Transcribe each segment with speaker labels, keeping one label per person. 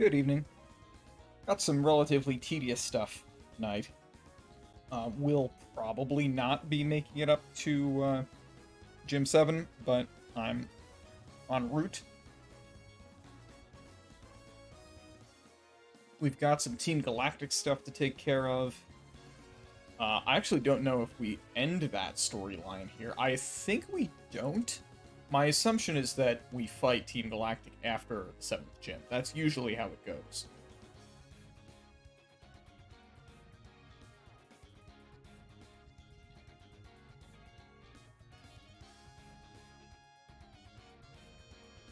Speaker 1: Good evening. Got some relatively tedious stuff tonight. We'll probably not be making it up to Gym 7, but I'm en route. We've got some Team Galactic stuff to take care of. I actually don't know if we end that storyline here. I think we don't. My assumption is that we fight Team Galactic after the 7th gym. That's usually how it goes.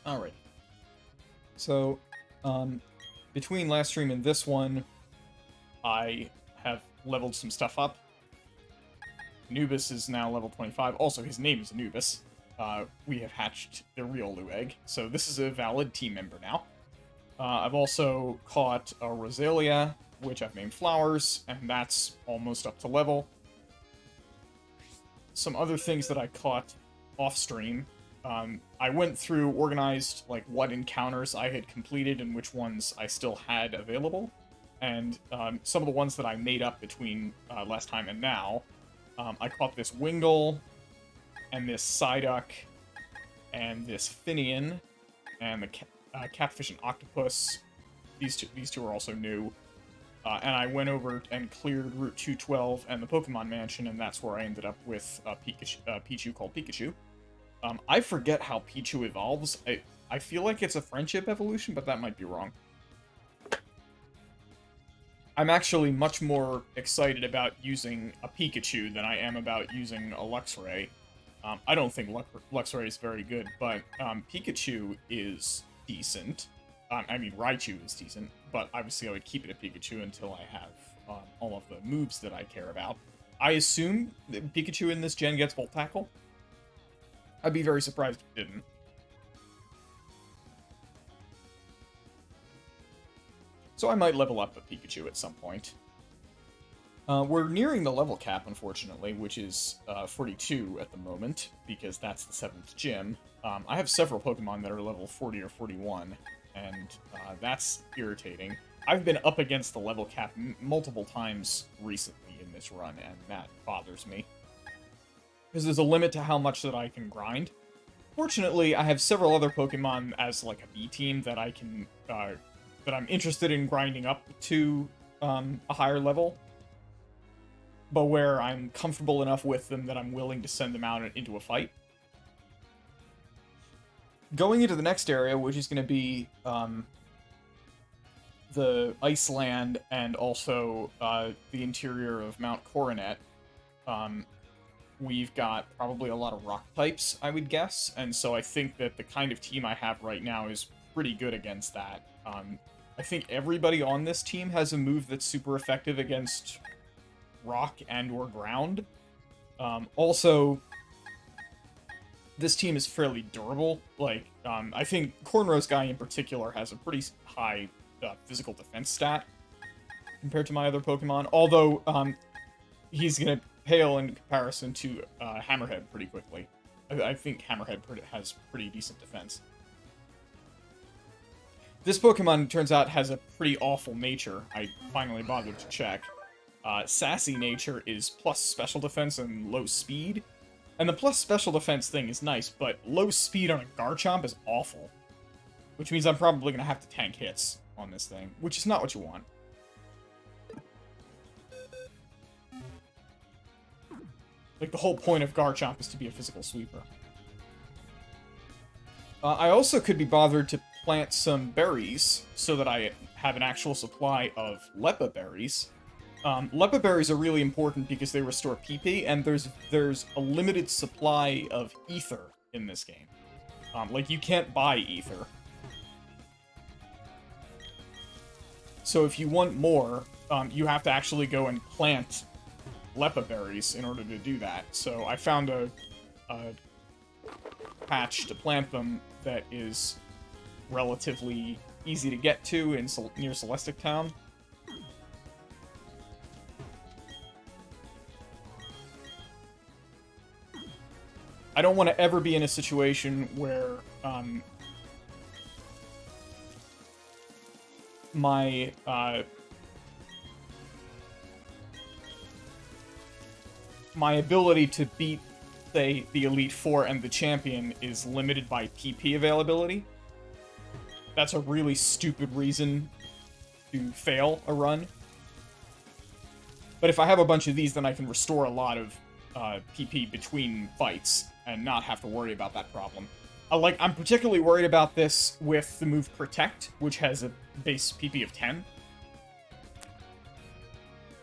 Speaker 1: Alright. So, between last stream and this one, I have leveled some stuff up. Anubis is now level 25. Also, his name is Anubis. We have hatched the Riolu egg, so this is a valid team member now. I've also caught a Rosalia, which I've named Flowers, and that's almost up to level. Some other things that I caught off-stream. I went through, organized, like, what encounters I had completed and which ones I still had available. And some of the ones that I made up between last time and now. I caught this Wingull, and this Psyduck, and this Finian, and the Catfish and Octopus. These two are also new. And I went over and cleared Route 212 and the Pokemon Mansion, and that's where I ended up with Pichu called Pikachu. I forget how Pichu evolves. I feel like it's a friendship evolution, but that might be wrong. I'm actually much more excited about using a Pikachu than I am about using a Luxray. I don't think Luxray is very good, but Pikachu is decent. I mean, Raichu is decent, but obviously I would keep it a Pikachu until I have all of the moves that I care about. I assume that Pikachu in this gen gets Volt Tackle. I'd be very surprised if it didn't. So I might level up a Pikachu at some point. We're nearing the level cap, unfortunately, which is 42 at the moment, because that's the 7th gym. I have several Pokemon that are level 40 or 41, and that's irritating. I've been up against the level cap multiple times recently in this run, and that bothers me. Because there's a limit to how much that I can grind. Fortunately, I have several other Pokemon as, like, a B team that I can, that I'm interested in grinding up to a higher level, but where I'm comfortable enough with them that I'm willing to send them out into a fight. Going into the next area, which is going to be the Iceland and also the interior of Mount Coronet, we've got probably a lot of rock types, I would guess, and so I think that the kind of team I have right now is pretty good against that. I think everybody on this team has a move that's super effective against rock and or ground. Also, this team is fairly durable. Like, I think Cornrow's guy in particular has a pretty high physical defense stat compared to my other Pokemon, although he's gonna pale in comparison to Hammerhead pretty quickly. I think Hammerhead has pretty decent defense. This Pokemon, turns out, has a pretty awful nature. I finally bothered to check. Sassy nature is plus special defense and low speed. And the plus special defense thing is nice, but low speed on a Garchomp is awful. Which means I'm probably going to have to tank hits on this thing, which is not what you want. Like, the whole point of Garchomp is to be a physical sweeper. I also could be bothered to plant some berries so that I have an actual supply of Leppa berries. Leppa berries are really important because they restore PP, and there's a limited supply of ether in this game. Like, you can't buy ether. So if you want more, you have to actually go and plant Leppa berries in order to do that. So I found a patch to plant them that is relatively easy to get to near Celestic Town. I don't want to ever be in a situation where my my ability to beat, say, the Elite Four and the Champion is limited by PP availability. That's a really stupid reason to fail a run. But if I have a bunch of these, then I can restore a lot of PP between fights and not have to worry about that problem. I'm particularly worried about this with the move Protect, which has a base PP of 10.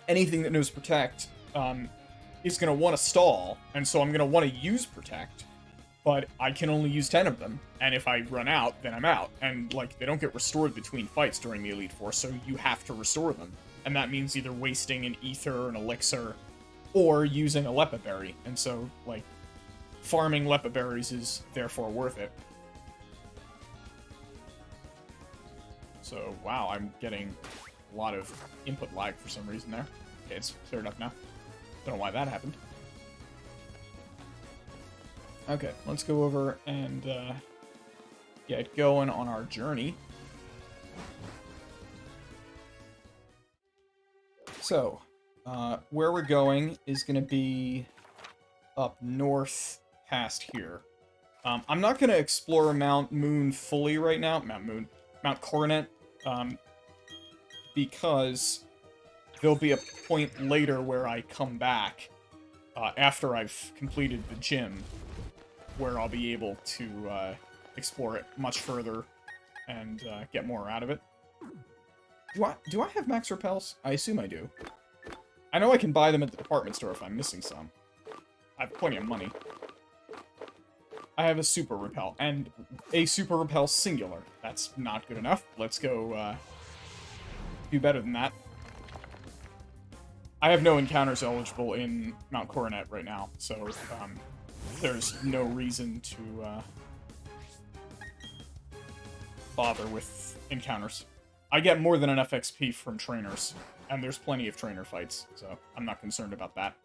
Speaker 1: Anything that knows Protect is going to want to stall, and so I'm going to want to use Protect, but I can only use 10 of them, and if I run out, then I'm out. And, like, they don't get restored between fights during the Elite Four, so you have to restore them. And that means either wasting an Ether or an Elixir, or using a Lepa Berry. And so, like, farming Lepa Berries is therefore worth it. So, wow, I'm getting a lot of input lag for some reason there. Okay, it's cleared up now. Don't know why that happened. Okay, let's go over and get going on our journey. So, where we're going is going to be up north past here. I'm not going to explore Mount Moon fully right now. Mount Coronet, because there'll be a point later where I come back after I've completed the gym, where I'll be able to explore it much further and get more out of it. Do I have max repels? I assume I do. I know I can buy them at the department store if I'm missing some. I have plenty of money. I have a super repel, and a super repel singular. That's not good enough. Let's go do better than that. I have no encounters eligible in Mount Coronet right now, so there's no reason to bother with encounters. I get more than enough XP from trainers, and there's plenty of trainer fights, so I'm not concerned about that.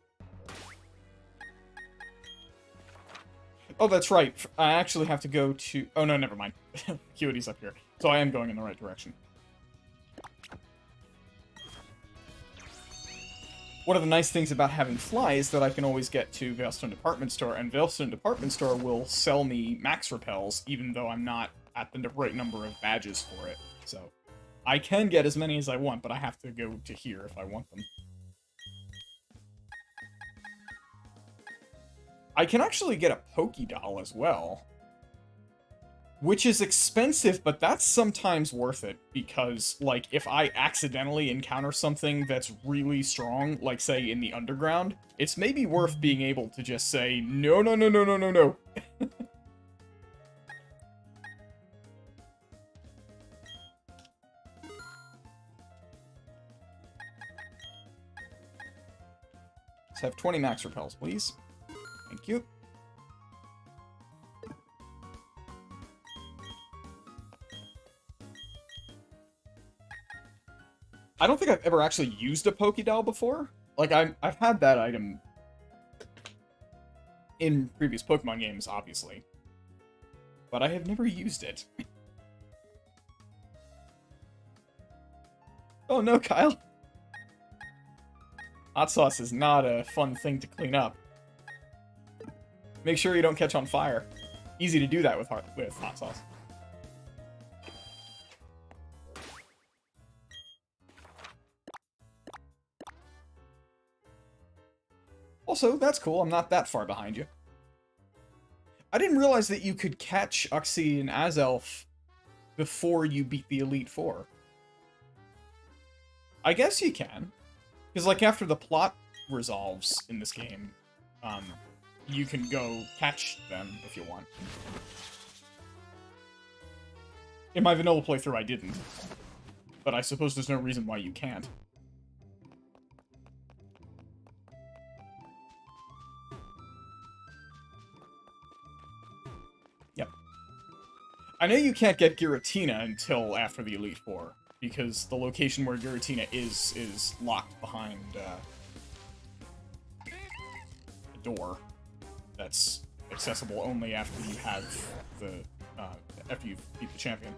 Speaker 1: Oh, that's right. I actually have to go to... Oh, no, never mind. Acuity's up here. So I am going in the right direction. One of the nice things about having Fly is that I can always get to Veilstone Department Store, and Veilstone Department Store will sell me max repels, even though I'm not at the right number of badges for it. So I can get as many as I want, but I have to go to here if I want them. I can actually get a Pokédoll as well, which is expensive, but that's sometimes worth it, because, like, if I accidentally encounter something that's really strong, like, say, in the underground, it's maybe worth being able to just say, no, no, no, no, no, no, no. Let's have 20 max repels, please. Thank you. I don't think I've ever actually used a Pokédoll before. Like, I've had that item in previous Pokemon games, obviously. But I have never used it. Oh no, Kyle. Hot sauce is not a fun thing to clean up. Make sure you don't catch on fire. Easy to do that with hot sauce. Also, that's cool. I'm not that far behind you. I didn't realize that you could catch Uxie and Azelf before you beat the Elite Four. I guess you can. Because, like, after the plot resolves in this game, you can go catch them if you want. In my vanilla playthrough, I didn't. But I suppose there's no reason why you can't. Yep. I know you can't get Giratina until after the Elite Four, because the location where Giratina is locked behind a door that's accessible only after you have the after you beat the champion.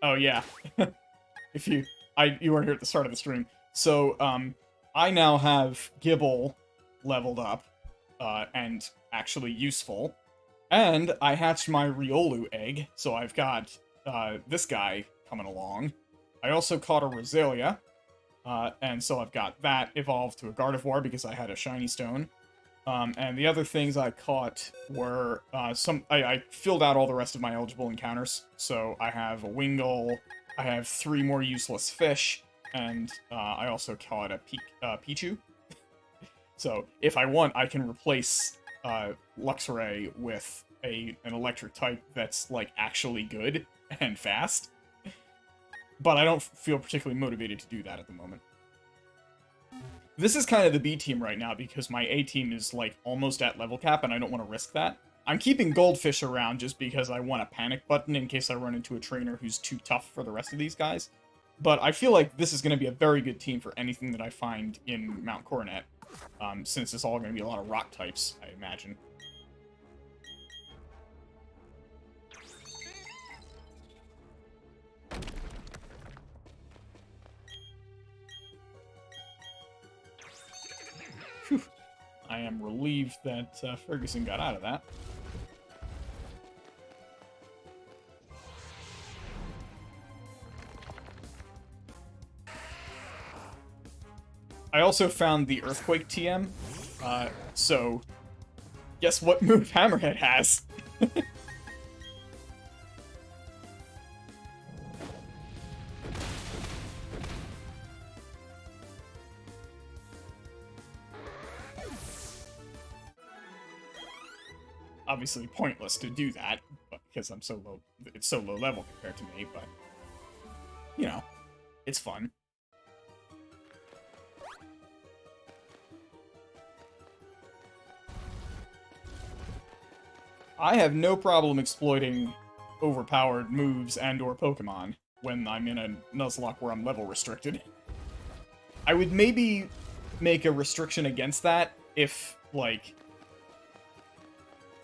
Speaker 1: Oh yeah. If you weren't here at the start of the stream. So, I now have Gibble leveled up, and actually useful. And I hatched my Riolu egg, so I've got, this guy coming along. I also caught a Roselia, and so I've got that evolved to a Gardevoir because I had a shiny stone. And the other things I caught were, I filled out all the rest of my eligible encounters. So I have a Wingull, I have 3 more useless fish, and, I also caught a Pichu. So if I want, I can replace, Luxray with an electric type that's, like, actually good and fast. But I don't feel particularly motivated to do that at the moment. This is kind of the B team right now because my A team is, like, almost at level cap and I don't want to risk that. I'm keeping Goldfish around just because I want a panic button in case I run into a trainer who's too tough for the rest of these guys. But I feel like this is going to be a very good team for anything that I find in Mount Coronet, since it's all going to be a lot of rock types, I imagine. Whew. I am relieved that Ferguson got out of that. I also found the Earthquake TM, so guess what move Hammerhead has? Obviously pointless to do that, but because I'm so low, it's so low level compared to me, but, you know, it's fun. I have no problem exploiting overpowered moves and or Pokemon when I'm in a Nuzlocke where I'm level restricted. I would maybe make a restriction against that if, like,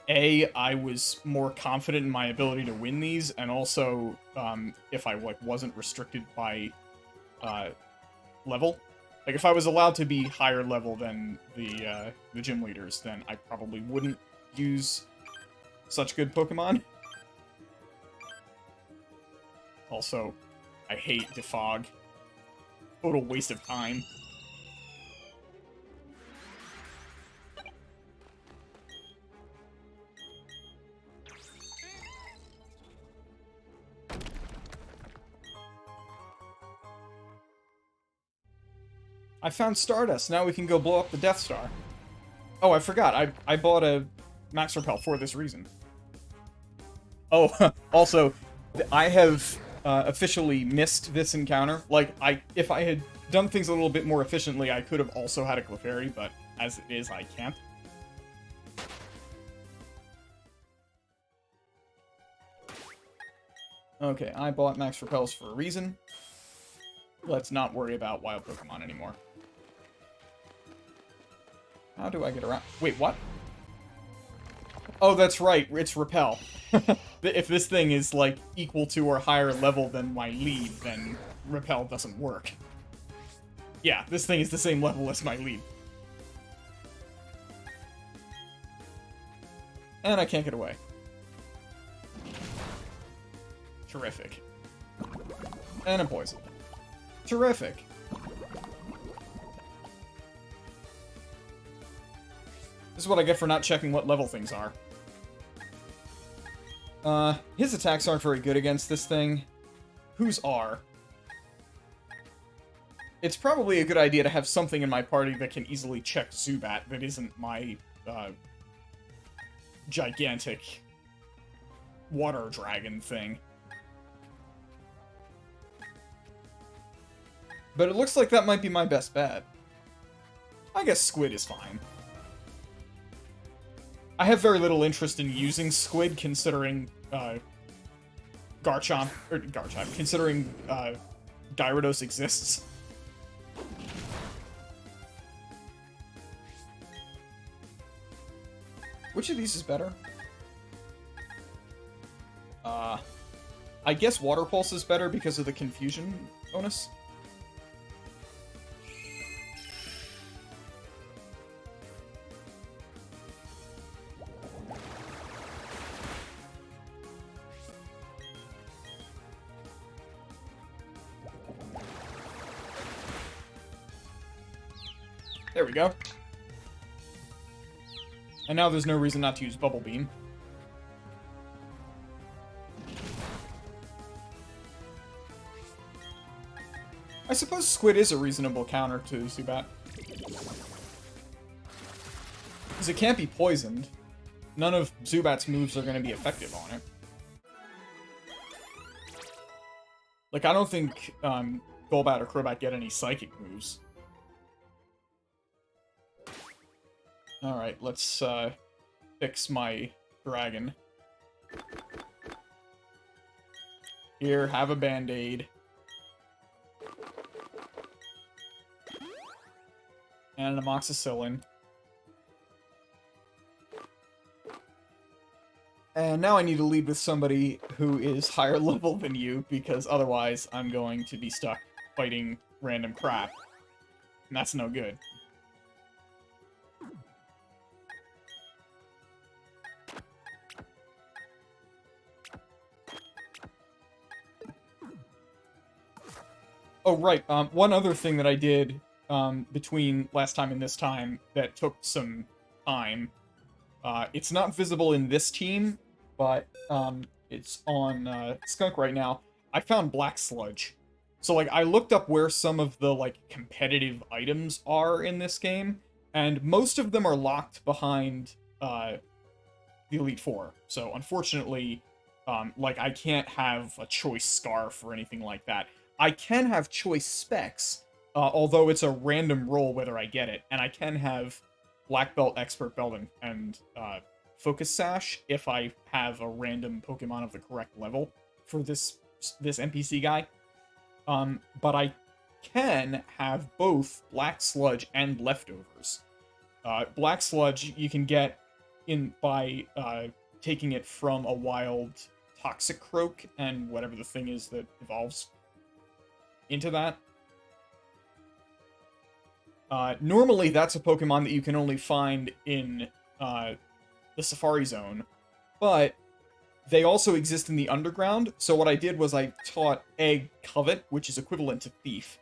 Speaker 1: A, I was more confident in my ability to win these, and also, if I, like, wasn't restricted by, level. Like, if I was allowed to be higher level than the gym leaders, then I probably wouldn't use such good Pokemon. Also, I hate Defog. Total waste of time. I found Stardust. Now we can go blow up the Death Star. Oh, I forgot. I bought a Max Repel for this reason. Oh, also, I have officially missed this encounter. Like, if I had done things a little bit more efficiently, I could have also had a Clefairy, but as it is, I can't. Okay, I bought Max Repels for a reason. Let's not worry about wild Pokemon anymore. How do I get around? Wait, what? Oh, that's right. It's Repel. If this thing is, like, equal to or higher level than my lead, then Repel doesn't work. Yeah, this thing is the same level as my lead. And I can't get away. Terrific. And a poison. Terrific. This is what I get for not checking what level things are. His attacks aren't very good against this thing. Whose are? It's probably a good idea to have something in my party that can easily check Zubat that isn't my, gigantic water dragon thing. But it looks like that might be my best bet. I guess Squid is fine. I have very little interest in using Squid, considering, Garchomp, considering, Gyarados exists. Which of these is better? I guess Water Pulse is better because of the confusion bonus. There we go. And now there's no reason not to use Bubble Beam. I suppose Squid is a reasonable counter to Zubat. Because it can't be poisoned. None of Zubat's moves are going to be effective on it. Like, I don't think Golbat or Crobat get any Psychic moves. Alright, let's fix my dragon. Here, have a Band-Aid. And an amoxicillin. And now I need to lead with somebody who is higher level than you, because otherwise I'm going to be stuck fighting random crap. And that's no good. Oh, right. One other thing that I did between last time and this time that took some time. It's not visible in this team, but it's on Skunk right now. I found Black Sludge. So, like, I looked up where some of the, like, competitive items are in this game, and most of them are locked behind the Elite Four. So, unfortunately, like, I can't have a choice scarf or anything like that. I can have choice specs, although it's a random roll whether I get it, and I can have Black Belt, Expert Belt, and Focus Sash if I have a random Pokemon of the correct level for this NPC guy. But I can have both Black Sludge and Leftovers. Black Sludge you can get in by taking it from a wild Toxic Croak and whatever the thing is that evolves into that. Normally, that's a Pokemon that you can only find in the Safari Zone, but they also exist in the Underground, so what I did was I taught Egg Covet, which is equivalent to Thief,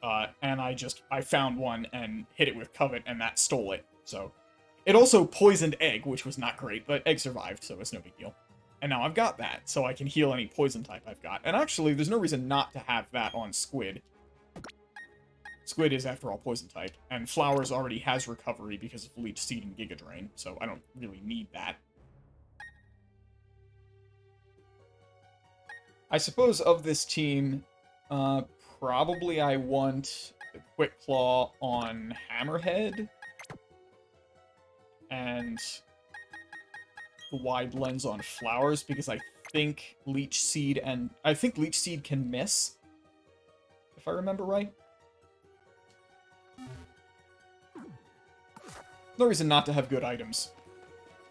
Speaker 1: and I found one and hit it with Covet, and that stole it, so... It also poisoned Egg, which was not great, but Egg survived, so it's no big deal. And now I've got that, so I can heal any poison type I've got. And actually, there's no reason not to have that on Squid. Squid is, after all, poison type, and Flowers already has recovery because of Leech Seed and Giga Drain, so I don't really need that. I suppose of this team, probably I want the Quick Claw on Hammerhead, and the Wide Lens on Flowers, because I think Leech Seed can miss, if I remember right. No reason not to have good items.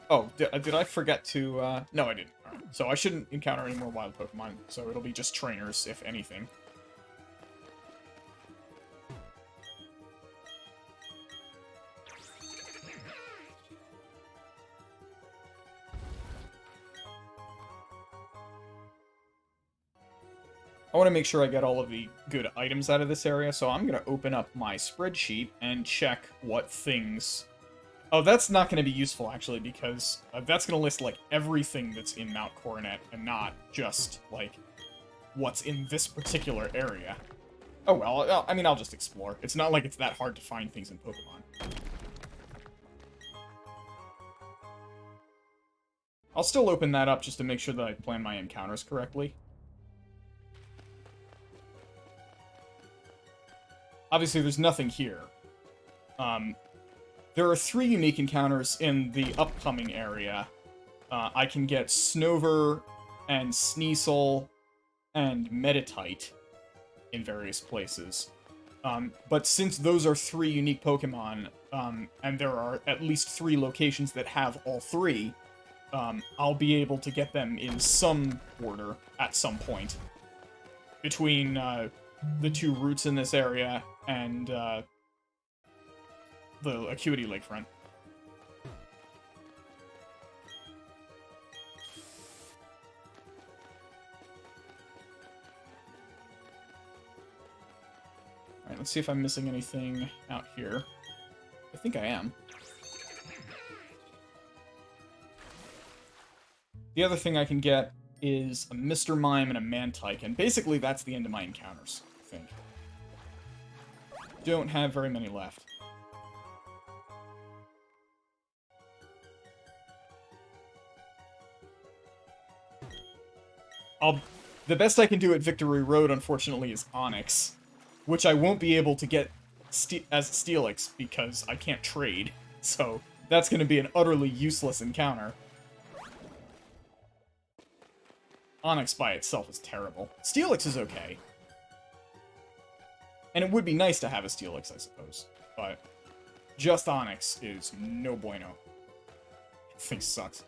Speaker 1: Oh, did I forget to, no, I didn't. Alright. So I shouldn't encounter any more wild Pokemon, so it'll be just trainers, if anything. I want to make sure I get all of the good items out of this area, so I'm going to open up my spreadsheet and check what things... Oh, that's not going to be useful, actually, because that's going to list, like, everything that's in Mount Coronet, and not just, like, what's in this particular area. Oh, well, I mean, I'll just explore. It's not like it's that hard to find things in Pokemon. I'll still open that up just to make sure that I plan my encounters correctly. Obviously, there's nothing here. There are 3 unique encounters in the upcoming area. I can get Snover and Sneasel and Meditite in various places. But since those are 3 unique Pokemon, and there are at least 3 locations that have all 3, I'll be able to get them in some order at some point. Between, the two routes in this area and, the Acuity Lakefront. Alright, let's see if I'm missing anything out here. I think I am. The other thing I can get is a Mr. Mime and a Mantike, and basically that's the end of my encounters, I think. Don't have very many left. The best I can do at Victory Road, unfortunately, is Onyx, which I won't be able to get as Steelix because I can't trade, so that's going to be an utterly useless encounter. Onyx by itself is terrible. Steelix is okay. And it would be nice to have a Steelix, I suppose, but just Onyx is no bueno. That thing sucks.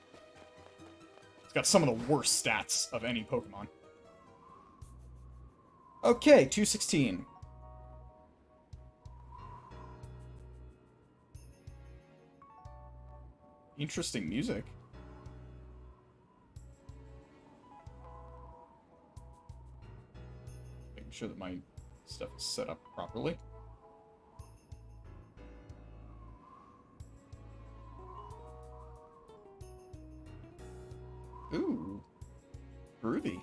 Speaker 1: It's got some of the worst stats of any Pokemon. Okay, 216. Interesting music. Making sure that my stuff is set up properly. Ooh. Groovy.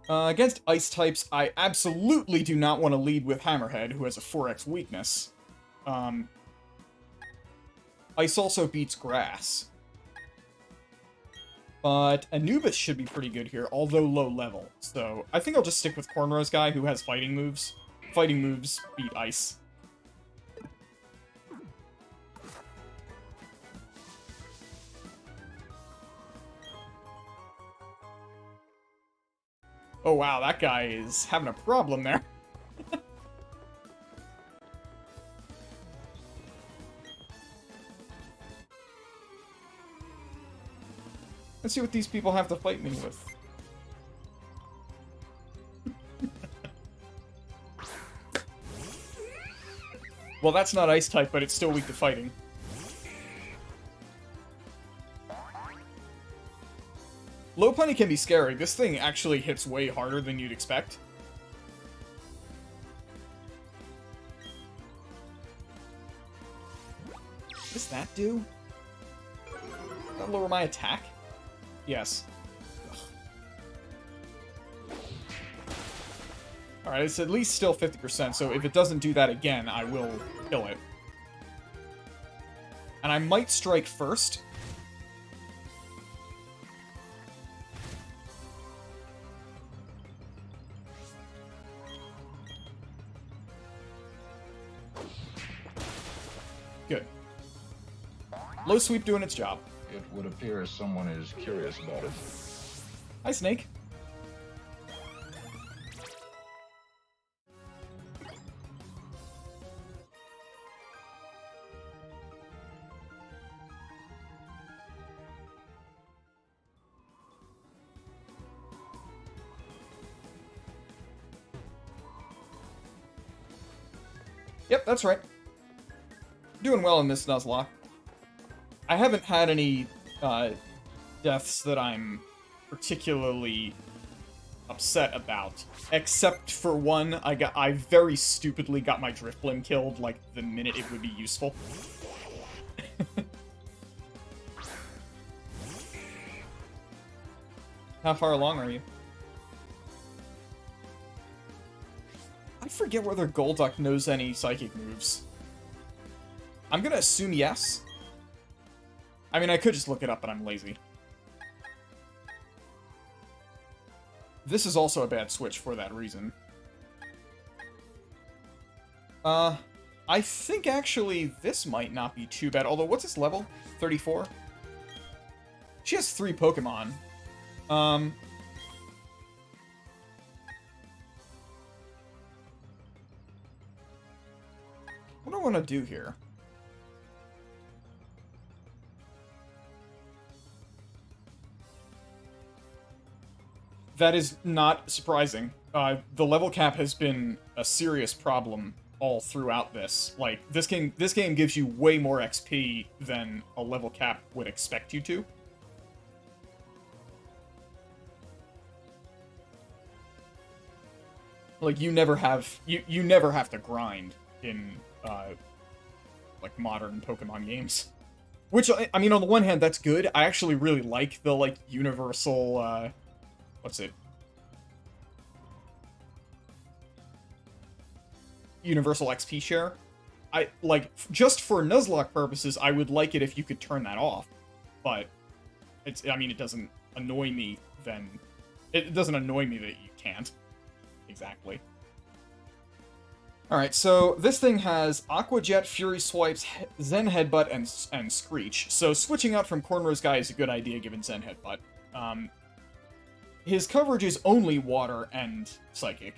Speaker 1: Against ice types, I absolutely do not want to lead with Hammerhead, who has a 4x weakness. Ice also beats grass. But Anubis should be pretty good here, although low level. So I think I'll just stick with Cornrow's guy, who has fighting moves. Fighting moves beat ice. Oh wow, that guy is having a problem there. Let's see what these people have to fight me with. Well, that's not ice type, but it's still weak to fighting. Lopunny can be scary. This thing actually hits way harder than you'd expect. What does that do? Does that lower my attack? Yes. Alright, it's at least still 50%, so if it doesn't do that again, I will kill it. And I might strike first. Good. Low sweep doing its job.
Speaker 2: It would appear someone is curious about it.
Speaker 1: Hi, Snake. Yep, that's right. Doing well in this Nuzlocke. I haven't had any deaths that I'm particularly upset about, except for one. I very stupidly got my Drifblim killed like the minute it would be useful. How far along are you? I forget whether Golduck knows any psychic moves. I'm gonna assume yes. I mean, I could just look it up, but I'm lazy. This is also a bad switch for that reason. I think actually this might not be too bad. Although, what's its level? 34? She has 3 Pokemon. I want to do here? That is not surprising. The level cap has been a serious problem all throughout this. Like, this game gives you way more XP than a level cap would expect you to. Like, you never have to grind in, like, modern Pokemon games. Which, I mean, on the one hand, that's good. I actually really like the, like, universal, what's it? Universal XP share. Just for Nuzlocke purposes, I would like it if you could turn that off. But, I mean, it doesn't annoy me then. It doesn't annoy me that you can't. Exactly. Alright, so this thing has Aqua Jet, Fury Swipes, Zen Headbutt, and Screech. So switching out from Cornrow's Guy is a good idea given Zen Headbutt. His coverage is only Water and Psychic,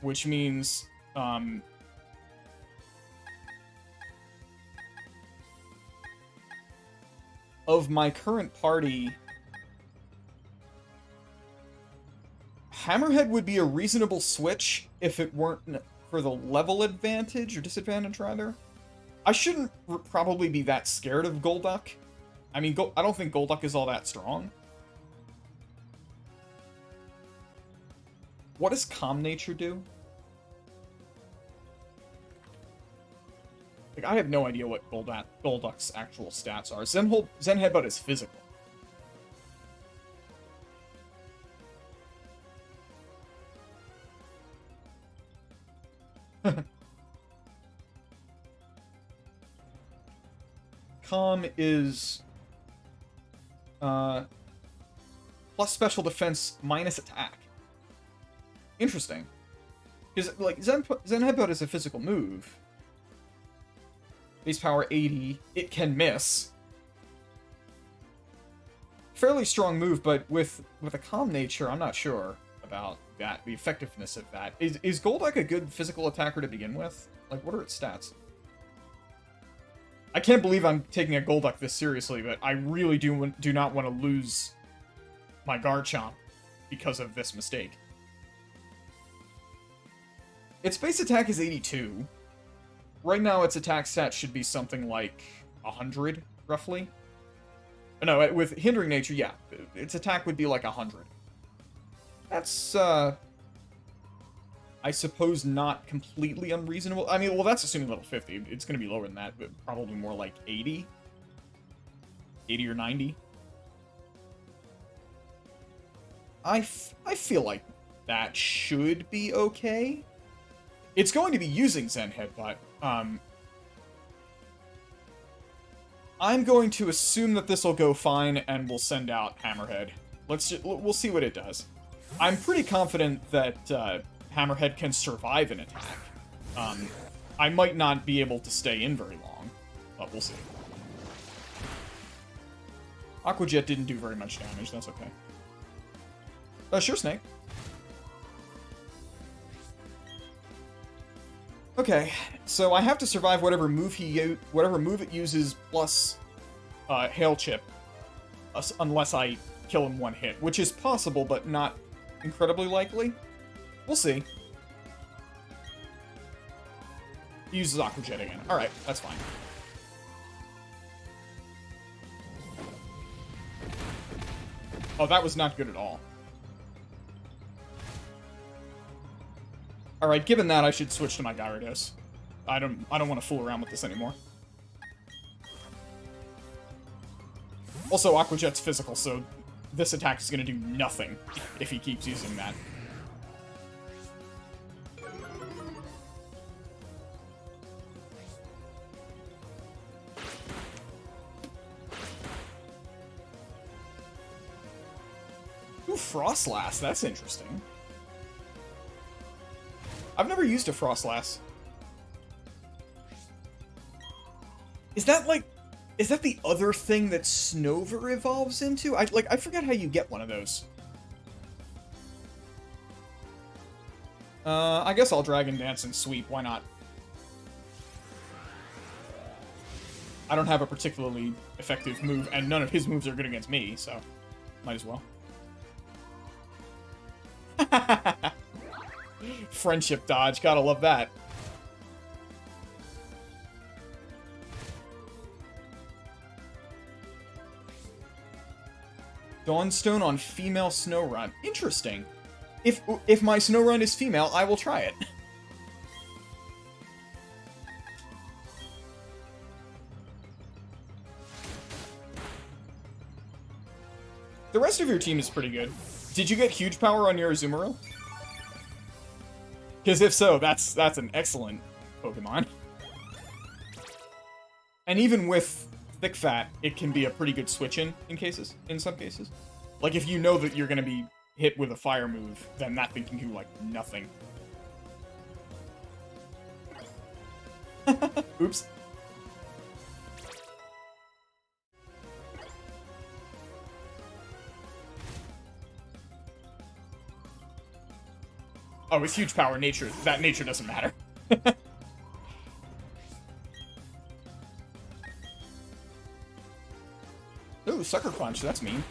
Speaker 1: which means, of my current party, Hammerhead would be a reasonable switch if it weren't for the level advantage, or disadvantage, rather. I shouldn't probably be that scared of Golduck. I mean, I don't think Golduck is all that strong. What does Calm Nature do? Like, I have no idea what Golduck's actual stats are. Zen Headbutt is physical. Calm is plus special defense minus attack. Interesting. Because, like, Zen Headbutt is a physical move. Base power 80. It can miss. Fairly strong move, but with a Calm Nature, I'm not sure about that, the effectiveness of that. Is Golduck a good physical attacker to begin with? Like, what are its stats? I can't believe I'm taking a Golduck this seriously, but I really do not want to lose my Garchomp because of this mistake. Its base attack is 82. Right now, its attack stat should be something like 100, roughly. No, with Hindering Nature, yeah. Its attack would be like 100. That's, I suppose not completely unreasonable. I mean, well, that's assuming level 50. It's going to be lower than that, but probably more like 80. 80 or 90. I feel like that should be okay. It's going to be using Zen Headbutt. I'm going to assume that this will go fine, and we'll send out Hammerhead. We'll see what it does. I'm pretty confident that Hammerhead can survive an attack. I might not be able to stay in very long, but we'll see. Aqua Jet didn't do very much damage, that's okay. Sure, Snake. Okay, so I have to survive whatever move it uses plus Hail Chip, unless I kill him one hit, which is possible, but not incredibly likely. We'll see. He uses Aqua Jet again. Alright, that's fine. Oh, that was not good at all. Alright, given that, I should switch to my Gyarados. I don't want to fool around with this anymore. Also, Aqua Jet's physical, so this attack is going to do nothing if he keeps using that. Ooh, Frostlass, that's interesting. I've never used a Frostlass. Is that the other thing that Snover evolves into? I forget how you get one of those. I guess I'll Dragon Dance and Sweep, why not? I don't have a particularly effective move, and none of his moves are good against me, so might as well. Friendship dodge, gotta love that. Dawnstone on female Snow-Run. Interesting. If my Snow-Run is female, I will try it. The rest of your team is pretty good. Did you get huge power on your Azumarill? Because if so, that's an excellent Pokemon. And even with Thick Fat, it can be a pretty good switch-in in some cases. Like, if you know that you're gonna be hit with a fire move, then that thing can do, like, nothing. Oops. Oh, it's huge power nature. That nature doesn't matter. Ooh, Sucker Punch. That's mean.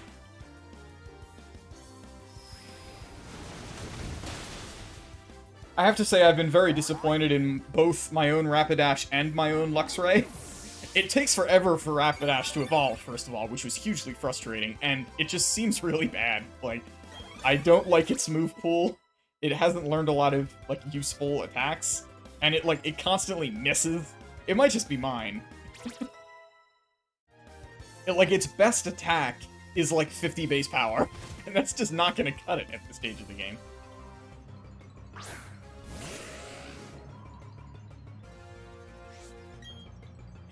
Speaker 1: I have to say I've been very disappointed in both my own Rapidash and my own Luxray. It takes forever for Rapidash to evolve, first of all, which was hugely frustrating, and it just seems really bad. Like, I don't like its move pool. It hasn't learned a lot of, like, useful attacks, and it constantly misses. It might just be mine. Its best attack is, like, 50 base power, and that's just not gonna cut it at this stage of the game.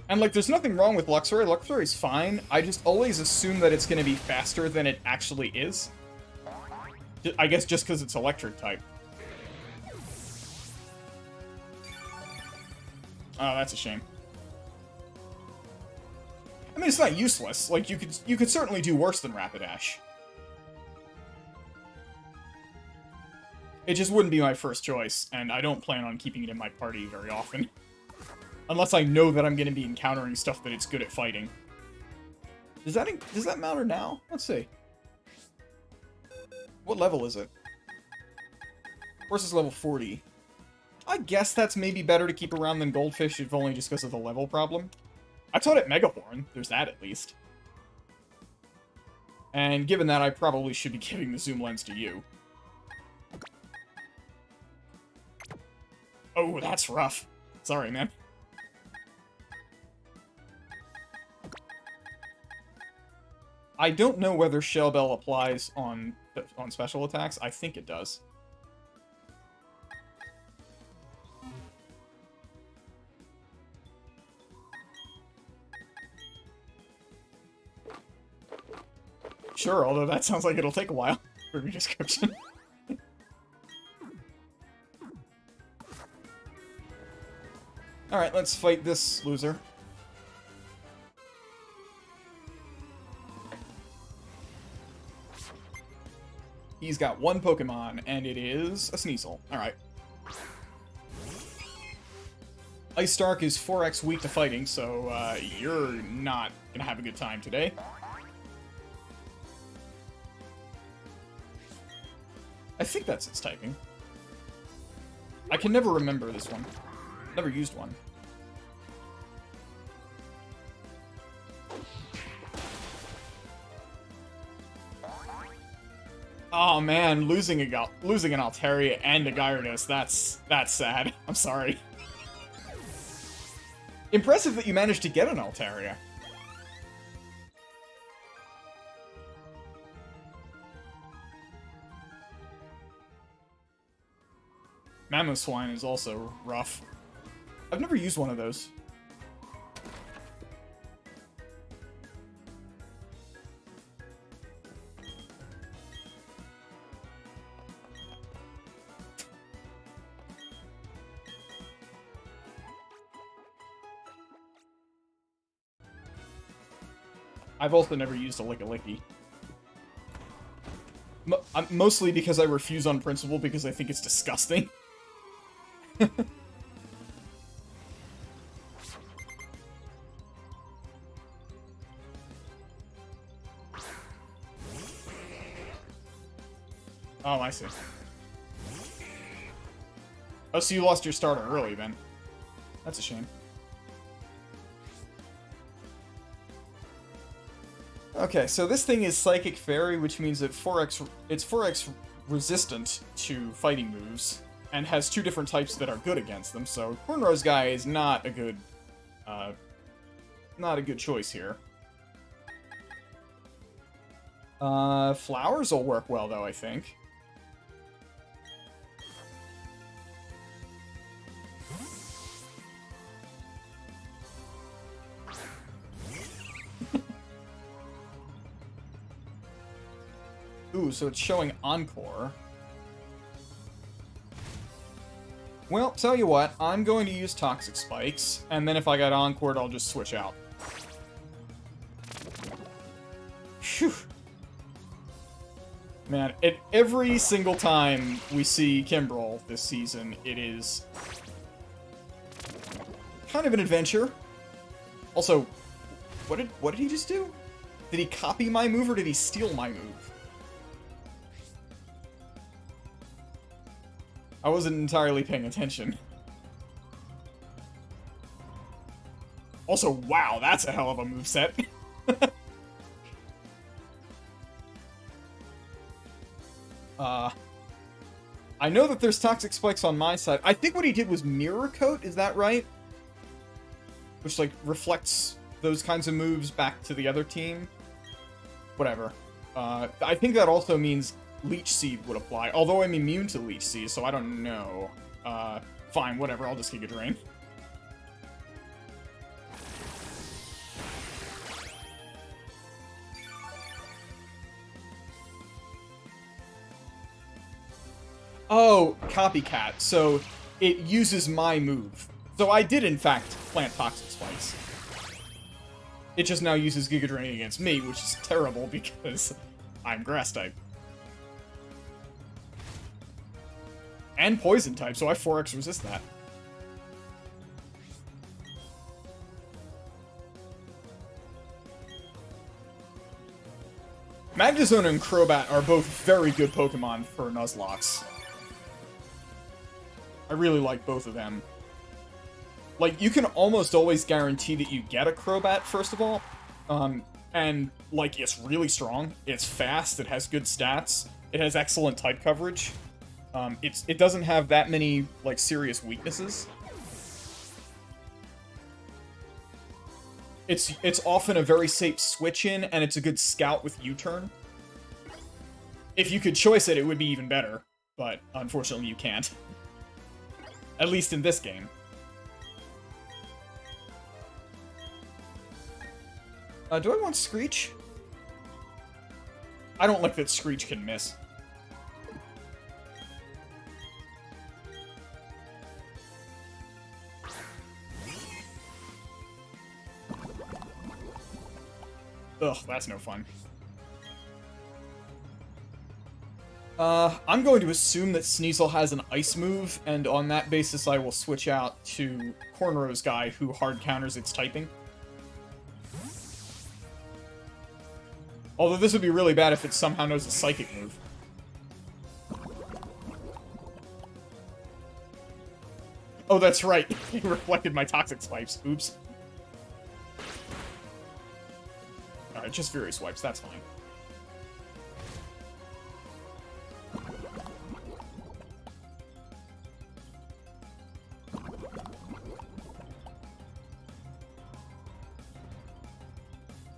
Speaker 1: And, like, there's nothing wrong with Luxray. Luxray's fine. I just always assume that it's gonna be faster than it actually is. I guess just because it's electric type. Oh, that's a shame. I mean, it's not useless. Like, you could certainly do worse than Rapidash. It just wouldn't be my first choice, and I don't plan on keeping it in my party very often. Unless I know that I'm going to be encountering stuff that it's good at fighting. Does that matter now? Let's see. What level is it? Versus level 40. I guess that's maybe better to keep around than Goldfish, if only just because of the level problem. I taught it Megahorn. There's that, at least. And given that, I probably should be giving the zoom lens to you. Oh, that's rough. Sorry, man. I don't know whether Shell Bell applies on special attacks. I think it does. Sure, although that sounds like it'll take a while for your description. Alright, let's fight this loser. He's got one Pokemon, and it is a Sneasel. Alright. Ice Dark is 4x weak to fighting, so you're not gonna have a good time today. I think that's its typing. I can never remember this one. Never used one. Oh man, losing an Altaria and a Gyarados, that's sad. I'm sorry. Impressive that you managed to get an Altaria. Mamoswine is also rough. I've never used one of those. I've also never used a Lickilicky. Mostly because I refuse on principle because I think it's disgusting. Oh, I see. Oh, so you lost your starter early, then. That's a shame. Okay, so this thing is Psychic Fairy, which means that it's 4x resistant to fighting moves, and has 2 different types that are good against them, so Cornrow's guy is not a good choice here. Flowers will work well, though, I think. Ooh, so it's showing Encore. Well, tell you what, I'm going to use Toxic Spikes, and then if I got Encored, I'll just switch out. Phew. Man, every single time we see Kimbrel this season, it is kind of an adventure. Also, what did he just do? Did he copy my move, or did he steal my move? I wasn't entirely paying attention. Also, wow, that's a hell of a moveset. I know that there's Toxic Spikes on my side. I think what he did was Mirror Coat, is that right? Which, like, reflects those kinds of moves back to the other team. Whatever. I think that also means Leech Seed would apply, although I'm immune to Leech Seed, so I don't know. Fine, whatever, I'll just Giga Drain. Oh, Copycat, so it uses my move. So I did, in fact, plant Toxic Spikes. It just now uses Giga Drain against me, which is terrible because I'm Grass type. And Poison type, so I 4x resist that. Magnezone and Crobat are both very good Pokemon for Nuzlocke. I really like both of them. Like, you can almost always guarantee that you get a Crobat, first of all. And, like, it's really strong. It's fast. It has good stats. It has excellent type coverage. It doesn't have that many, like, serious weaknesses. It's often a very safe switch-in, and it's a good scout with U-turn. If you could choice it, it would be even better. But, unfortunately, you can't. At least in this game. Do I want Screech? I don't like that Screech can miss. Ugh, that's no fun. I'm going to assume that Sneasel has an ice move, and on that basis I will switch out to Cornrow's guy, who hard counters its typing. Although this would be really bad if it somehow knows a psychic move. Oh, that's right. He reflected my Toxic Spikes. Oops. Alright, just Fury Swipes, that's fine.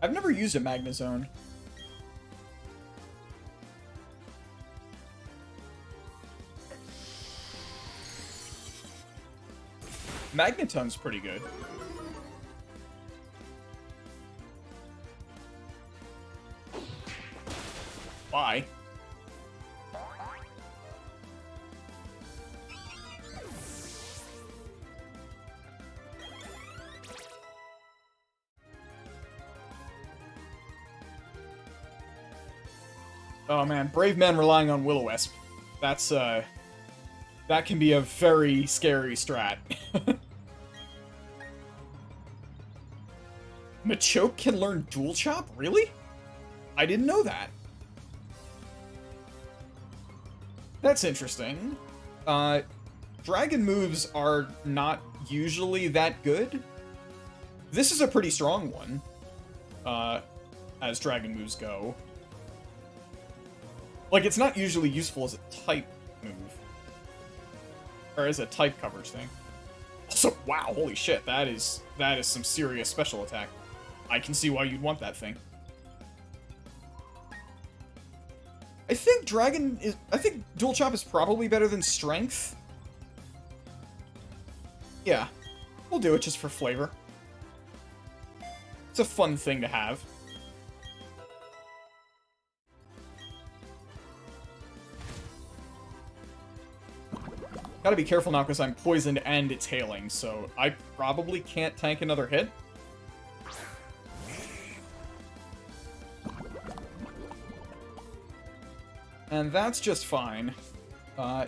Speaker 1: I've never used a Magnezone. Magnetone's pretty good. Bye. Oh man, Brave Man relying on Will-O-Wisp. That's, that can be a very scary strat. Machoke can learn Dual Chop? Really? I didn't know that. That's interesting. Dragon moves are not usually that good. This is a pretty strong one, as dragon moves go. Like, it's not usually useful as a type move. Or as a type coverage thing. Also, wow, holy shit, that is some serious special attack. I can see why you'd want that thing. I think Dual Chop is probably better than Strength. Yeah, we'll do it just for flavor. It's a fun thing to have. Gotta be careful now because I'm poisoned and it's hailing, so I probably can't tank another hit. And that's just fine.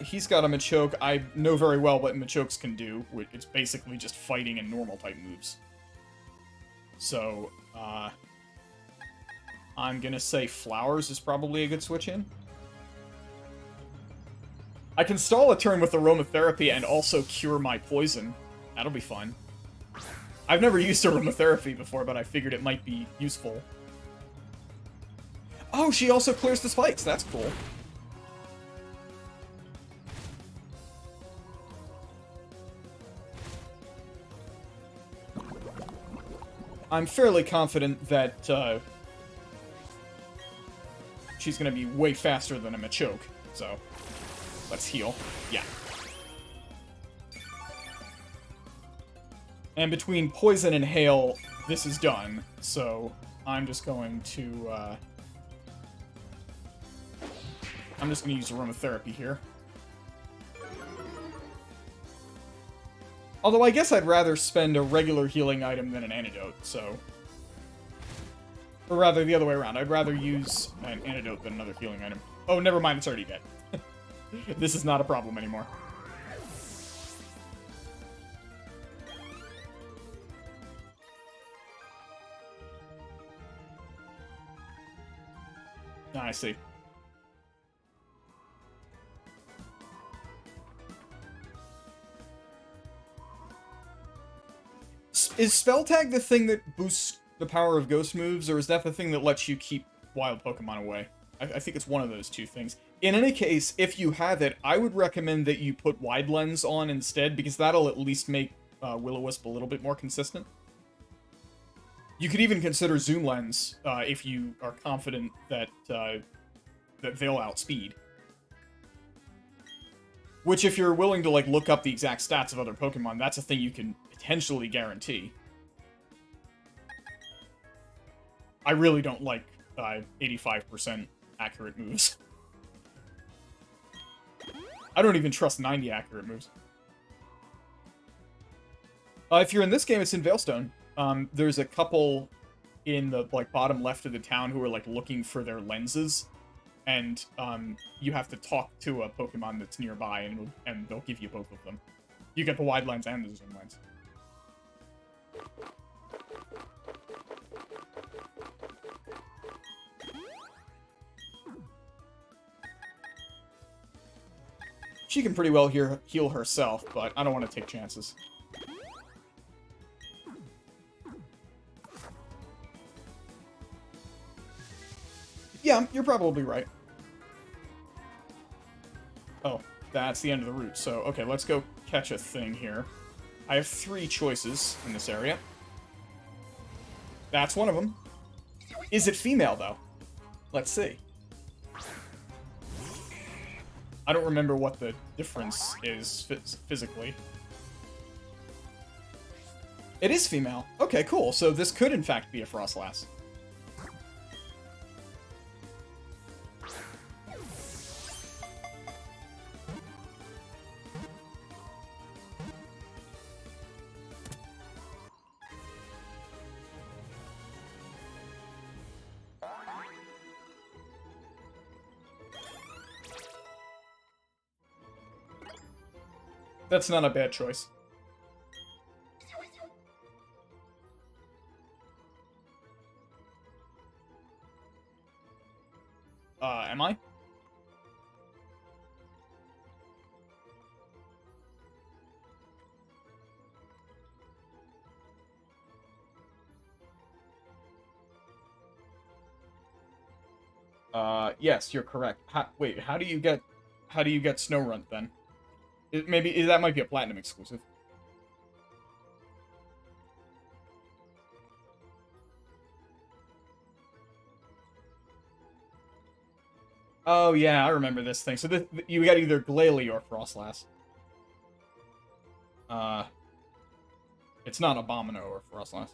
Speaker 1: He's got a Machoke I know very well what Machokes can do. It's basically just fighting and normal type moves. So, I'm gonna say Flowers is probably a good switch in. I can stall a turn with Aromatherapy and also cure my poison. That'll be fun. I've never used Aromatherapy before, but I figured it might be useful. Oh, she also clears the spikes. That's cool. I'm fairly confident that she's going to be way faster than a Machoke, so let's heal. Yeah. And between Poison and Hail, this is done, so I'm just going to use Aromatherapy here. Although I guess I'd rather spend a regular healing item than an antidote, so... Or rather, the other way around. I'd rather use an antidote than another healing item. Oh, never mind, it's already dead. This is not a problem anymore. Ah, I see. Is Spell Tag the thing that boosts the power of ghost moves, or is that the thing that lets you keep wild Pokemon away? I think it's one of those two things. In any case, if you have it, I would recommend that you put Wide Lens on instead, because that'll at least make Will-O-Wisp a little bit more consistent. You could even consider Zoom Lens if you are confident that that they'll outspeed. Which, if you're willing to like look up the exact stats of other Pokemon, that's a thing you can potentially guarantee. I really don't like 85% accurate moves. I don't even trust 90 accurate moves. If you're in this game, it's in Veilstone. There's a couple in the like bottom left of the town who are like looking for their lenses, and you have to talk to a Pokemon that's nearby, and they'll give you both of them. You get the Wide Lens and the Zoom Lens. She can pretty well heal herself, but I don't want to take chances. Yeah, you're probably right. Oh, that's the end of the route. So, okay, let's go catch a thing here. I have 3 choices in this area. That's one of them. Is it female, though? Let's see. I don't remember what the difference is physically. It is female. Okay, cool. So this could, in fact, be a Frostlass. That's not a bad choice. Am I? Yes, you're correct. Wait, how do you get Snow Runt then? That might be a Platinum exclusive. Oh yeah, I remember this thing. So you got either Glalie or Frostlass. Uh, it's not Abomasnow or Frostlass.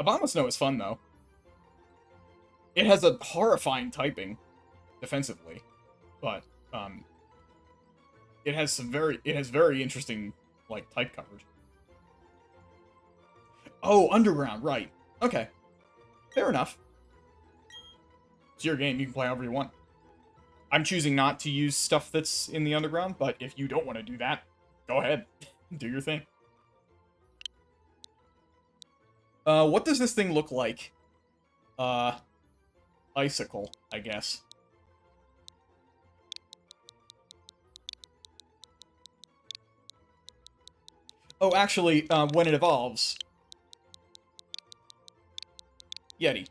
Speaker 1: Abomasnow is fun though. It has a horrifying typing defensively, but it has very interesting like type coverage. Oh, Underground, right? Okay, fair enough. It's your game. You can play however you want. I'm choosing not to use stuff that's in the Underground, but if you don't want to do that, go ahead. Do your thing. What does this thing look like? Icicle, I guess. Oh, actually, when it evolves... Yeti.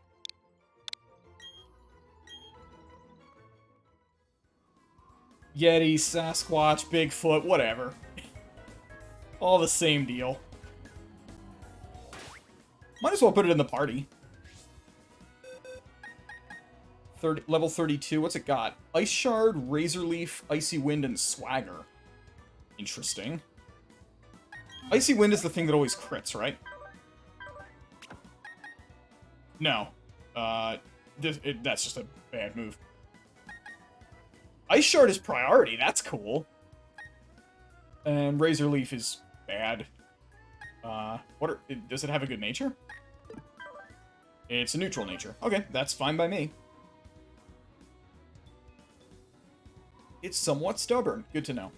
Speaker 1: Yeti, Sasquatch, Bigfoot, whatever. All the same deal. Might as well put it in the party. Level 32, what's it got? Ice Shard, Razor Leaf, Icy Wind, and Swagger. Interesting. Icy Wind is the thing that always crits, right? No. That's just a bad move. Ice Shard is priority, that's cool. And Razor Leaf is bad. Does it have a good nature? It's a neutral nature. Okay, that's fine by me. It's somewhat stubborn. Good to know.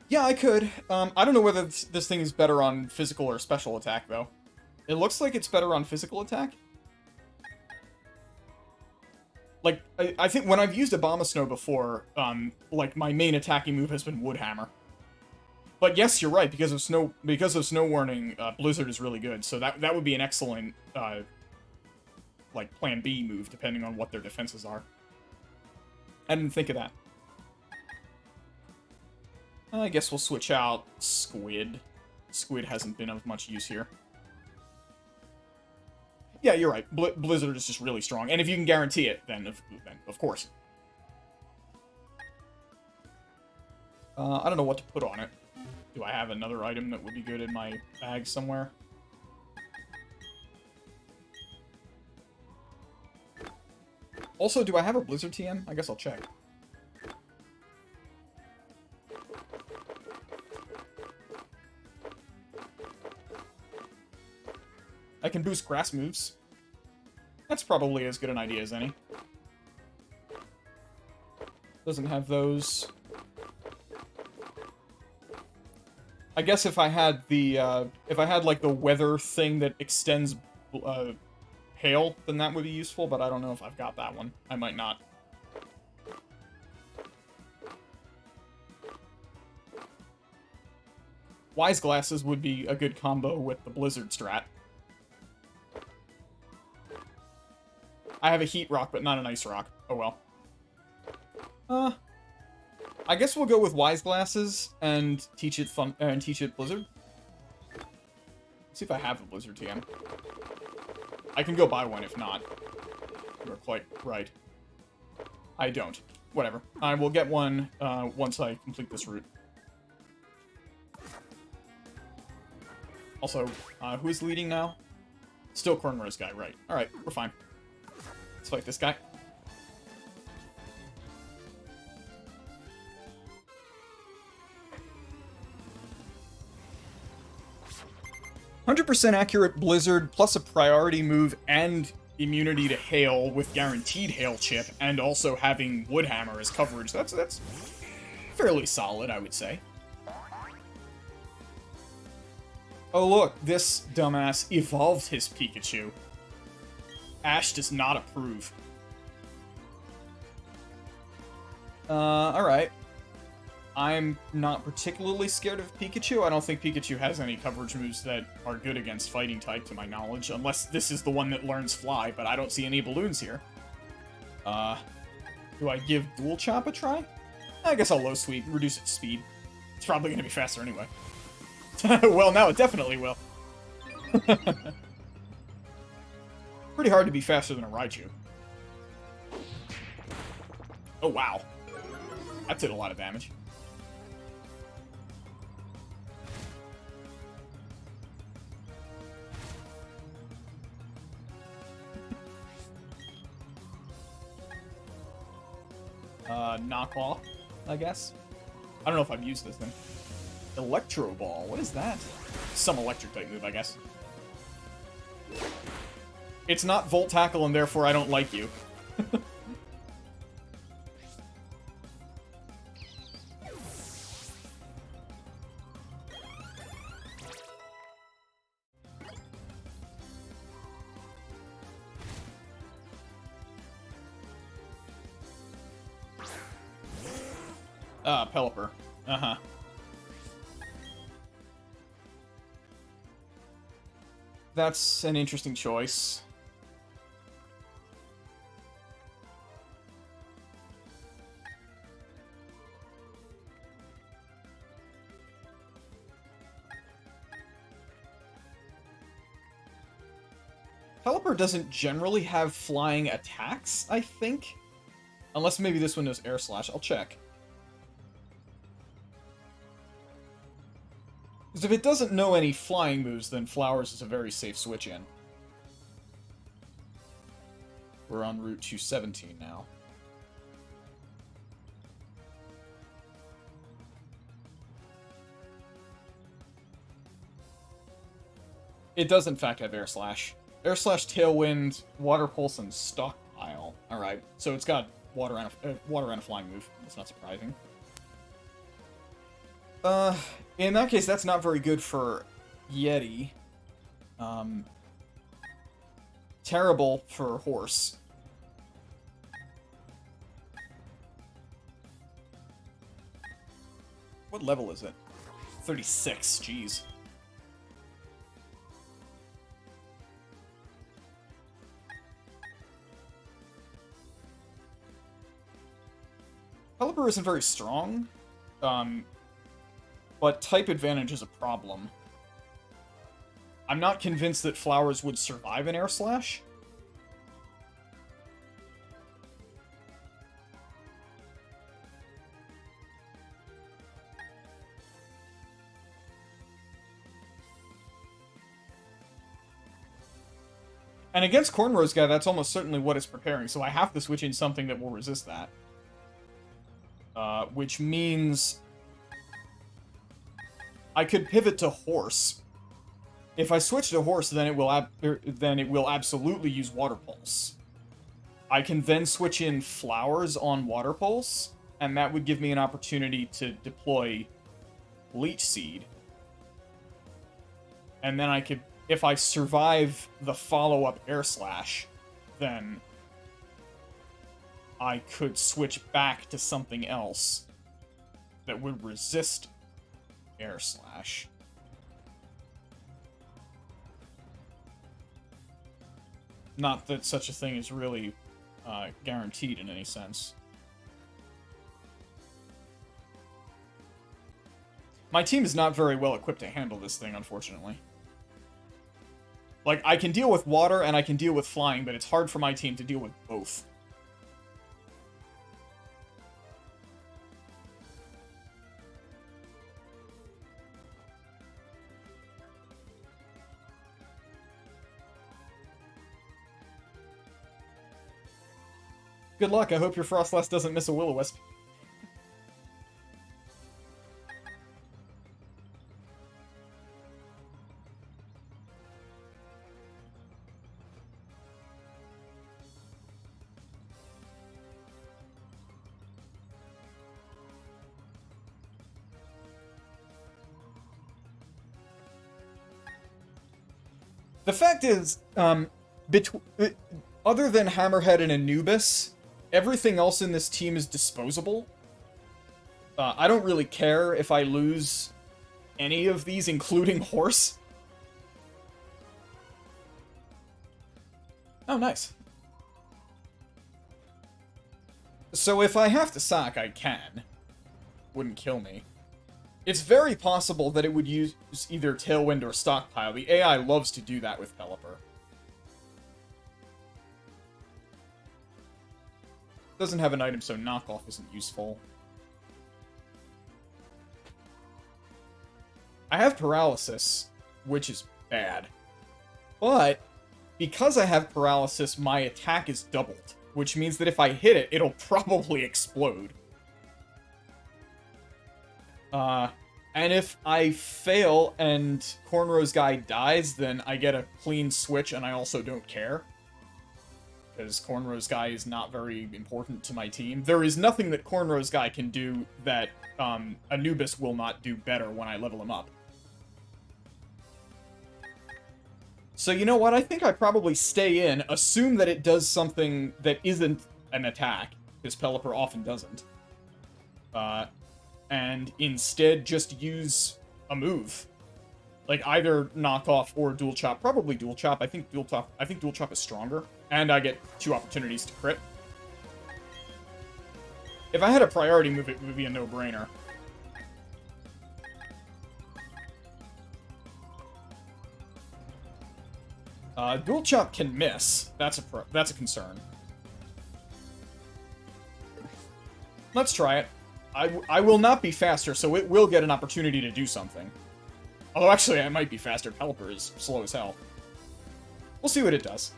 Speaker 1: Yeah, I could. I don't know whether this thing is better on physical or special attack, though. It looks like it's better on physical attack. Like, I think when I've used Abomasnow before, like, my main attacking move has been Woodhammer. But yes, you're right, because of Snow Warning, Blizzard is really good, so that would be an excellent, like, Plan B move, depending on what their defenses are. I didn't think of that. I guess we'll switch out Squid. Squid hasn't been of much use here. Yeah, you're right. Blizzard is just really strong. And if you can guarantee it, then of course. I don't know what to put on it. Do I have another item that would be good in my bag somewhere? Also, do I have a Blizzard TM? I guess I'll check. I can boost grass moves. That's probably as good an idea as any. Doesn't have those. I guess if I had the, like, the weather thing that extends, hail, then that would be useful, but I don't know if I've got that one. I might not. Wise Glasses would be a good combo with the Blizzard strat. I have a Heat Rock, but not an Ice Rock. Oh well. I guess we'll go with Wise Glasses and teach it Blizzard. Let's see if I have a Blizzard TM. I can go buy one if not. You're quite right. I don't. Whatever. I will get one once I complete this route. Also, who is leading now? Still Cornrow's guy, right. Alright, we're fine. Let's fight this guy. "100% accurate Blizzard, plus a priority move and immunity to hail with guaranteed hail chip, and also having Woodhammer as coverage. That's fairly solid, I would say. Oh look, this dumbass evolved his Pikachu. Ash does not approve. Alright. I'm not particularly scared of Pikachu. I don't think Pikachu has any coverage moves that are good against Fighting type, to my knowledge. Unless this is the one that learns Fly, but I don't see any balloons here. Do I give Dual Chop a try? I guess I'll Low Sweep, reduce its speed. It's probably going to be faster anyway. Well, now it definitely will. Pretty hard to be faster than a Raichu. Oh, wow. That did a lot of damage. Knockoff, I guess. I don't know if I've used this thing. Electro Ball, what is that? Some electric type move, I guess. It's not Volt Tackle, and therefore I don't like you. Pelipper. Uh-huh. That's an interesting choice. Pelipper doesn't generally have flying attacks, I think. Unless maybe this one knows Air Slash. I'll check. Because if it doesn't know any flying moves, then Flowers is a very safe switch-in. We're on Route 217 now. It does, in fact, have Air Slash. Air Slash, Tailwind, Water Pulse, and Stockpile. Alright, so it's got water and a flying move. That's not surprising. In that case, that's not very good for Yeti. Terrible for Horse. What level is it? 36, jeez. Pelipper isn't very strong, but type advantage is a problem. I'm not convinced that Flowers would survive an Air Slash. And against Cornrow's guy, that's almost certainly what it's preparing, so I have to switch in something that will resist that. Which means I could pivot to Horse. If I switch to Horse, then it will absolutely use Water Pulse. I can then switch in Flowers on Water Pulse, and that would give me an opportunity to deploy Leech Seed. And then I could, if I survive the follow-up Air Slash, then I could switch back to something else that would resist Air Slash. Not that such a thing is really guaranteed in any sense. My team is not very well equipped to handle this thing, unfortunately. Like, I can deal with water and I can deal with flying, but it's hard for my team to deal with both. Good luck, I hope your Frostlass doesn't miss a Will-O-Wisp. The fact is, other than Hammerhead and Anubis, everything else in this team is disposable. I don't really care if I lose any of these, including horse. Oh, nice. So if I have to sack, I can. Wouldn't kill me. It's very possible that it would use either Tailwind or Stockpile. The AI loves to do that with Pelipper. Doesn't have an item, so knockoff isn't useful. I have paralysis, which is bad. But because I have paralysis, my attack is doubled, which means that if I hit it, it'll probably explode. And if I fail and Cornrow's guy dies, then I get a clean switch and I also don't care. Because Cornrow's guy is not very important to my team. There is nothing that Cornrow's guy can do that Anubis will not do better when I level him up. So you know what? I think I probably stay in, assume that it does something that isn't an attack, because Pelipper often doesn't. And instead just use a move. Like either knock off or dual chop. Probably dual chop. I think dual chop is stronger. And I get 2 opportunities to crit. If I had a priority move, it would be a no-brainer. Dual chop can miss. That's a concern. Let's try it. I will not be faster, so it will get an opportunity to do something. Although, actually, I might be faster. Pelipper is slow as hell. We'll see what it does.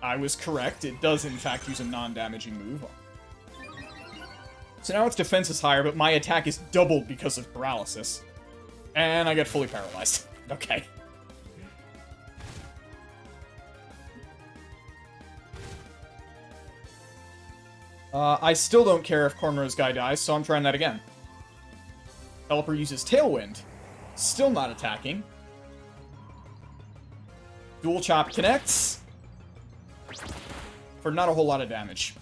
Speaker 1: I was correct. It does, in fact, use a non-damaging move. So now its defense is higher, but my attack is doubled because of paralysis. And I get fully paralyzed. Okay. I still don't care if Cornrow's guy dies, so I'm trying that again. Pelipper uses Tailwind. Still not attacking. Dual Chop connects. For not a whole lot of damage.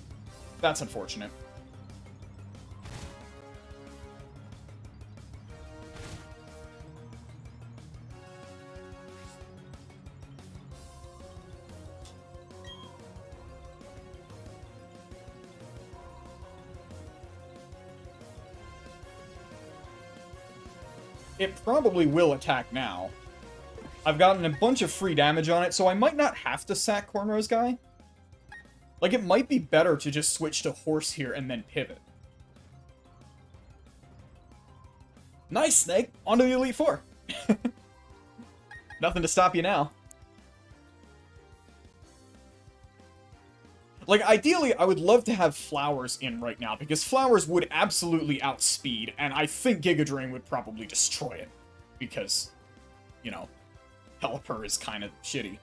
Speaker 1: That's unfortunate. It probably will attack now. I've gotten a bunch of free damage on it, so I might not have to sack Cornrow's guy. Like, it might be better to just switch to horse here and then pivot. Nice, Snake! On to the Elite Four! Nothing to stop you now. Like, ideally, I would love to have Flowers in right now, because Flowers would absolutely outspeed, and I think Giga Drain would probably destroy it. Because, you know, Pelipper is kind of shitty.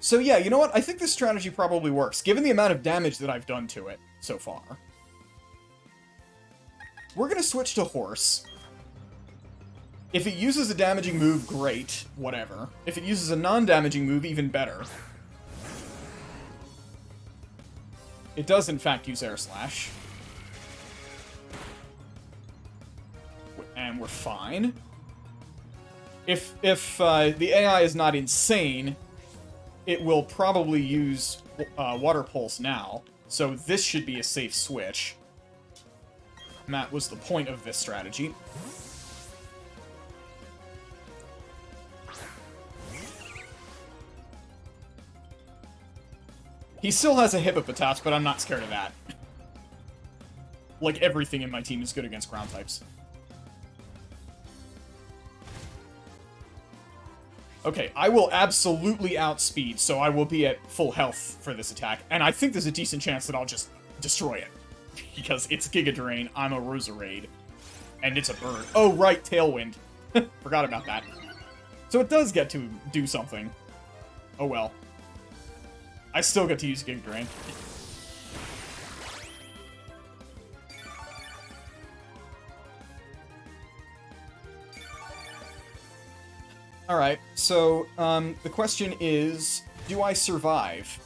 Speaker 1: So yeah, you know what? I think this strategy probably works, given the amount of damage that I've done to it so far. We're gonna switch to Horse. If it uses a damaging move, great. Whatever. If it uses a non-damaging move, even better. It does, in fact, use Air Slash. And we're fine. If the AI is not insane, it will probably use Water Pulse now. So this should be a safe switch. And that was the point of this strategy. He still has a Hippopotas, but I'm not scared of that. Like, everything in my team is good against ground types. Okay, I will absolutely outspeed, so I will be at full health for this attack. And I think there's a decent chance that I'll just destroy it. Because it's Giga Drain, I'm a Roserade, and it's a bird. Oh, right, Tailwind. Forgot about that. So it does get to do something. Oh well. I still get to use Giga Drain. Alright, so, the question is, do I survive?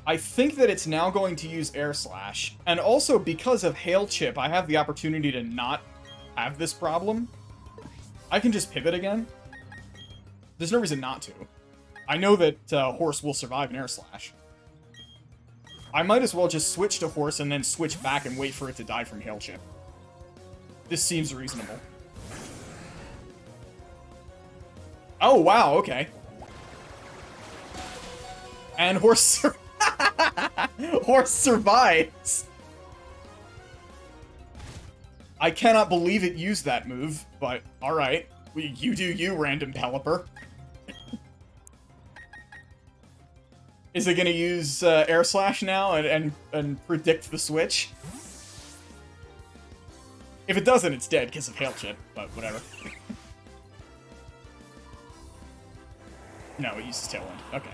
Speaker 1: I think that it's now going to use Air Slash, and also because of Hail Chip, I have the opportunity to not have this problem. I can just pivot again. There's no reason not to. I know that Horse will survive an Air Slash. I might as well just switch to Horse and then switch back and wait for it to die from Hail Chip. This seems reasonable. Oh, wow, okay. And Horse... Horse survives! I cannot believe it used that move, but alright. You do you, random Pelipper. Is it gonna use Air Slash now and predict the switch? If it doesn't, it's dead because of Hail Chip, but whatever. No, it uses Tailwind. Okay.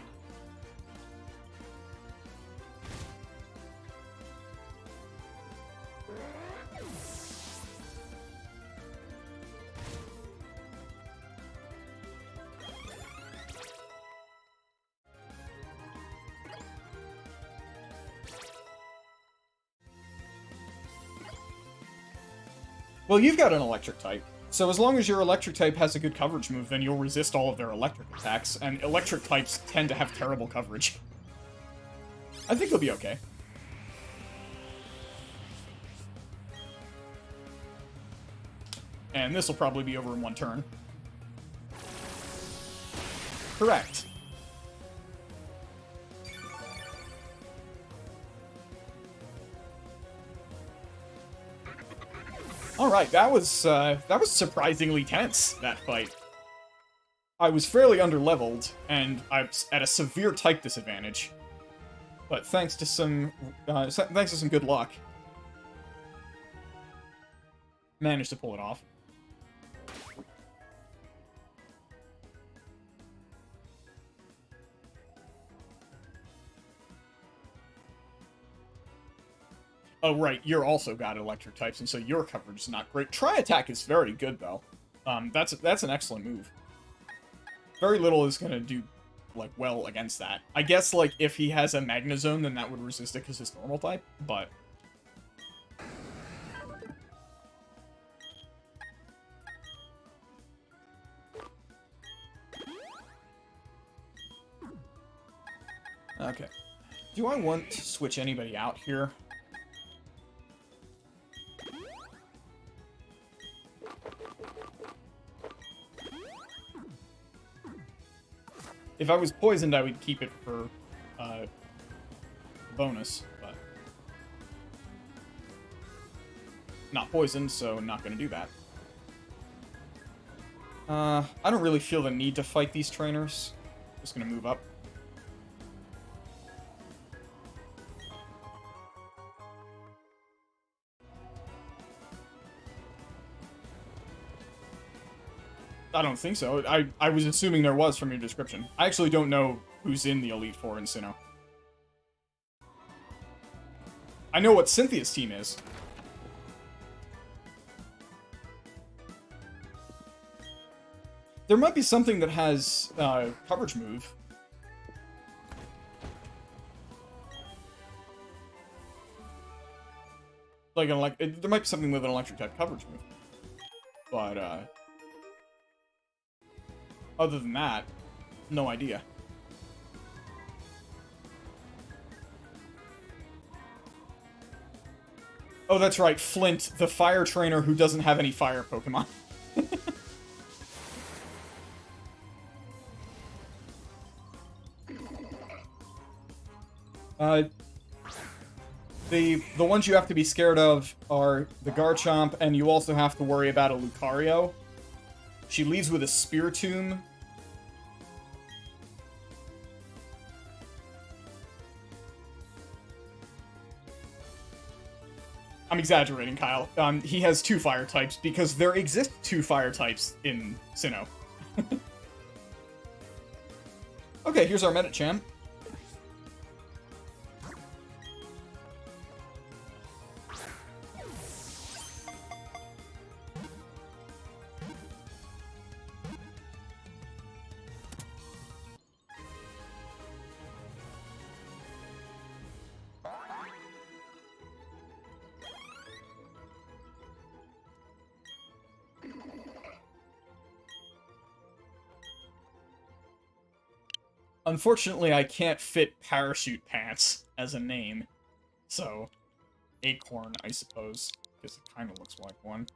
Speaker 1: Well, you've got an electric type. So as long as your electric type has a good coverage move, then you'll resist all of their electric attacks, and electric types tend to have terrible coverage. I think you'll be okay. And this will probably be over in one turn. Correct. Alright, that was surprisingly tense, that fight. I was fairly underleveled, and I was at a severe type disadvantage. But thanks to some good luck, managed to pull it off. Oh, right, you're also got electric types, and so your coverage is not great. Tri-Attack is very good, though. That's an excellent move. Very little is gonna do, like, well against that. I guess, like, if he has a Magnezone, then that would resist it because it's normal type, but... Okay. Do I want to switch anybody out here? If I was poisoned, I would keep it for bonus, but not poisoned, so not gonna do that. I don't really feel the need to fight these trainers. Just gonna move up. I don't think so. I was assuming there was from your description. I actually don't know who's in the Elite Four in Sinnoh. I know what Cynthia's team is. There might be something that has coverage move. Like there might be something with an electric type coverage move. But other than that, no idea. Oh, that's right, Flint, the fire trainer who doesn't have any fire Pokemon. The ones you have to be scared of are the Garchomp, and you also have to worry about a Lucario. She leads with a Spiritomb. I'm exaggerating, Kyle. He has 2 fire types, because there exist 2 fire types in Sinnoh. Okay, here's our Medicham. Unfortunately, I can't fit parachute pants as a name. So, acorn, I suppose, because it kind of looks like one.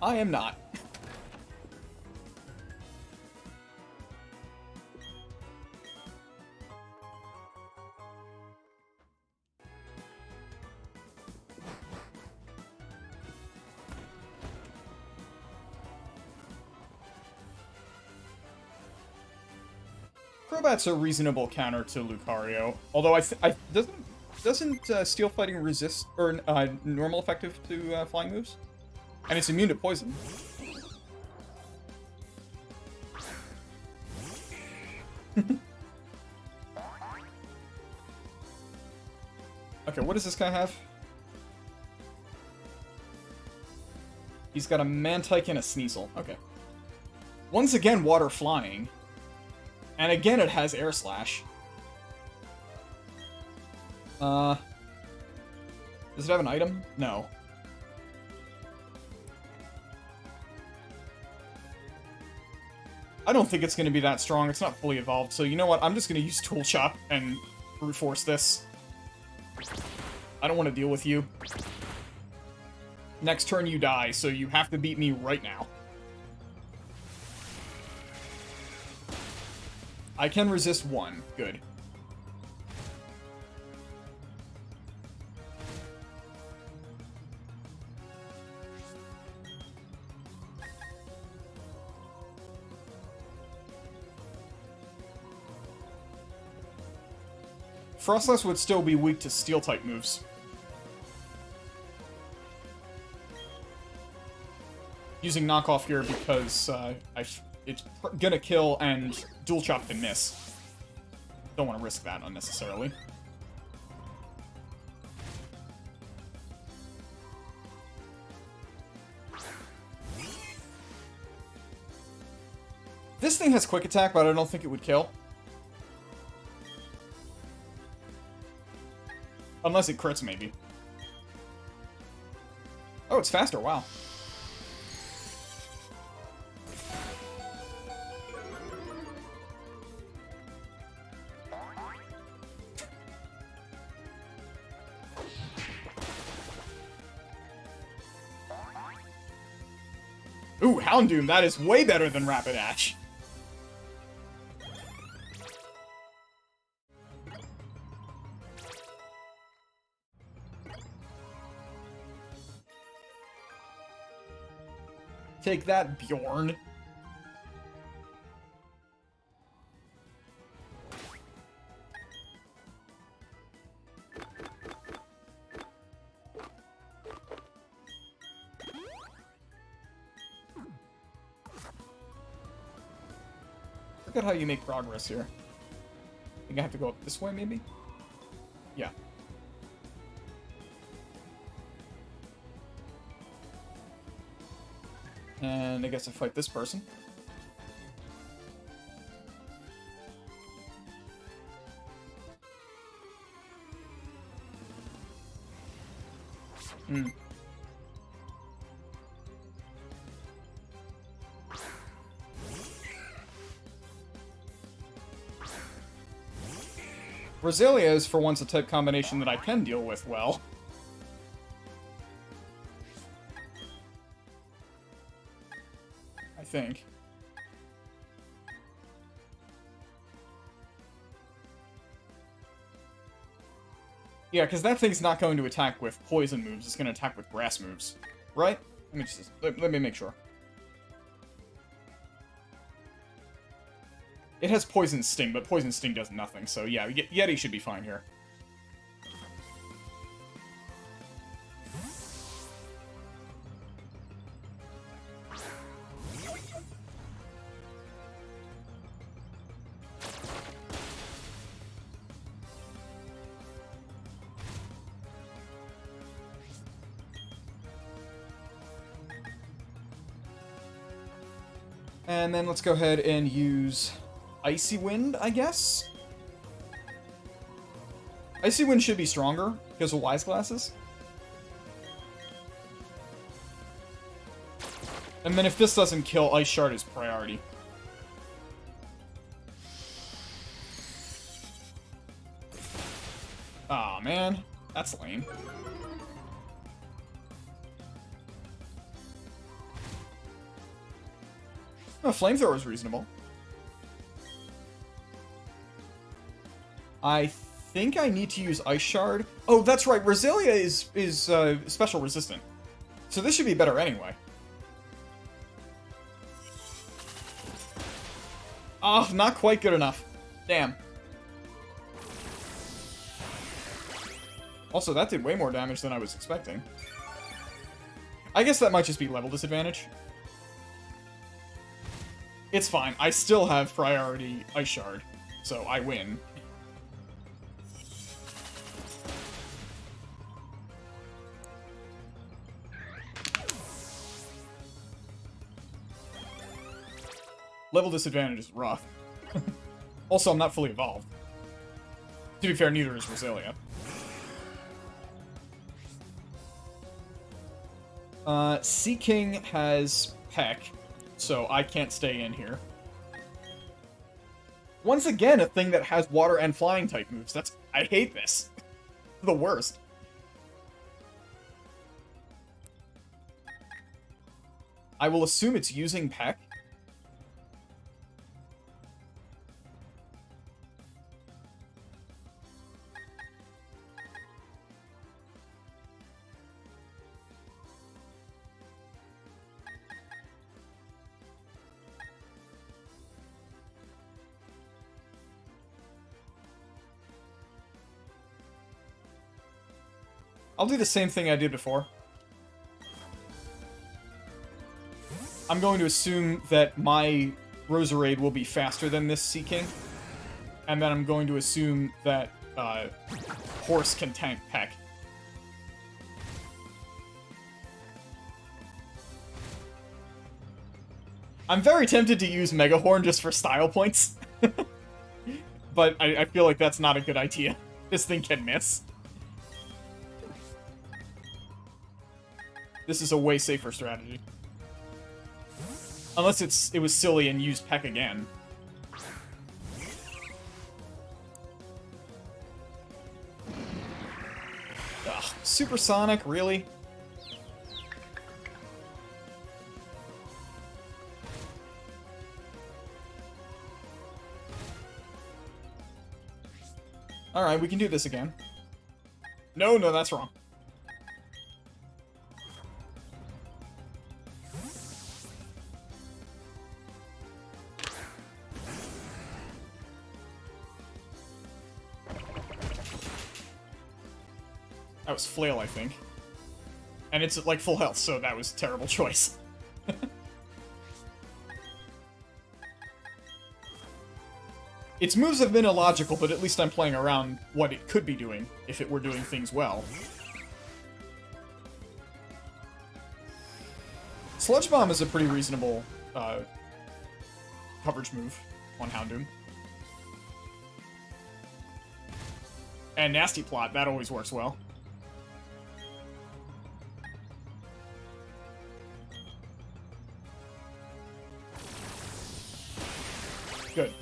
Speaker 1: I am not. Crobat's a reasonable counter to Lucario, although doesn't Steel Fighting resist or normal effective to flying moves, and it's immune to poison. Okay, what does this guy have? He's got a Mantike and a Sneasel. Okay. Once again, water flying. And again, it has Air Slash. Does it have an item? No. I don't think it's going to be that strong. It's not fully evolved. So you know what? I'm just going to use Tool Chop and brute force this. I don't want to deal with you. Next turn you die, so you have to beat me right now. I can resist one. Good. Frostless would still be weak to Steel-type moves. Using knockoff here because it's gonna kill and dual chop can miss. Don't want to risk that unnecessarily. This thing has quick attack, but I don't think it would kill. Unless it crits, maybe. Oh, it's faster, wow. Ooh, Houndoom, that is way better than Rapidash. Take that, Bjorn. Look at how you make progress here. I think I have to go up this way, maybe? Yeah. And I guess I fight this person. Hmm. Roselia is, for once, a type combination that I can deal with well. I think. Yeah, because that thing's not going to attack with poison moves, it's going to attack with grass moves. Right? Let me make sure. It has Poison Sting, but Poison Sting does nothing, so yeah, Yeti should be fine here. And then let's go ahead and use Icy Wind, I guess? Icy Wind should be stronger because of Wise Glasses. And then if this doesn't kill, Ice Shard is priority. Aw, man. That's lame. No, Flamethrower is reasonable. I think I need to use Ice Shard. Oh, that's right. Roselia is special resistant. So this should be better anyway. Oh, not quite good enough. Damn. Also, that did way more damage than I was expecting. I guess that might just be level disadvantage. It's fine. I still have priority Ice Shard, so I win. Level disadvantage is rough. Also, I'm not fully evolved. To be fair, neither is Roselia. Sea King has Peck, so I can't stay in here. Once again, a thing that has water and flying type moves. I hate this. The worst. I will assume it's using Peck. I'll do the same thing I did before. I'm going to assume that my Roserade will be faster than this Sea King. And then I'm going to assume that Horse can tank Peck. I'm very tempted to use Mega Horn just for style points. But I feel like that's not a good idea. This thing can miss. This is a way safer strategy. Unless it was silly and used Peck again. Ugh, Supersonic, really? Alright, we can do this again. No, that's wrong. That was Flail, I think. And it's like full health, so that was a terrible choice. Its moves have been illogical, but at least I'm playing around what it could be doing if it were doing things well. Sludge Bomb is a pretty reasonable coverage move on Houndoom. And Nasty Plot, that always works well. Good.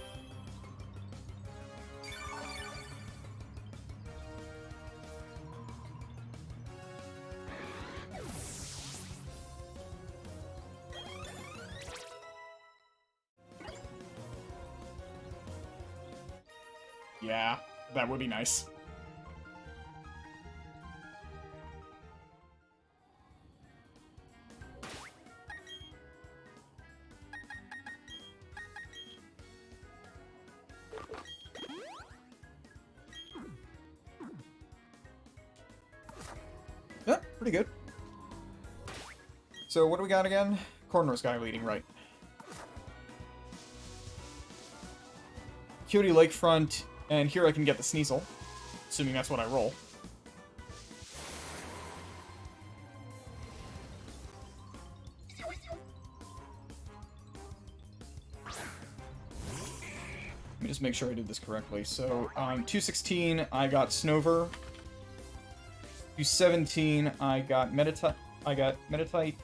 Speaker 1: Yeah, that would be nice. Yeah, pretty good. So what do we got again? Cornrow's guy leading, right. Coyote Lakefront, and here I can get the Sneasel, assuming that's what I roll. Let me just make sure I did this correctly. So, 216, I got Snover. 217, I got Metatite.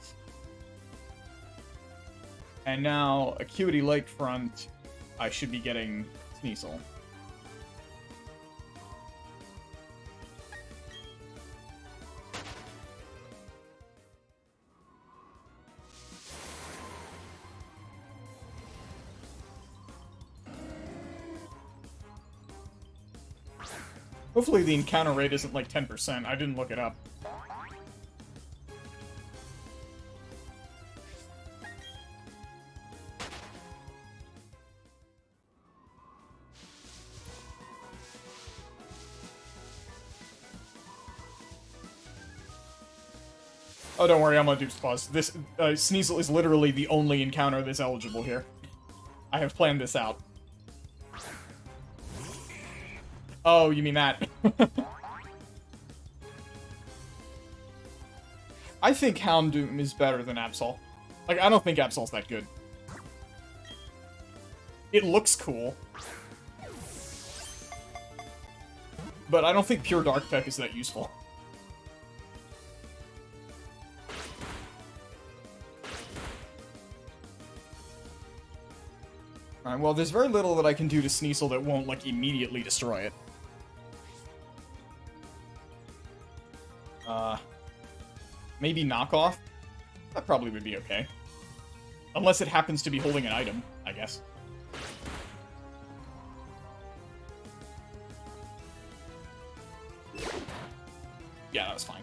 Speaker 1: And now, Acuity Lakefront, I should be getting Sneasel. Hopefully the encounter rate isn't like 10%. I didn't look it up. Oh, don't worry, I'm on Duke's Pause. This, Sneasel is literally the only encounter that's eligible here. I have planned this out. Oh, you mean that? I think Houndoom is better than Absol. Like, I don't think Absol's that good. It looks cool. But I don't think pure Dark Tech is that useful. Alright, well, there's very little that I can do to Sneasel that won't, like, immediately destroy it. Maybe Knockoff? That probably would be okay. Unless it happens to be holding an item, I guess. Yeah, that was fine.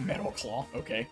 Speaker 1: Metal Claw, okay.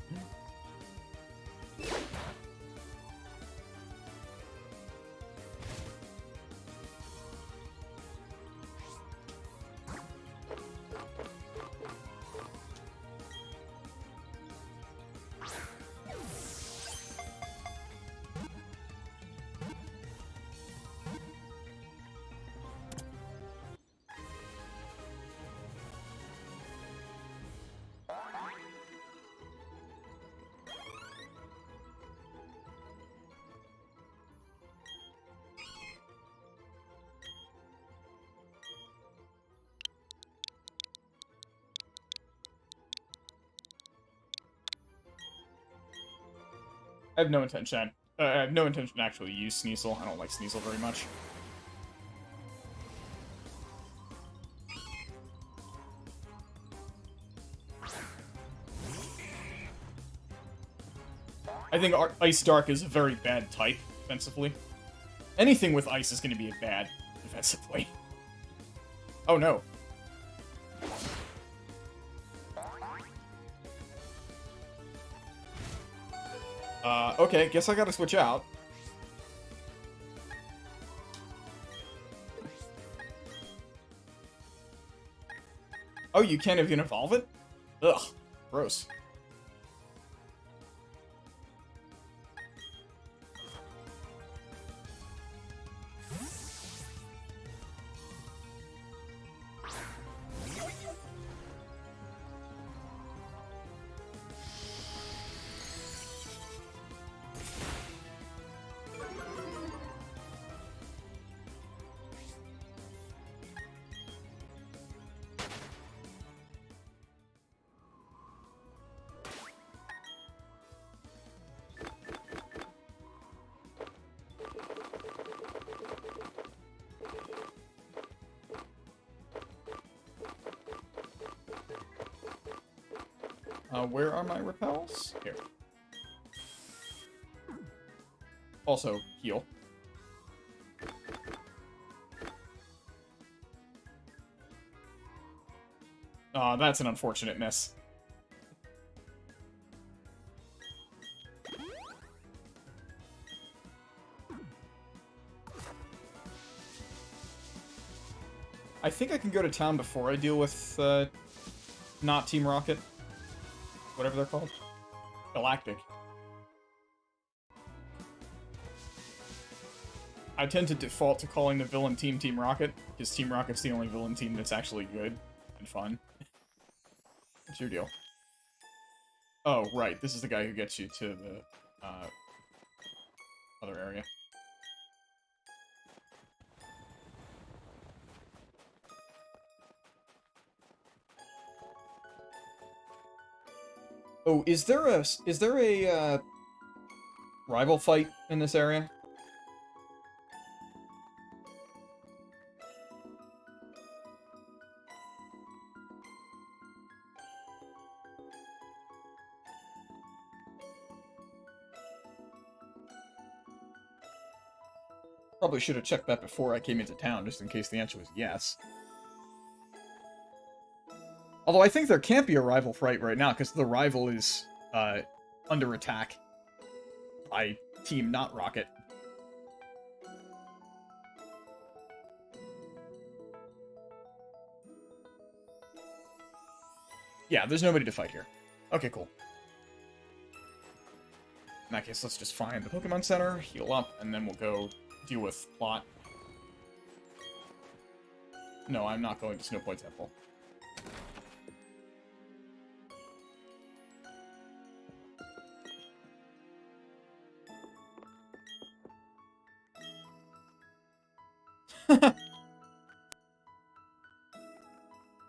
Speaker 1: I have no intention. I have no intention to actually use Sneasel. I don't like Sneasel very much. I think Ice Dark is a very bad type defensively. Anything with ice is going to be bad defensively. Oh no. Okay, guess I gotta switch out. Oh, you can't even evolve it? Ugh, gross. Where are my repels? Here. Also, heal. That's an unfortunate miss. I think I can go to town before I deal with, not Team Rocket. whatever they're called. Galactic. I tend to default to calling the villain team Team Rocket, because Team Rocket's the only villain team that's actually good and fun. What's your deal? Oh, right, this is the guy who gets you to the, other area. Oh, is there a rival fight in this area? Probably should have checked that before I came into town, just in case the answer was yes. Although I think there can't be a rival fight right now, because the rival is, under attack by Team Not Rocket. Yeah, there's nobody to fight here. Okay, cool. In that case, let's just find the Pokemon Center, heal up, and then we'll go deal with Plot. No, I'm not going to Snow Point Temple.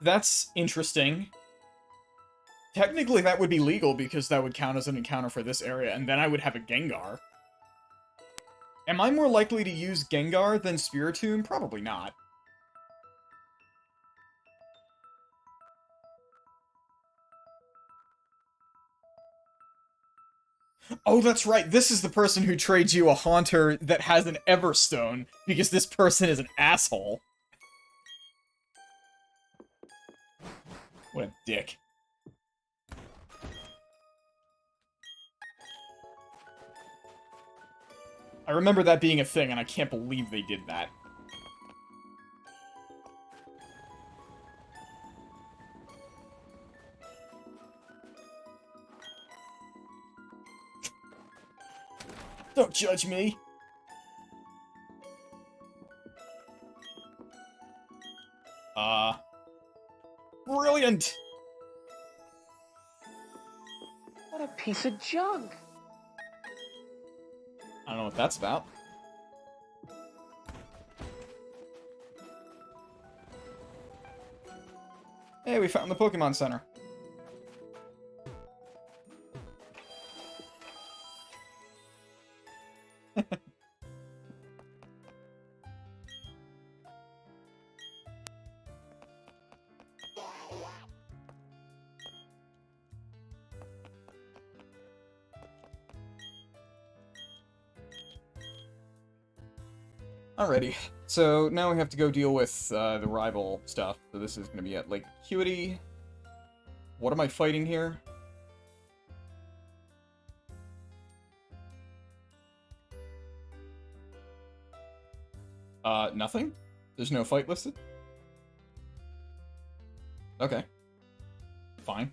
Speaker 1: That's interesting. Technically, that would be legal, because that would count as an encounter for this area, and then I would have a Gengar. Am I more likely to use Gengar than Spiritomb? Probably not. Oh, that's right. This is the person who trades you a Haunter that has an Everstone, because this person is an asshole. What a dick. I remember that being a thing, and I can't believe they did that. Don't judge me. Brilliant!
Speaker 3: What a piece of junk.
Speaker 1: I don't know what that's about. Hey, we found the Pokemon Center. Alrighty, so now we have to go deal with the rival stuff. So this is going to be at Lake Acuity. What am I fighting here? Nothing? There's no fight listed? Okay. Fine.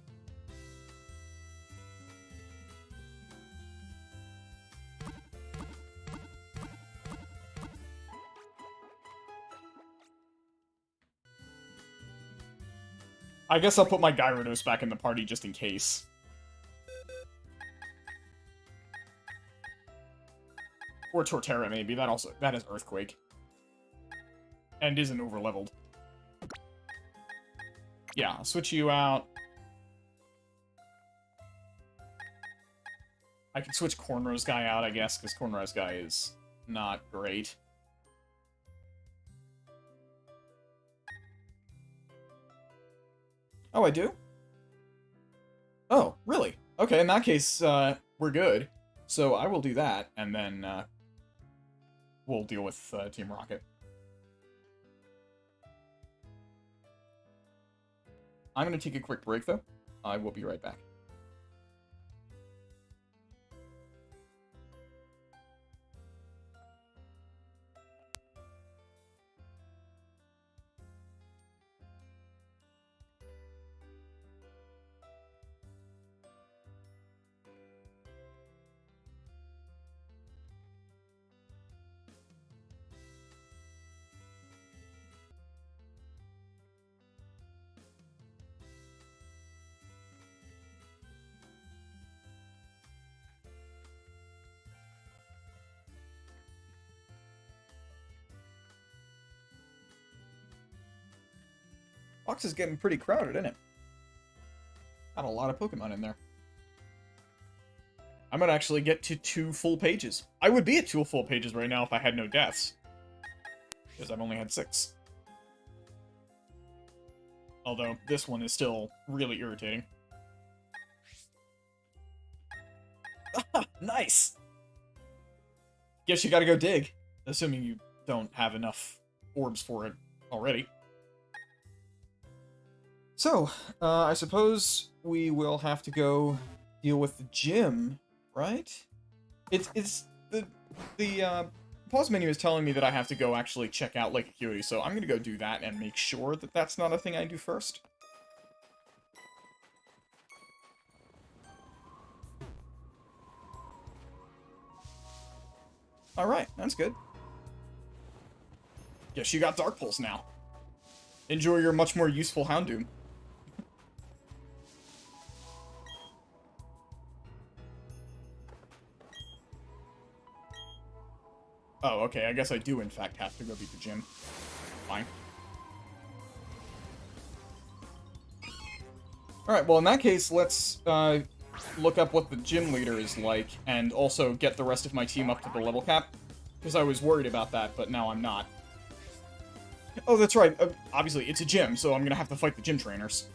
Speaker 1: I guess I'll put my Gyarados back in the party just in case. Or Torterra, maybe. That is Earthquake. And isn't overleveled. Yeah, I'll switch you out. I can switch Cornrow's guy out, I guess, because Cornrow's guy is not great. Oh, I do? Oh, really? Okay, in that case, we're good. So I will do that, and then, we'll deal with, Team Rocket. I'm gonna take a quick break, though. I will be right back. Box is getting pretty crowded, isn't it? Got a lot of Pokemon in there. I might actually get to 2 full pages. I would be at 2 full pages right now if I had no deaths. Because I've only had 6. Although, this one is still really irritating. Nice! Guess you gotta go dig. Assuming you don't have enough orbs for it already. So, I suppose we will have to go deal with the gym, right? It's the pause menu is telling me that I have to go actually check out Lake Acuity, so I'm gonna go do that and make sure that that's not a thing I do first. Alright, that's good. Guess you got Dark Pulse now. Enjoy your much more useful Houndoom. Oh, okay, I guess I do in fact have to go beat the gym. Fine. Alright, well in that case, let's look up what the gym leader is like, and also get the rest of my team up to the level cap. Because I was worried about that, but now I'm not. Oh, that's right. Obviously, it's a gym, so I'm gonna have to fight the gym trainers.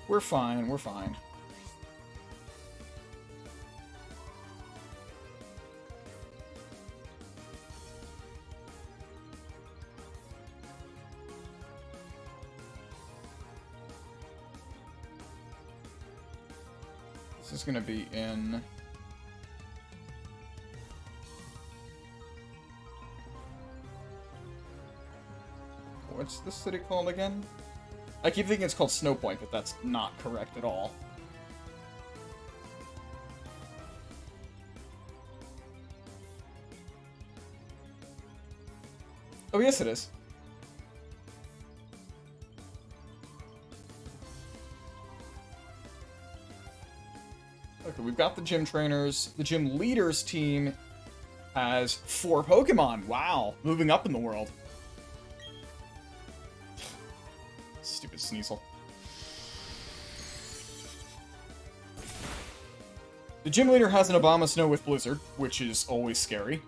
Speaker 1: We're fine, we're fine. This is gonna be in... What's this city called again? I keep thinking it's called Snow Point, but that's not correct at all. Oh, yes it is. Okay, we've got the gym trainers. The gym leaders team has 4 Pokemon. Wow, moving up in the world. Stupid Sneasel. The gym leader has an Obama Snow with Blizzard, which is always scary.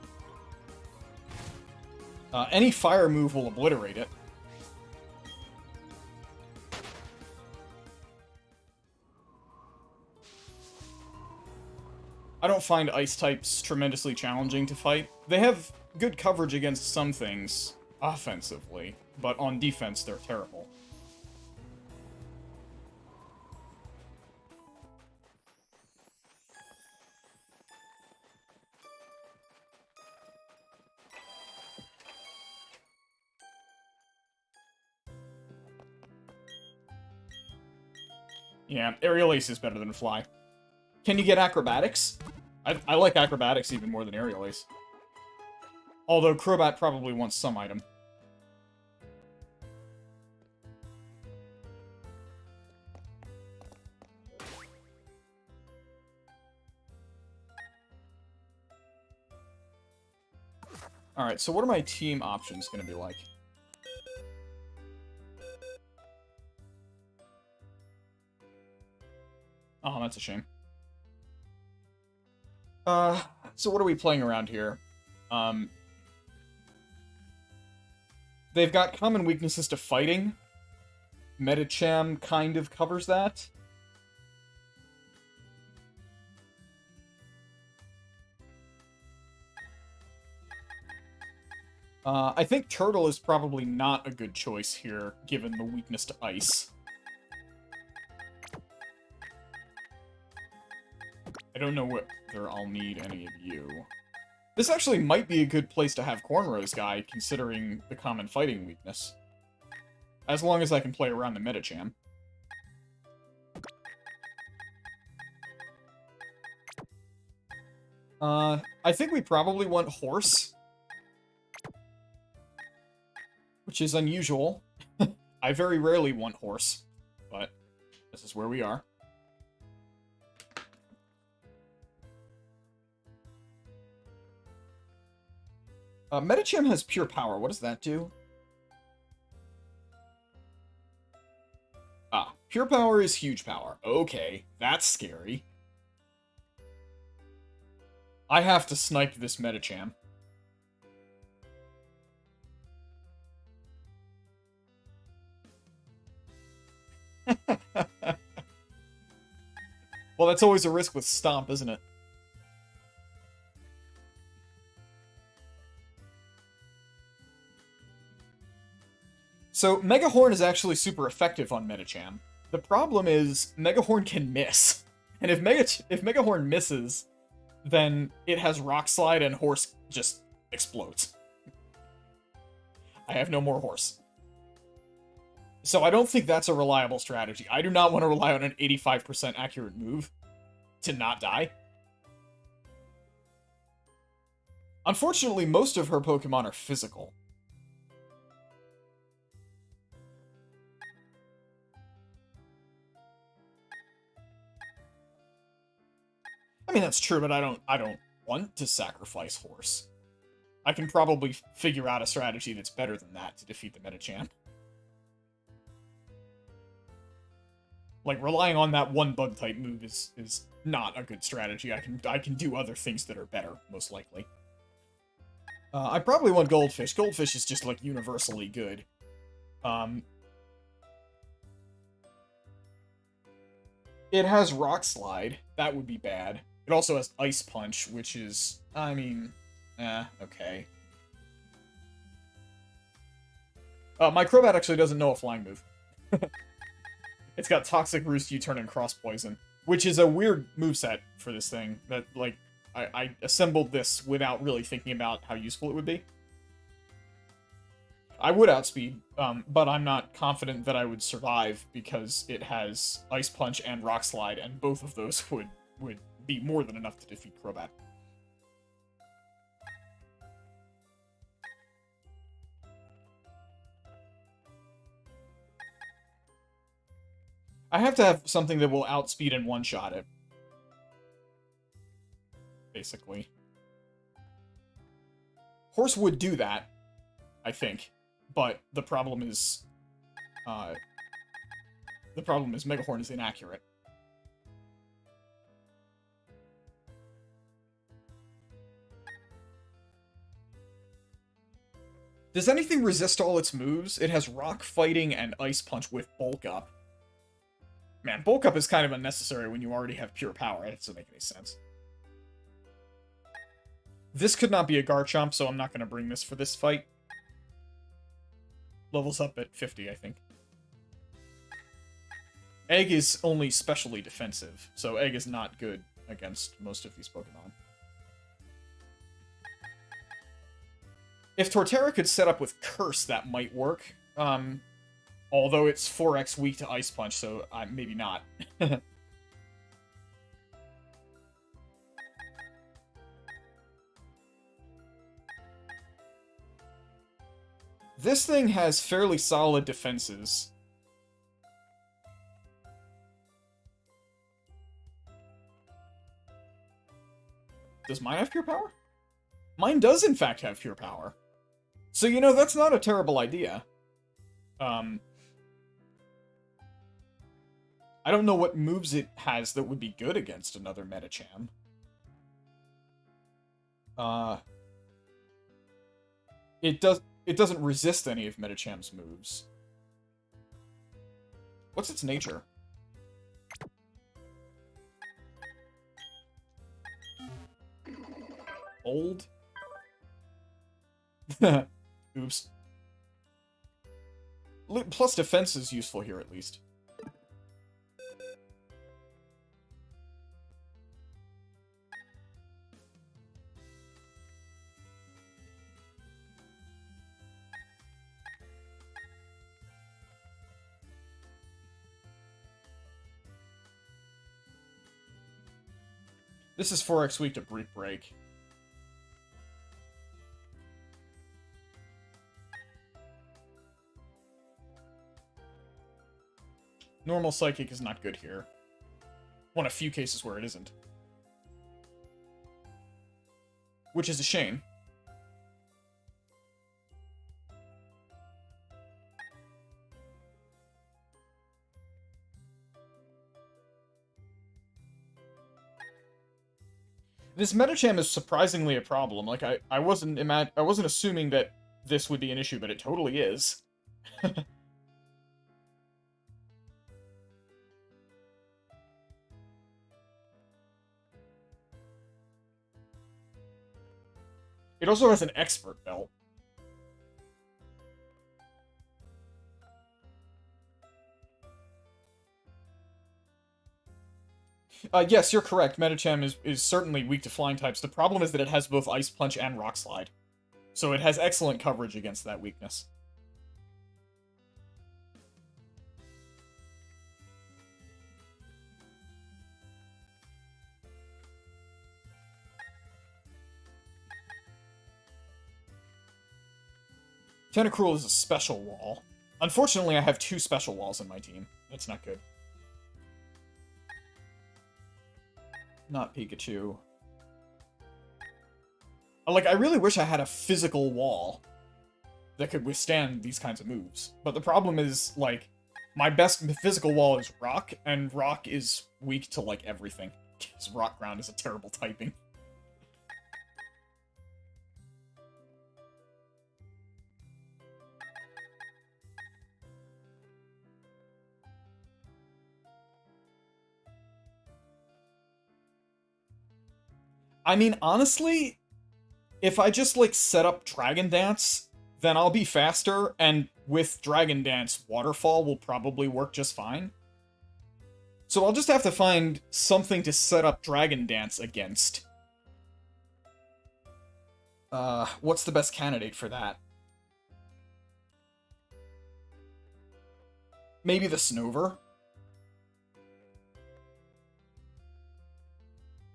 Speaker 1: Any fire move will obliterate it. I don't find ice types tremendously challenging to fight. They have good coverage against some things, offensively, but on defense they're terrible. Yeah, Aerial Ace is better than Fly. Can you get Acrobatics? I like Acrobatics even more than Aerial Ace. Although Crobat probably wants some item. Alright, so what are my team options going to be like? Oh, that's a shame. So what are we playing around here? They've got common weaknesses to fighting. Medicham kind of covers that. I think Turtle is probably not a good choice here, given the weakness to ice. I don't know whether I'll need any of you. This actually might be a good place to have Cornrow's guy, considering the common fighting weakness. As long as I can play around the Medicham. I think we probably want Horse. Which is unusual. I very rarely want Horse, but this is where we are. Medicham has pure power. What does that do? Ah, pure power is huge power. Okay, that's scary. I have to snipe this Medicham. Well, that's always a risk with Stomp, isn't it? So, Mega Horn is actually super effective on Medicham. The problem is, Mega Horn can miss. And if Mega Horn misses, then it has Rock Slide and Horse just explodes. I have no more Horse. So I don't think that's a reliable strategy. I do not want to rely on an 85% accurate move to not die. Unfortunately, most of her Pokemon are physical. I mean, that's true, but I don't want to sacrifice Horse. I can probably figure out a strategy that's better than that to defeat the Medicham. Like, relying on that one Bug-type move is not a good strategy. I can do other things that are better, most likely. I probably want Goldfish. Goldfish is just, like, universally good. It has Rock Slide. That would be bad. It also has Ice Punch, which is, I mean, okay. My Crobat actually doesn't know a flying move. It's got Toxic Roost, U-Turn, and Cross Poison, which is a weird moveset for this thing. That, like, I assembled this without really thinking about how useful it would be. I would outspeed, but I'm not confident that I would survive because it has Ice Punch and Rock Slide, and both of those would be more than enough to defeat Crobat. I have to have something that will outspeed and one-shot it. Basically. Horse would do that, I think. But the problem is... Mega Horn is inaccurate. Does anything resist all its moves? It has Rock Fighting and Ice Punch with Bulk Up. Man, Bulk Up is kind of unnecessary when you already have pure power. It doesn't make any sense. This could not be a Garchomp, so I'm not going to bring this for this fight. Levels up at 50, I think. Egg is only specially defensive, so Egg is not good against most of these Pokemon. If Torterra could set up with Curse, that might work. Although it's 4x weak to Ice Punch, so maybe not. This thing has fairly solid defenses. Does mine have pure power? Mine does, in fact, have pure power. So, you know, that's not a terrible idea. I don't know what moves it has that would be good against another Medicham. It doesn't resist any of Medicham's moves. What's its nature? Old? Oops. Plus defense is useful here, at least. This is 4x weak to Brick Break. Normal Psychic is not good here. One of few cases where it isn't. Which is a shame. This Medicham is surprisingly a problem. Like, I wasn't assuming that this would be an issue, but it totally is. It also has an expert belt. Yes, you're correct. Medicham is certainly weak to flying types. The problem is that it has both Ice Punch and Rock Slide. So it has excellent coverage against that weakness. Tentacruel is a special wall. Unfortunately, I have 2 special walls in my team. That's not good. Not Pikachu. Like, I really wish I had a physical wall that could withstand these kinds of moves. But the problem is, like, my best physical wall is Rock, and Rock is weak to, like, everything. Because Rock Ground is a terrible typing. I mean, honestly, if I just, like, set up Dragon Dance, then I'll be faster, and with Dragon Dance, Waterfall will probably work just fine. So I'll just have to find something to set up Dragon Dance against. What's the best candidate for that? Maybe the Snover?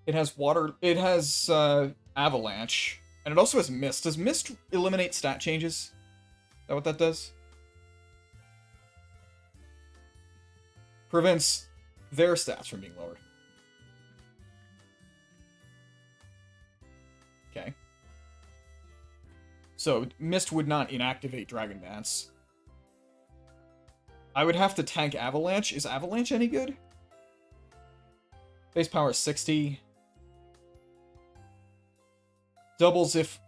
Speaker 1: It has water. It has Avalanche, and it also has Mist. Does Mist eliminate stat changes? Is that what that does? Prevents their stats from being lowered. Okay. So Mist would not inactivate Dragon Dance. I would have to tank Avalanche. Is Avalanche any good? Base power is 60. Doubles if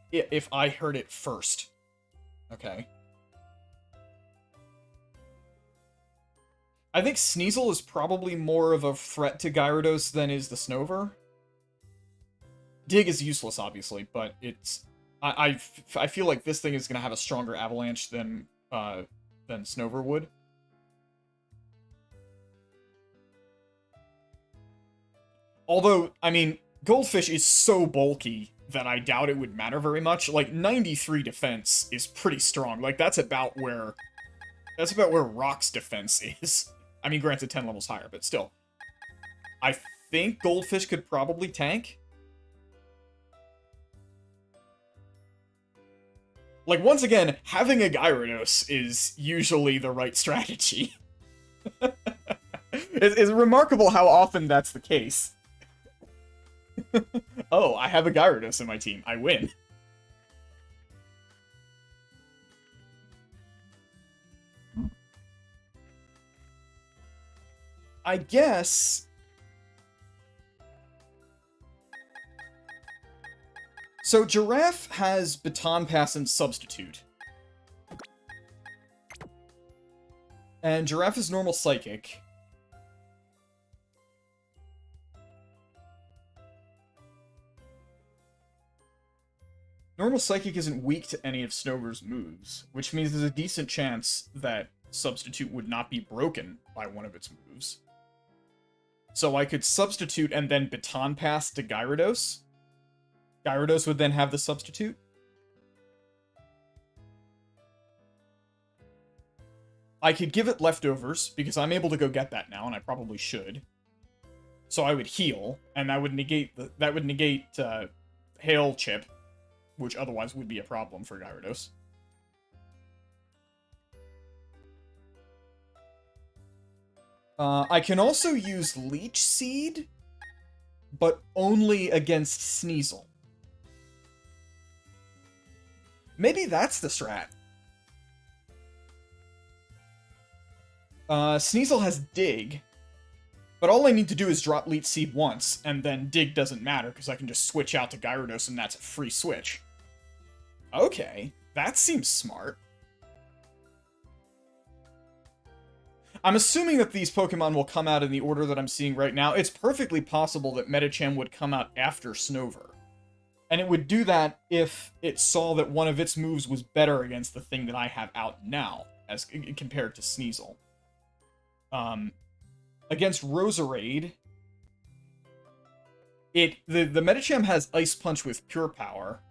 Speaker 1: I heard it first. Okay. I think Sneasel is probably more of a threat to Gyarados than is the Snover. Dig is useless, obviously, but it's... I feel like this thing is going to have a stronger Avalanche than Snover would. Although, I mean, Goldfish is so bulky that I doubt it would matter very much. Like, 93 defense is pretty strong. Like, that's about where Rock's defense is. I mean, granted, 10 levels higher, but still. I think Goldfish could probably tank. Like, once again, having a Gyarados is usually the right strategy. It's remarkable how often that's the case. Oh, I have a Gyarados in my team. I win. I guess... So, Giraffe has Baton Pass and Substitute. And Giraffe is normal Psychic. Normal Psychic isn't weak to any of Snover's moves, which means there's a decent chance that Substitute would not be broken by one of its moves. So I could Substitute and then Baton Pass to Gyarados. Gyarados would then have the Substitute. I could give it Leftovers, because I'm able to go get that now, and I probably should. So I would heal, and that would negate Hail Chip, which otherwise would be a problem for Gyarados. I can also use Leech Seed, but only against Sneasel. Maybe that's the strat. Sneasel has Dig, But all I need to do is drop Leech Seed once, and then Dig doesn't matter, because I can just switch out to Gyarados, and that's a free switch. Okay, that seems smart. I'm assuming that these Pokemon will come out in the order that I'm seeing right now. It's perfectly possible that Medicham would come out after Snover. And it would do that if it saw that one of its moves was better against the thing that I have out now, as compared to Sneasel. Against Roserade, the Medicham has Ice Punch with Pure Power.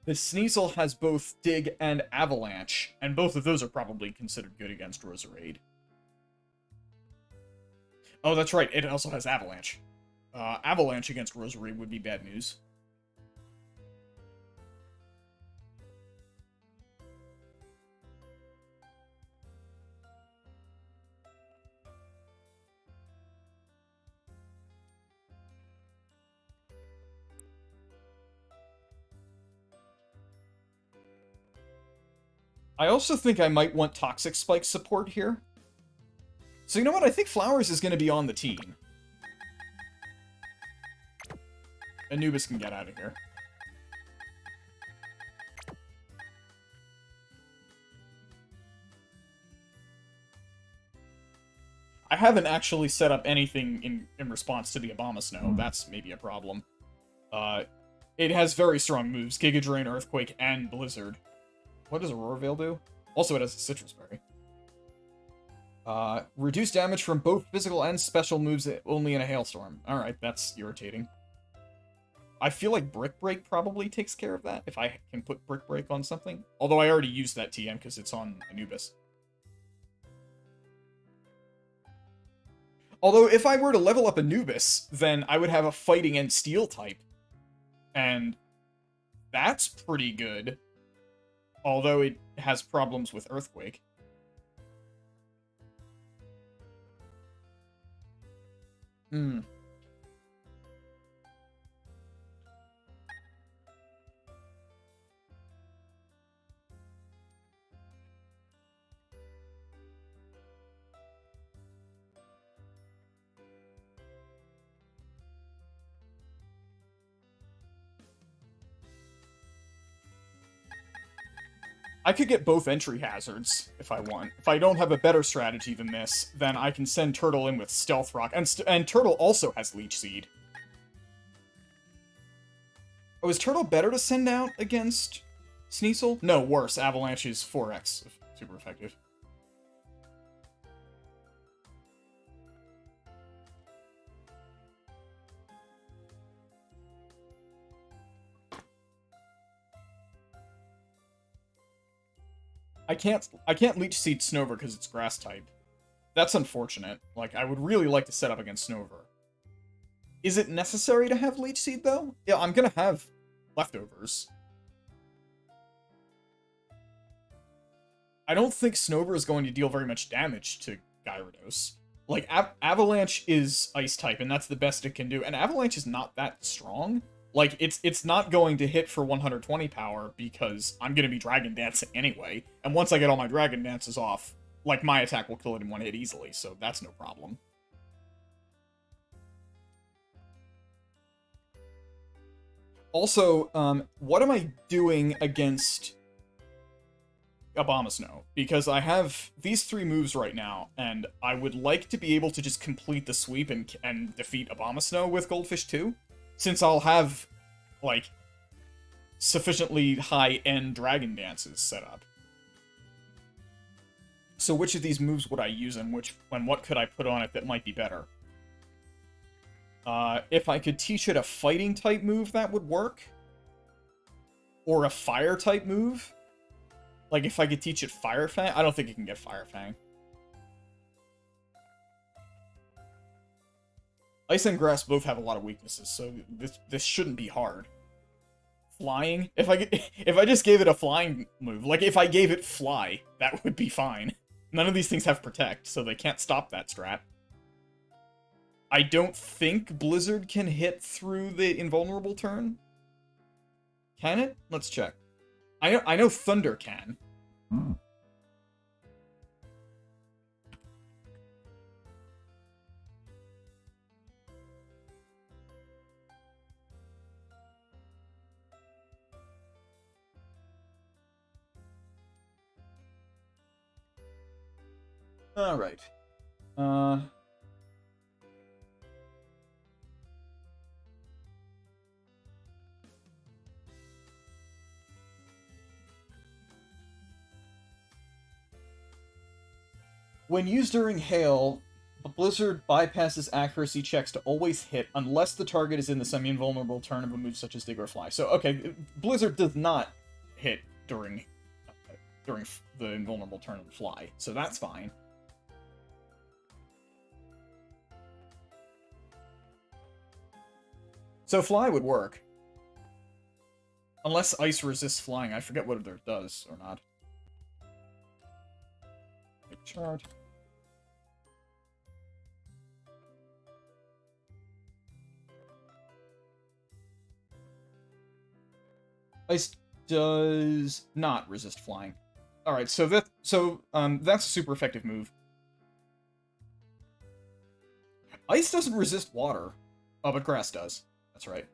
Speaker 1: The Sneasel has both Dig and Avalanche, and both of those are probably considered good against Roserade. Oh, that's right, it also has Avalanche. Avalanche against Roserade would be bad news. I also think I might want Toxic Spike support here. So you know what? I think Flowers is going to be on the team. Anubis can get out of here. I haven't actually set up anything in response to the Abomasnow. That's maybe a problem. It has very strong moves. Giga Drain, Earthquake, and Blizzard. What does Aurora Veil do? Also, it has a Citrus Berry. Reduce damage from both physical and special moves only in a hailstorm. Alright, that's irritating. I feel like Brick Break probably takes care of that, if I can put Brick Break on something. Although I already used that TM because it's on Anubis. Although, if I were to level up Anubis, then I would have a Fighting and Steel type. And that's pretty good. Although it has problems with Earthquake. I could get both entry hazards, if I want. If I don't have a better strategy than this, then I can send Turtle in with Stealth Rock. And Turtle also has Leech Seed. Oh, is Turtle better to send out against Sneasel? No, worse. Avalanche is 4x super effective. I can't Leech Seed Snover because it's Grass type. That's unfortunate. Like, I would really like to set up against Snover. Is it necessary to have Leech Seed, though? Yeah, I'm gonna have leftovers. I don't think Snover is going to deal very much damage to Gyarados. Like, Avalanche is Ice type, and that's the best it can do. And Avalanche is not that strong. Like, it's not going to hit for 120 power because I'm going to be Dragon Dancing anyway. And once I get all my Dragon Dances off, like, my attack will kill it in one hit easily, so that's no problem. Also, what am I doing against Abomasnow? Because I have these 3 moves right now, and I would like to be able to just complete the sweep and defeat Abomasnow with Goldfish 2. Since I'll have, like, sufficiently high-end Dragon Dances set up. So which of these moves would I use and what could I put on it that might be better? If I could teach it a Fighting-type move, that would work. Or a Fire-type move. Like, if I could teach it Fire Fang? I don't think it can get Fire Fang. Ice and Grass both have a lot of weaknesses, so this shouldn't be hard. Flying? If I just gave it a flying move, like if I gave it Fly, that would be fine. None of these things have Protect, so they can't stop that strat. I don't think Blizzard can hit through the invulnerable turn. Can it? Let's check. I know Thunder can. Alright. When used during hail, the blizzard bypasses accuracy checks to always hit unless the target is in the semi-invulnerable turn of a move such as dig or fly. So, okay, blizzard does not hit during the invulnerable turn of fly, so that's fine. So fly would work. Unless ice resists flying. I forget whether it does or not. Big chart. Ice does not resist flying. Alright, so that's a super effective move. Ice doesn't resist water. Oh, but grass does. That's right.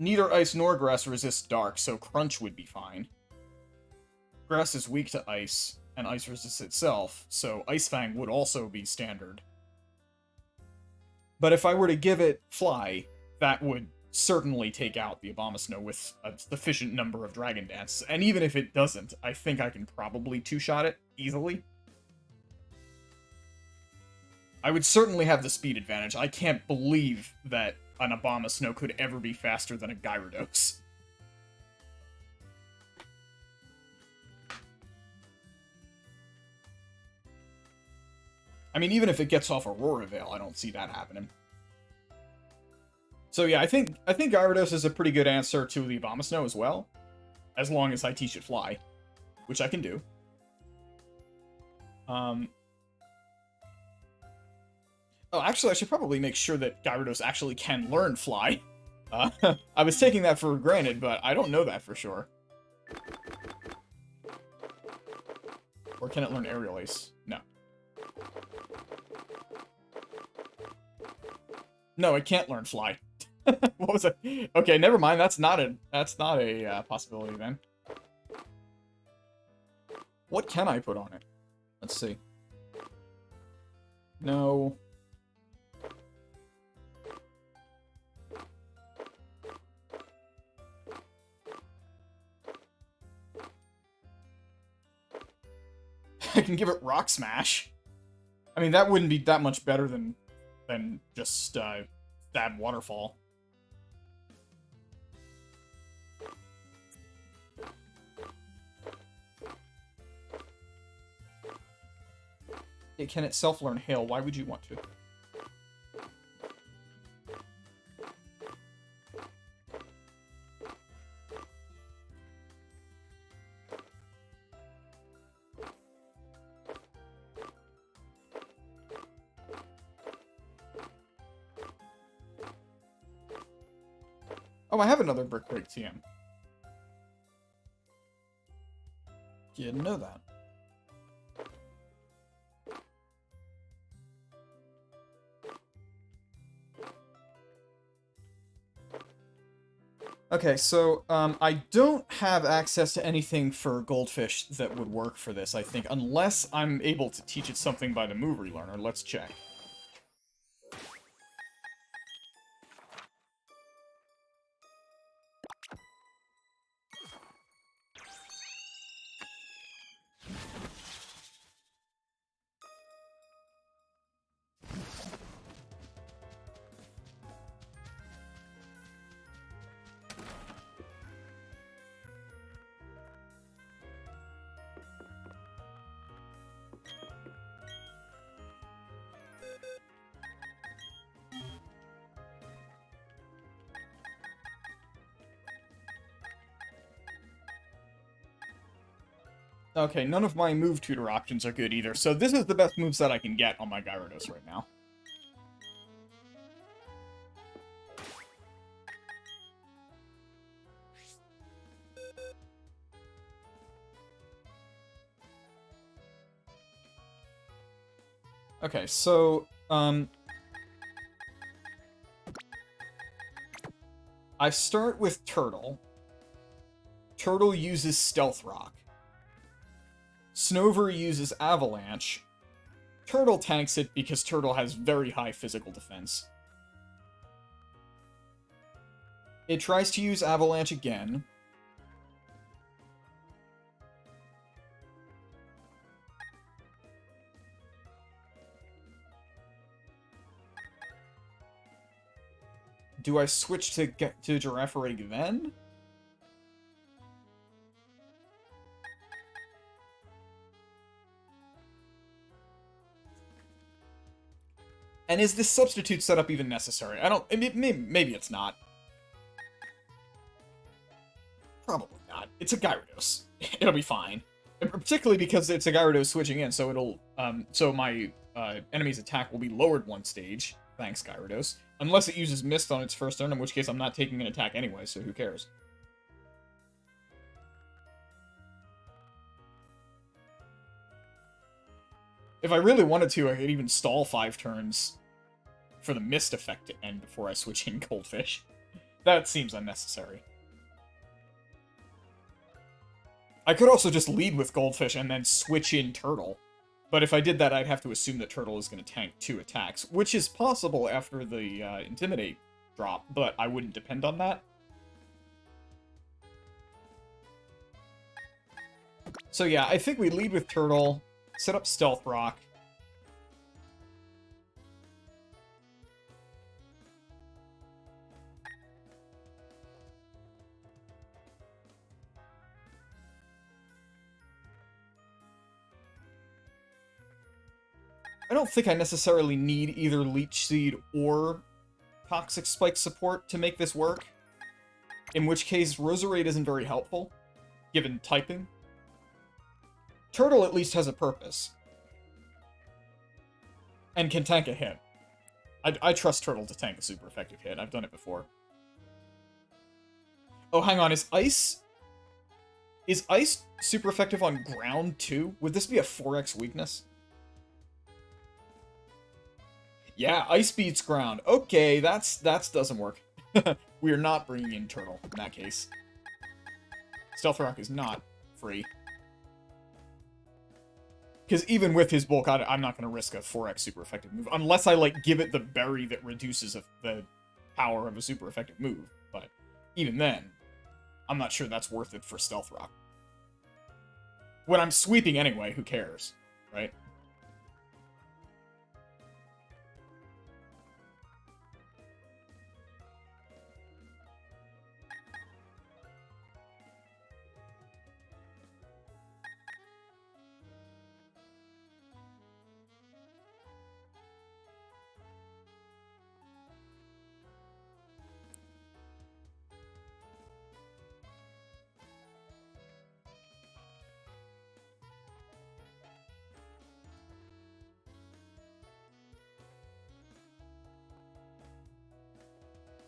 Speaker 1: Neither ice nor grass resists dark, so crunch would be fine. Grass is weak to ice, and ice resists itself, so Ice Fang would also be standard. But if I were to give it fly, that would certainly take out the Abomasnow with a sufficient number of Dragon Dance. And even if it doesn't, I think I can probably two-shot it easily. I would certainly have the speed advantage. I can't believe that an Abomasnow could ever be faster than a Gyarados. I mean, even if it gets off Aurora Veil, I don't see that happening. So yeah, I think Gyarados is a pretty good answer to the Abomasnow as well, as long as I teach it fly, which I can do. Oh, actually, I should probably make sure that Gyarados actually can learn fly. I was taking that for granted, but I don't know that for sure. Or can it learn Aerial Ace? No. No, it can't learn fly. What was it? Okay, never mind. That's not a possibility then. What can I put on it? Let's see. No. I can give it Rock Smash. I mean, that wouldn't be that much better than just Stab Waterfall. It can itself learn Hail. Why would you want to? Oh, I have another Brick Break TM. Didn't know that. Okay, so, I don't have access to anything for Goldfish that would work for this, I think, unless I'm able to teach it something by the move relearner. Let's check. Okay, none of my move tutor options are good either, so this is the best moveset I can get on my Gyarados right now. Okay, so, I start with Turtle. Turtle uses Stealth Rock. Snover uses Avalanche. Turtle tanks it because Turtle has very high physical defense. It tries to use Avalanche again. Do I switch to Girafarig then? And is this substitute setup even necessary? I don't... Maybe it's not. Probably not. It's a Gyarados. It'll be fine. Particularly because it's a Gyarados switching in, so it'll... so my enemy's attack will be lowered one stage. Thanks, Gyarados. Unless it uses Mist on its first turn, in which case I'm not taking an attack anyway, so who cares? If I really wanted to, I could even stall 5 turns for the Mist effect to end before I switch in Goldfish. That seems unnecessary. I could also just lead with Goldfish and then switch in Turtle. But if I did that, I'd have to assume that Turtle is going to tank 2 attacks, which is possible after the Intimidate drop, but I wouldn't depend on that. So yeah, I think we lead with Turtle, set up Stealth Rock. I don't think I necessarily need either Leech Seed or Toxic Spike support to make this work. In which case, Roserade isn't very helpful, given typing. Turtle at least has a purpose. And can tank a hit. I trust Turtle to tank a super effective hit. I've done it before. Oh, hang on. Is Ice super effective on ground too? Would this be a 4x weakness? Yeah, Ice beats ground. Okay, that doesn't work. We are not bringing in Turtle in that case. Stealth Rock is not free. Because even with his bulk, I'm not going to risk a 4x super effective move. Unless I, like, give it the berry that reduces the power of a super effective move. But even then, I'm not sure that's worth it for Stealth Rock. When I'm sweeping anyway, who cares, right?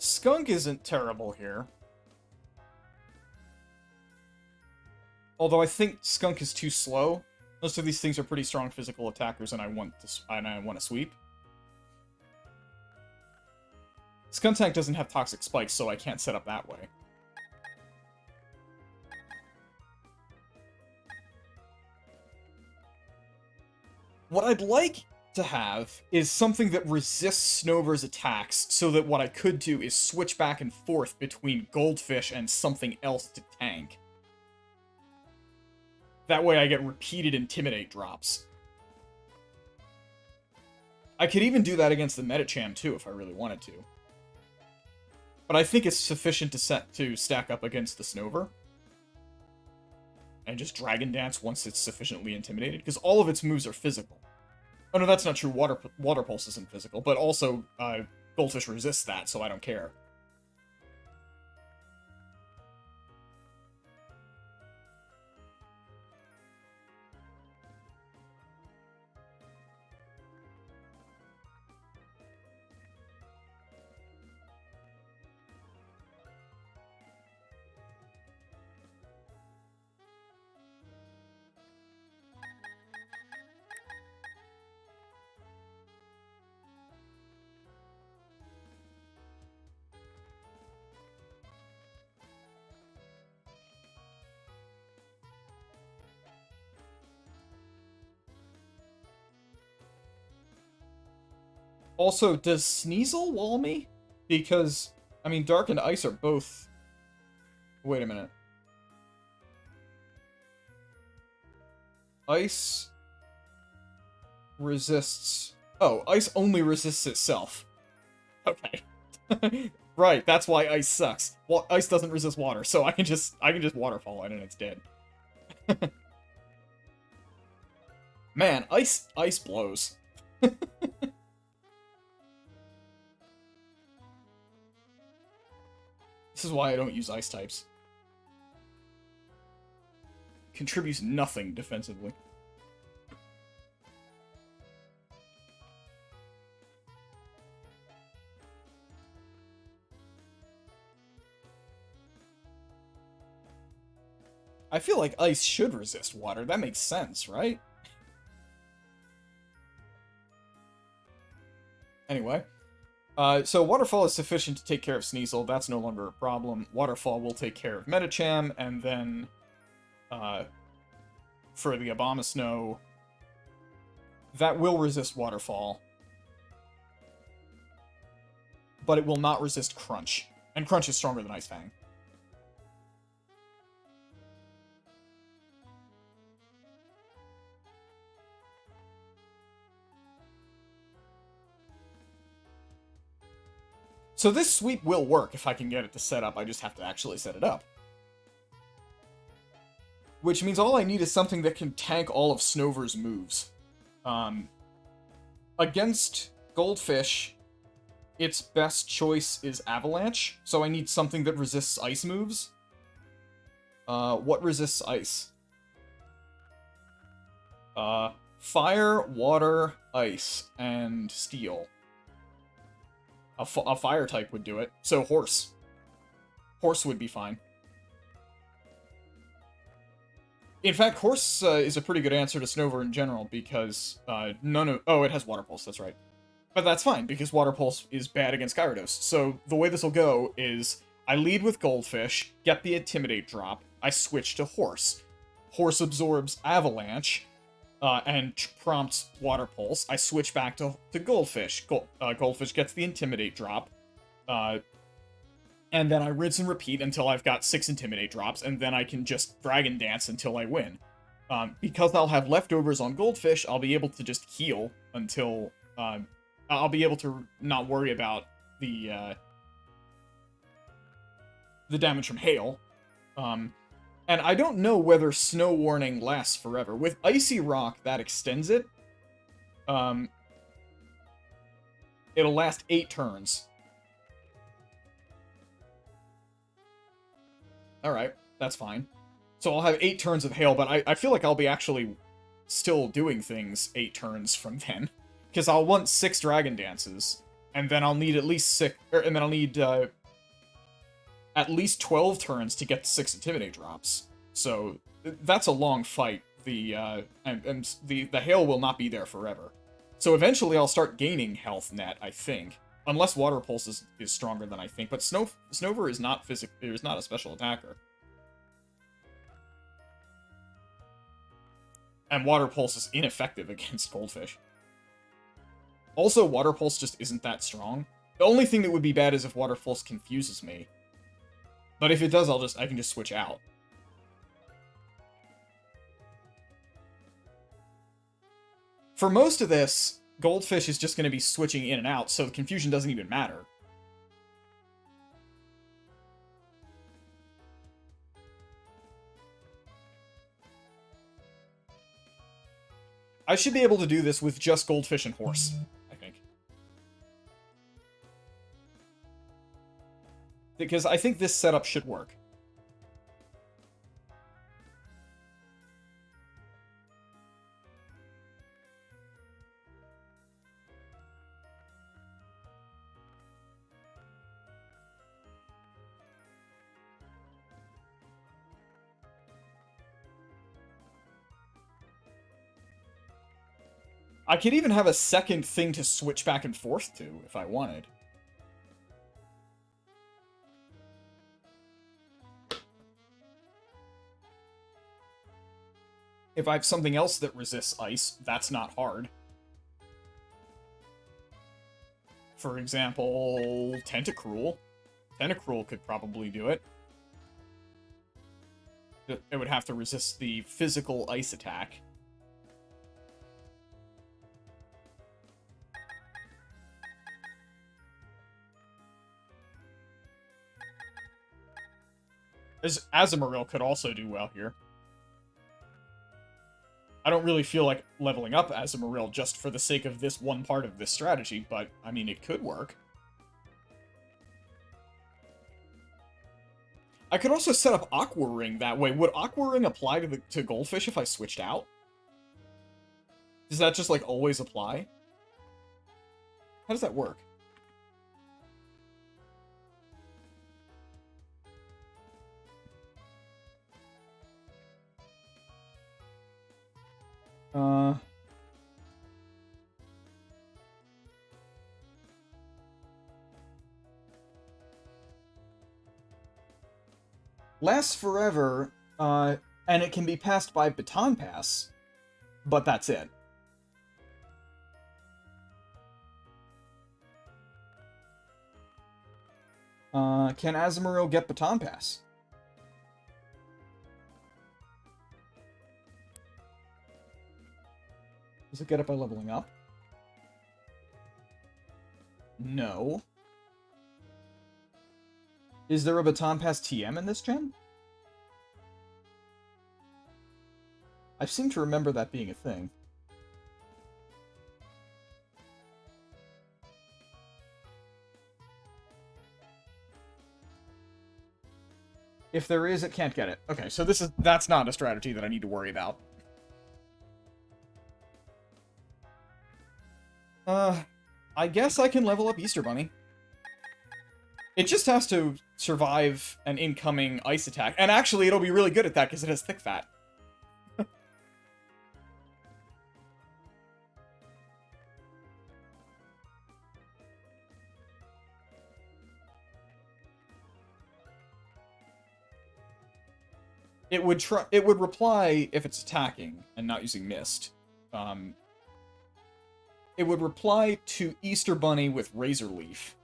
Speaker 1: Skunk isn't terrible here. Although I think Skunk is too slow. Most of these things are pretty strong physical attackers, and I want to sweep. Skuntank doesn't have Toxic Spikes, so I can't set up that way. What I'd like to have is something that resists Snover's attacks, so that what I could do is switch back and forth between Goldfish and something else to tank. That way I get repeated Intimidate drops. I could even do that against the Medicham too, if I really wanted to. But I think it's sufficient to stack up against the Snover. And just Dragon Dance once it's sufficiently intimidated, because all of its moves are physical. Oh no, that's not true. Water Pulse isn't physical, but also Goldfish resists that, so I don't care. Also, does Sneasel wall me? Because, I mean, Dark and Ice are both... Wait a minute. Ice resists... Oh, Ice only resists itself. Okay. Right, that's why Ice sucks. Well, Ice doesn't resist water, so I can just waterfall it and it's dead. Man, Ice blows. This is why I don't use Ice types. Contributes nothing defensively. I feel like Ice should resist water. That makes sense, right? Anyway. So Waterfall is sufficient to take care of Sneasel. That's no longer a problem. Waterfall will take care of Medicham, and then... for the Abomasnow... That will resist Waterfall. But it will not resist Crunch. And Crunch is stronger than Ice Fang. So this sweep will work if I can get it to set up. I just have to actually set it up. Which means all I need is something that can tank all of Snover's moves. Against Goldfish, its best choice is Avalanche, so I need something that resists ice moves. What resists ice? Fire, water, ice, and steel. A fire type would do it. So Horse. Horse would be fine. In fact, Horse is a pretty good answer to Snover in general, because none of... Oh, it has Water Pulse, that's right. But that's fine, because Water Pulse is bad against Gyarados. So the way this will go is, I lead with Goldfish, get the Intimidate drop, I switch to Horse. Horse absorbs Avalanche, and prompts Water Pulse. I switch back to Goldfish. Goldfish gets the Intimidate drop. And then I rinse and repeat until I've got 6 Intimidate drops, and then I can just Dragon Dance until I win. Because I'll have leftovers on Goldfish, I'll be able to just heal until... I'll be able to not worry about the damage from Hail. And I don't know whether Snow Warning lasts forever. With Icy Rock, that extends it. It'll last 8 turns. Alright, that's fine. So I'll have 8 turns of Hail, but I feel like I'll be actually still doing things 8 turns from then. Because I'll want 6 Dragon Dances, and then I'll need at least 6... and then I'll need at least 12 turns to get 6 Intimidate drops. So that's a long fight. The Hail will not be there forever. So eventually I'll start gaining health net, I think. Unless Water Pulse is stronger than I think, but Snover is not a special attacker. And Water Pulse is ineffective against Goldfish. Also, Water Pulse just isn't that strong. The only thing that would be bad is if Water Pulse confuses me. But if it does, I can just switch out. For most of this, Goldfish is just going to be switching in and out, so the confusion doesn't even matter. I should be able to do this with just Goldfish and Horse, I think. Because I think this setup should work. I could even have a second thing to switch back and forth to, if I wanted. If I have something else that resists ice, that's not hard. For example, Tentacruel. Tentacruel could probably do it. It would have to resist the physical ice attack. Azumarill could also do well here. I don't really feel like leveling up Azumarill just for the sake of this one part of this strategy, but, I mean, it could work. I could also set up Aqua Ring that way. Would Aqua Ring apply to Goldfish if I switched out? Does that just, like, always apply? How does that work? Lasts forever, and it can be passed by Baton Pass, but that's it. Can Azumarill get Baton Pass? Does it get it by leveling up? No. Is there a Baton Pass TM in this gen? I seem to remember that being a thing. If there is, it can't get it. Okay, so that's not a strategy that I need to worry about. I guess I can level up Easter Bunny. It just has to survive an incoming ice attack. And actually, it'll be really good at that because it has thick fat. It would reply if it's attacking and not using Mist. It would reply to Easter Bunny with Razor Leaf,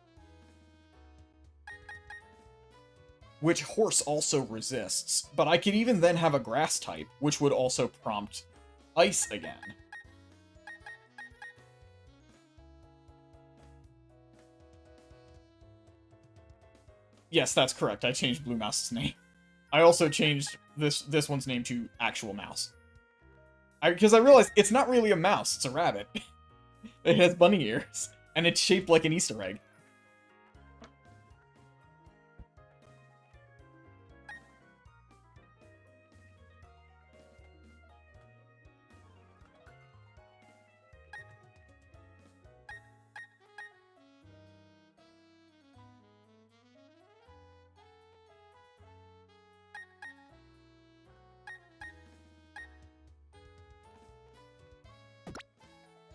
Speaker 1: which Horse also resists, but I could even then have a Grass type, which would also prompt Ice again. Yes, that's correct. I changed Blue Mouse's name. I also changed this one's name to Actual Mouse. Because I realized it's not really a mouse, it's a rabbit. It has bunny ears, and it's shaped like an Easter egg.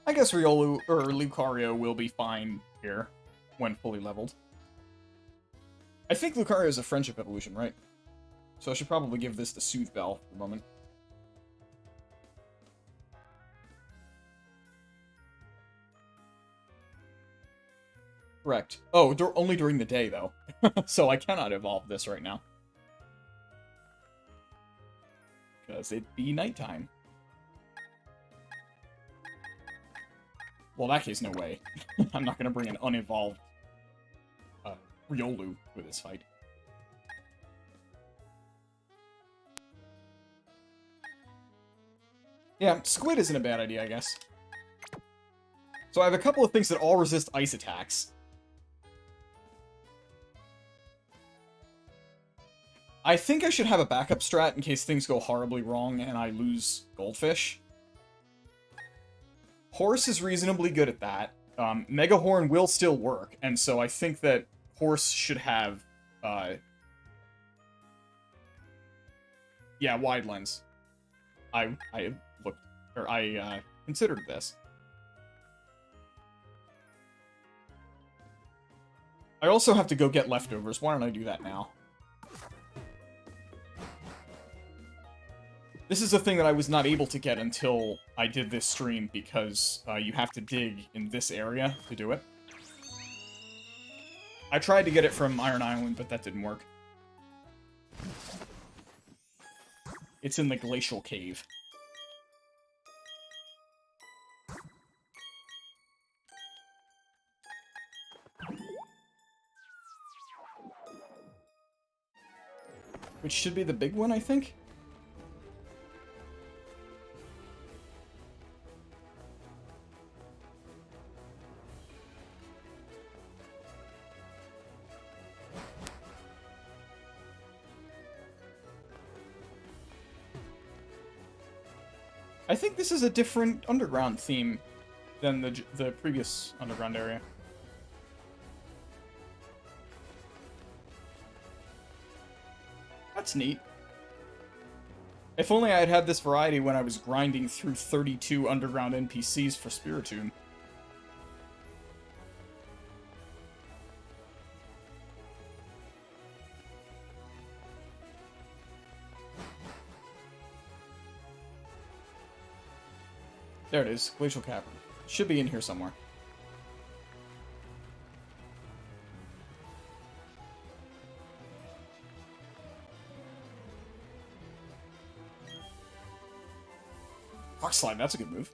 Speaker 1: I guess Riolu, or Lucario will be fine here, when fully leveled. I think Lucario is a friendship evolution, right? So I should probably give this the Soothe Bell for the moment. Correct. Oh, only during the day, though. So I cannot evolve this right now. Because it'd be nighttime. Well, in that case, no way. I'm not going to bring an unevolved Riolu with this fight. Yeah, Squid isn't a bad idea, I guess. So I have a couple of things that all resist ice attacks. I think I should have a backup strat in case things go horribly wrong and I lose Goldfish. Horse is reasonably good at that. Mega Horn will still work, and so I think that Horse should have, yeah, Wide Lens. I considered this. I also have to go get leftovers. Why don't I do that now? This is a thing that I was not able to get until I did this stream because you have to dig in this area to do it. I tried to get it from Iron Island, but that didn't work. It's in the Glacial Cave. Which should be the big one, I think? I think this is a different underground theme than the previous underground area. That's neat. If only I had had this variety when I was grinding through 32 underground NPCs for Spiritomb. There it is, Glacial Cavern. Should be in here somewhere. Rock Slide, that's a good move.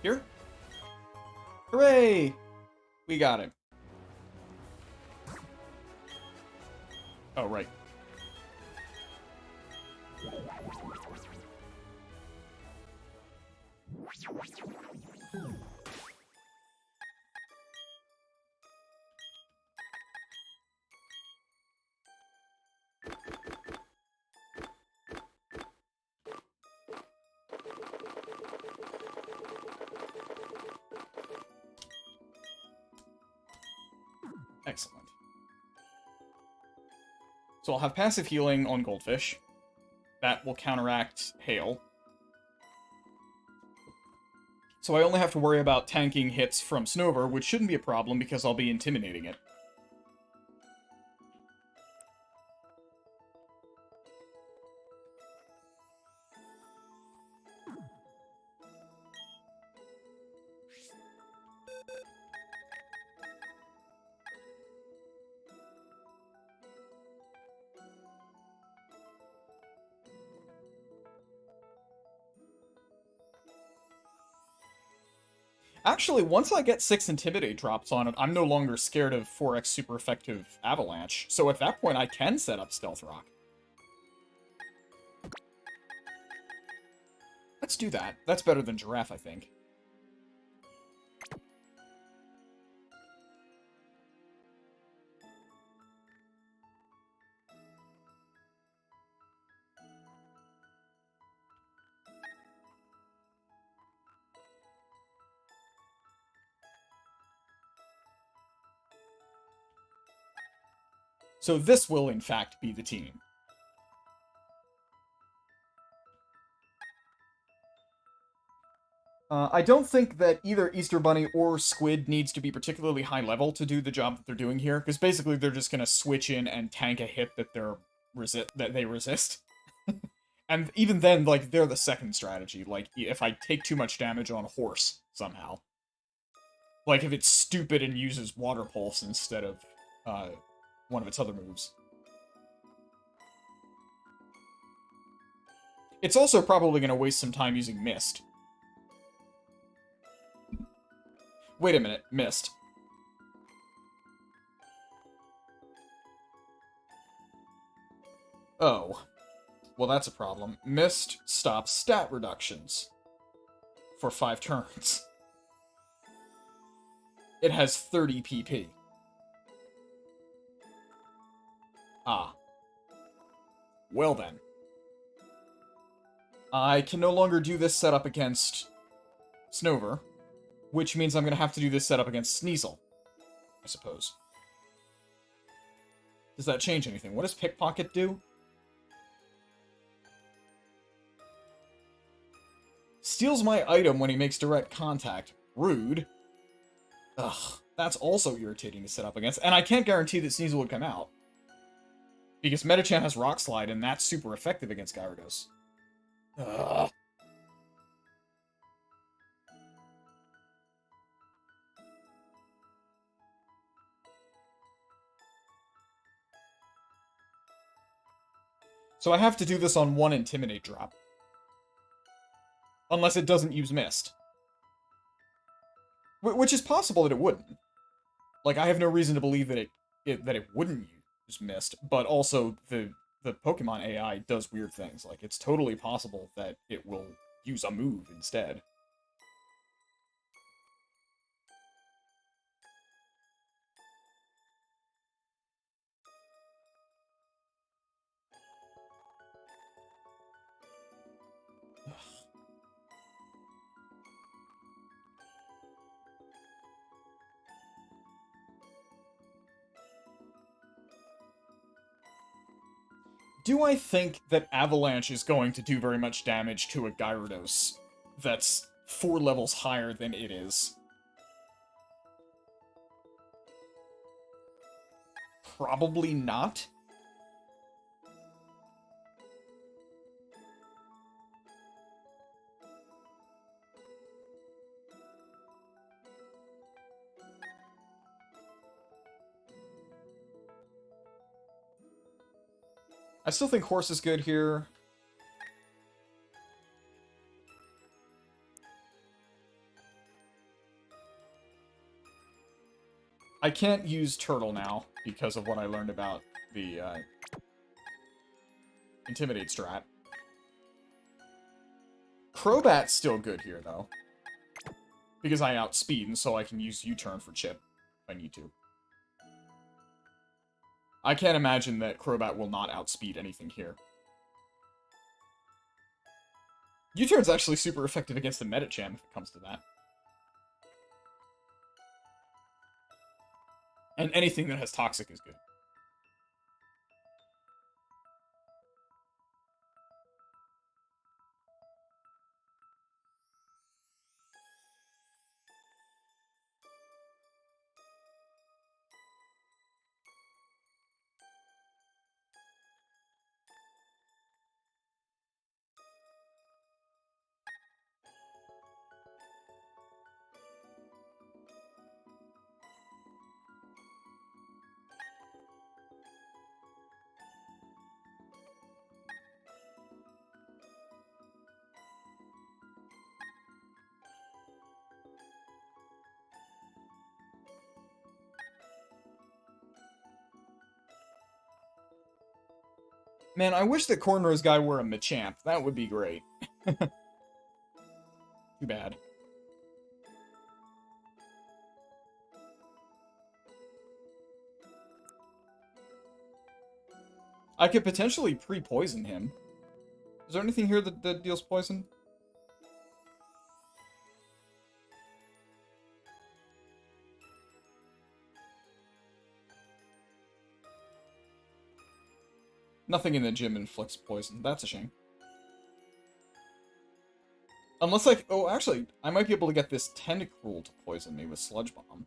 Speaker 1: Here? Hooray! We got him. Oh, right. Excellent. So I'll have passive healing on Goldfish. That will counteract Hail. So I only have to worry about tanking hits from Snover, which shouldn't be a problem because I'll be intimidating it. Actually, once I get 6 Intimidate drops on it, I'm no longer scared of 4x super effective Avalanche, so at that point I can set up Stealth Rock. Let's do that. That's better than Giraffe, I think. So this will, in fact, be the team. I don't think that either Easter Bunny or Squid needs to be particularly high level to do the job that they're doing here, because basically they're just going to switch in and tank a hit that they resist. And even then, like, they're the second strategy. Like, if I take too much damage on Horse, somehow. Like, if it's stupid and uses Water Pulse instead of, one of its other moves. It's also probably going to waste some time using Mist. Wait a minute, Mist. Oh. Well, that's a problem. Mist stops stat reductions for 5 turns. It has 30 PP. Ah. Well then. I can no longer do this setup against Snover. Which means I'm going to have to do this setup against Sneasel, I suppose. Does that change anything? What does Pickpocket do? Steals my item when he makes direct contact. Rude. Ugh, that's also irritating to set up against. And I can't guarantee that Sneasel would come out. Because Metachan has Rock Slide, and that's super effective against Gyarados. Ugh. So I have to do this on one Intimidate drop. Unless it doesn't use Mist. Which is possible that it wouldn't. Like, I have no reason to believe that it wouldn't use Mist, but also the Pokemon AI does weird things. Like, it's totally possible that it will use a move instead. Do I think that Avalanche is going to do very much damage to a Gyarados that's 4 levels higher than it is? Probably not. I still think Horse is good here. I can't use Turtle now because of what I learned about the Intimidate strat. Crobat's still good here, though. Because I outspeed, and so I can use U-turn for Chip if I need to. I can't imagine that Crobat will not outspeed anything here. U-turn's actually super effective against the Metachan if it comes to that. And anything that has Toxic is good. Man, I wish that Cornrow's guy were a Machamp. That would be great. Too bad. I could potentially pre-poison him. Is there anything here that deals poison? Nothing in the gym inflicts poison. That's a shame. Unless, like... Oh, actually, I might be able to get this Tentacruel to poison me with Sludge Bomb.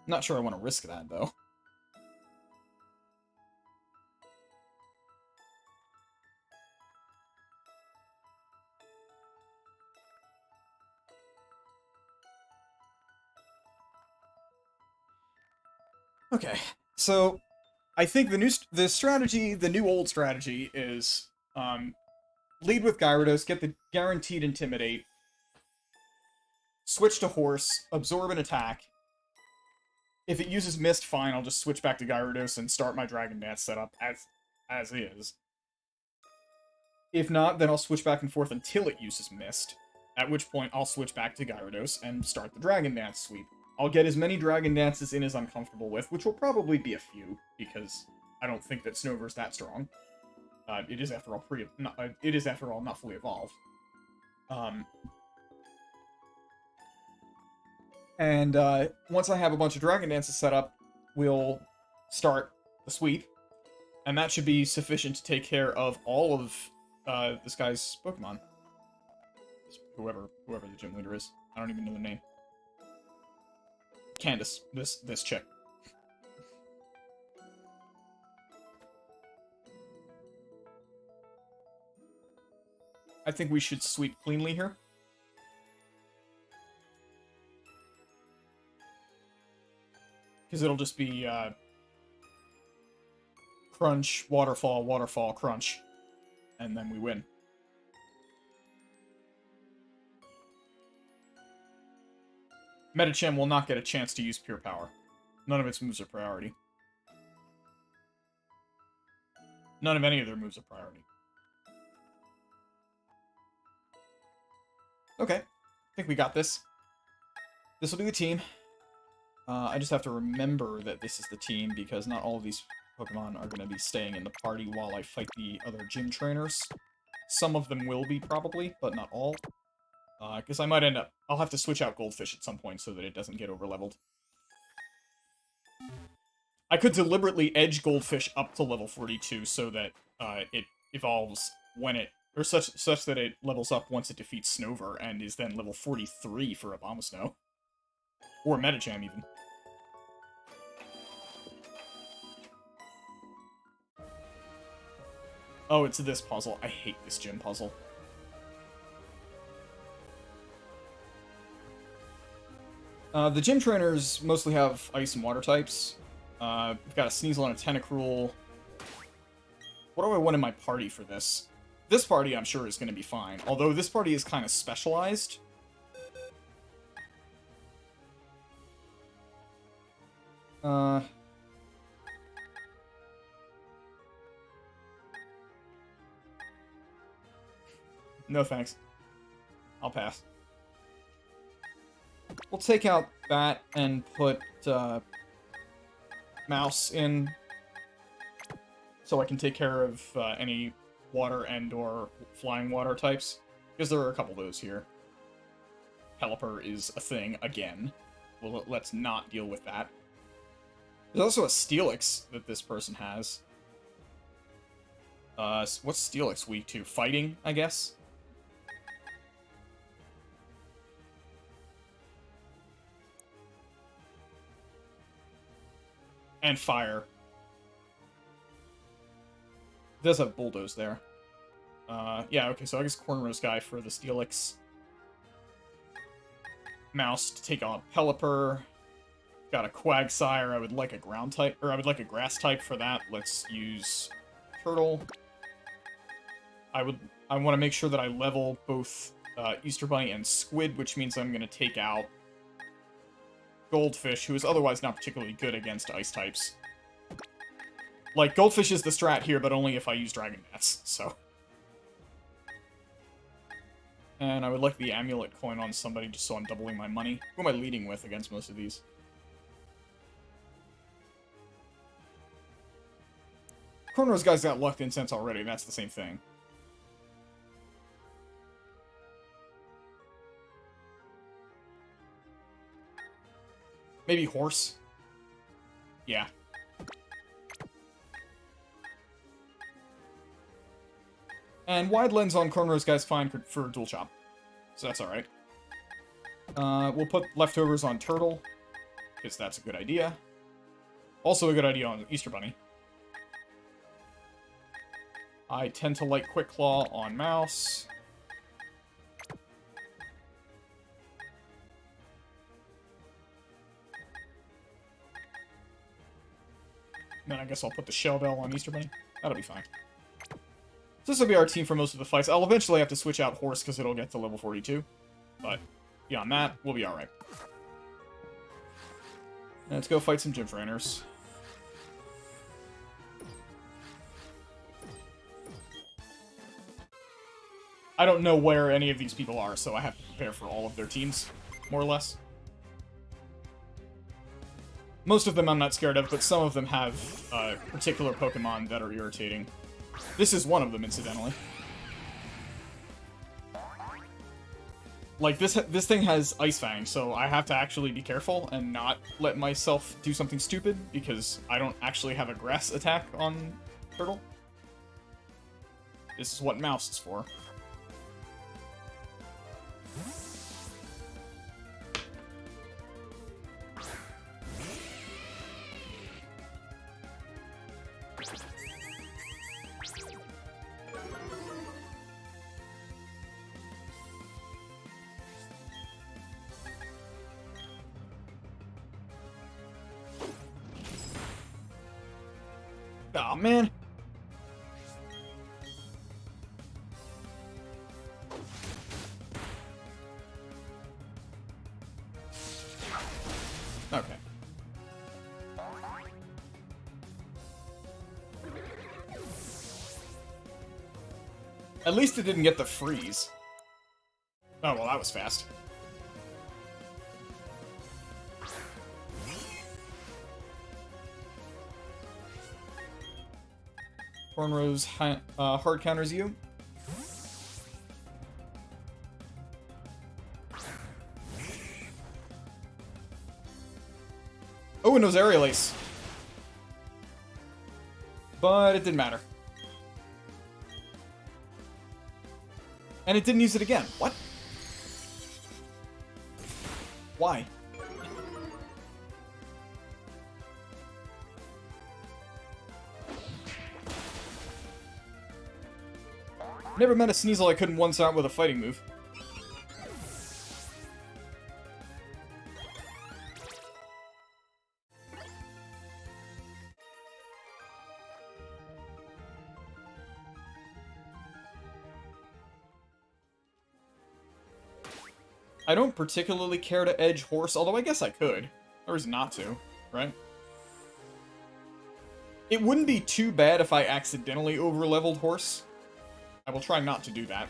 Speaker 1: Not sure I want to risk that, though. Okay, so I think the new old strategy is lead with Gyarados, get the guaranteed Intimidate, switch to Horse, absorb an attack. If it uses Mist, fine, I'll just switch back to Gyarados and start my Dragon Dance setup as is. If not, then I'll switch back and forth until it uses Mist, at which point I'll switch back to Gyarados and start the Dragon Dance sweep. I'll get as many Dragon Dances in as I'm comfortable with, which will probably be a few, because I don't think that Snover's that strong. It is after all it is after all not fully evolved. And once I have a bunch of Dragon Dances set up, we'll start the sweep, and that should be sufficient to take care of all of this guy's Pokemon. Whoever the gym leader is. I don't even know their name. Candace, this chick. I think we should sweep cleanly here. Because it'll just be crunch, waterfall, waterfall, crunch. And then we win. Medicham will not get a chance to use Pure Power. None of its moves are priority. None of any of their moves are priority. Okay. I think we got this. This will be the team. I just have to remember that this is the team, because not all of these Pokemon are going to be staying in the party while I fight the other gym trainers. Some of them will be, probably, but not all. Because I might end up... I'll have to switch out Goldfish at some point so that it doesn't get overleveled. I could deliberately edge Goldfish up to level 42 so that it evolves when it... Or such that it levels up once it defeats Snover, and is then level 43 for Abomasnow. Or Medicham, even. Oh, it's this puzzle. I hate this gym puzzle. The gym trainers mostly have ice and water types. We've got a Sneasel and a Tentacruel. What do I want in my party for this? This party, I'm sure, is going to be fine. Although this party is kind of specialized. No thanks. I'll pass. We'll take out that and put Mouse in, so I can take care of any water and or flying water types, because there are a couple of those here. Pelipper is a thing again. Well, let's not deal with that. There's also a Steelix that this person has. What's Steelix weak to? Fighting, I guess? And fire. It does have Bulldoze there. Yeah, okay, so I guess Cornrow's guy for the Steelix. Mouse to take on Pelipper. Got a Quagsire. I would like a ground type, or I would like a grass type for that. Let's use Turtle. I want to make sure that I level both Easter Bunny and Squid, which means I'm going to take out Goldfish, who is otherwise not particularly good against ice types. Like, Goldfish is the strat here, but only if I use Dragon Dance, so. And I would like the Amulet coin on somebody just so I'm doubling my money. Who am I leading with against most of these? Cornrow's guy's got Luck Incense already, that's the same thing. Maybe Horse? Yeah. And Wide Lens on Cornrow's guy's fine for Dual Chop. So that's alright. We'll put Leftovers on Turtle, because that's a good idea. Also a good idea on Easter Bunny. I tend to like Quick Claw on Mouse. Then I guess I'll put the Shell Bell on Easter Bunny. That'll be fine. So this will be our team for most of the fights. I'll eventually have to switch out Horse because it'll get to level 42. But beyond that, we'll be alright. Let's go fight some gym trainers. I don't know where any of these people are, so I have to prepare for all of their teams, more or less. Most of them I'm not scared of, but some of them have particular Pokemon that are irritating. This is one of them, incidentally. Like, this thing has Ice Fang, so I have to actually be careful and not let myself do something stupid, because I don't actually have a grass attack on Turtle. This is what Mouse is for. Aw, man. Okay. At least it didn't get the freeze. Oh, well, that was fast. Cornrow's hard counters you. Oh, and it was Aerial Ace. But it didn't matter. And it didn't use it again. What? Why? Never met a Sneasel I couldn't one-shot with a fighting move. I don't particularly care to edge Horse, although I guess I could. Or is not to, right? It wouldn't be too bad if I accidentally over-leveled Horse. I will try not to do that.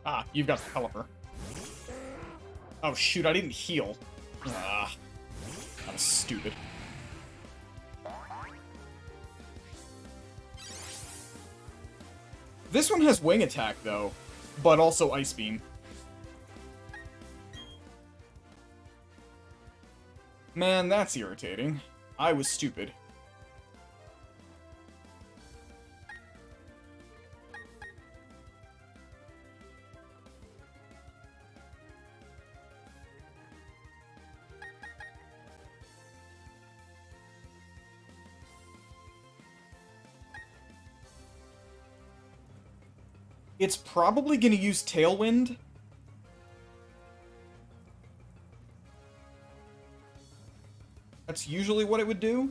Speaker 1: Ah, you've got the caliper. Oh shoot, I didn't heal. Ah, that was stupid. This one has Wing Attack, though, but also Ice Beam. Man, that's irritating. I was stupid. It's probably gonna use Tailwind. That's usually what it would do.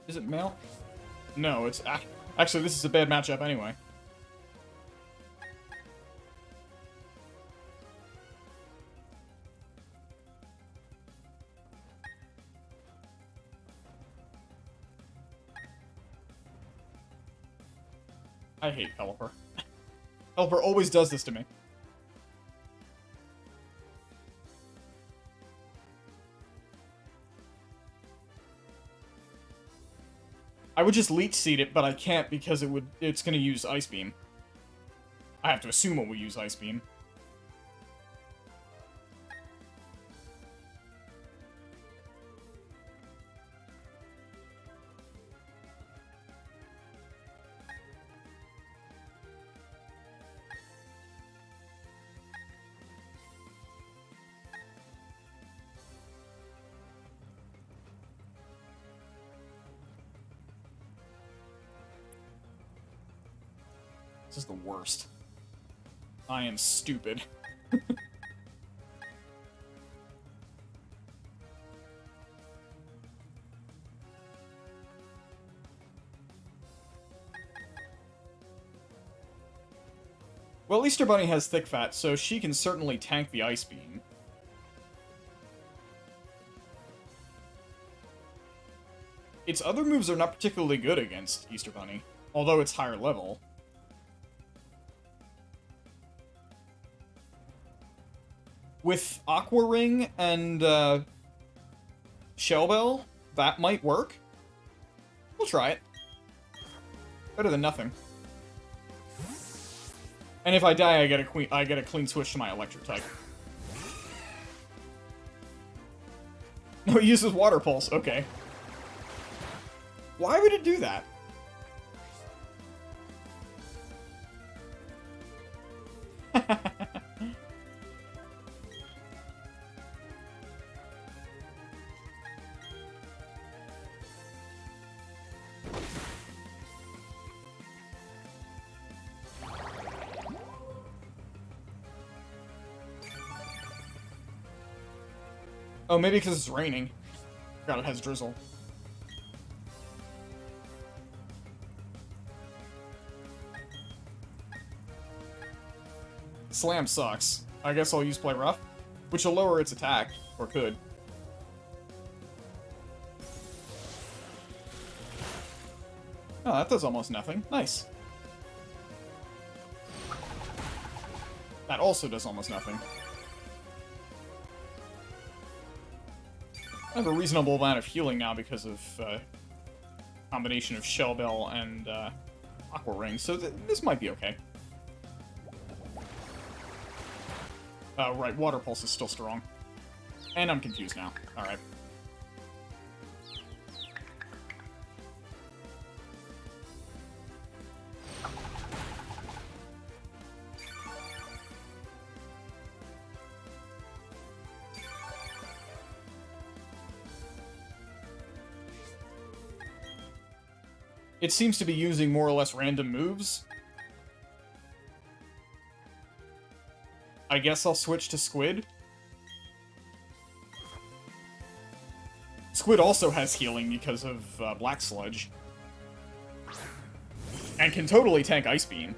Speaker 1: Is it Male? No, it's... Actually, this is a bad matchup anyway. I hate Pelipper. Pelipper always does this to me. I would just Leech Seed it, but I can't because it's gonna use Ice Beam. I have to assume it will use Ice Beam. This is the worst. I am stupid. Well, Easter Bunny has Thick Fat, so she can certainly tank the Ice Beam. Its other moves are not particularly good against Easter Bunny, although it's higher level. With Aqua Ring and Shell Bell, that might work. We'll try it. Better than nothing. And if I die, I get a clean switch to my electric type. No, it uses Water Pulse. Okay. Why would it do that? Oh, maybe because it's raining. Forgot it has drizzle. Slam sucks. I guess I'll use Play Rough, which will lower its attack, or could. Oh, that does almost nothing. Nice. That also does almost nothing. I have a reasonable amount of healing now because of combination of Shell Bell and Aqua Ring, so this might be okay. Right, Water Pulse is still strong. And I'm confused now. Alright. It seems to be using more or less random moves. I guess I'll switch to Squid. Squid also has healing because of Black Sludge. And can totally tank Ice Beam.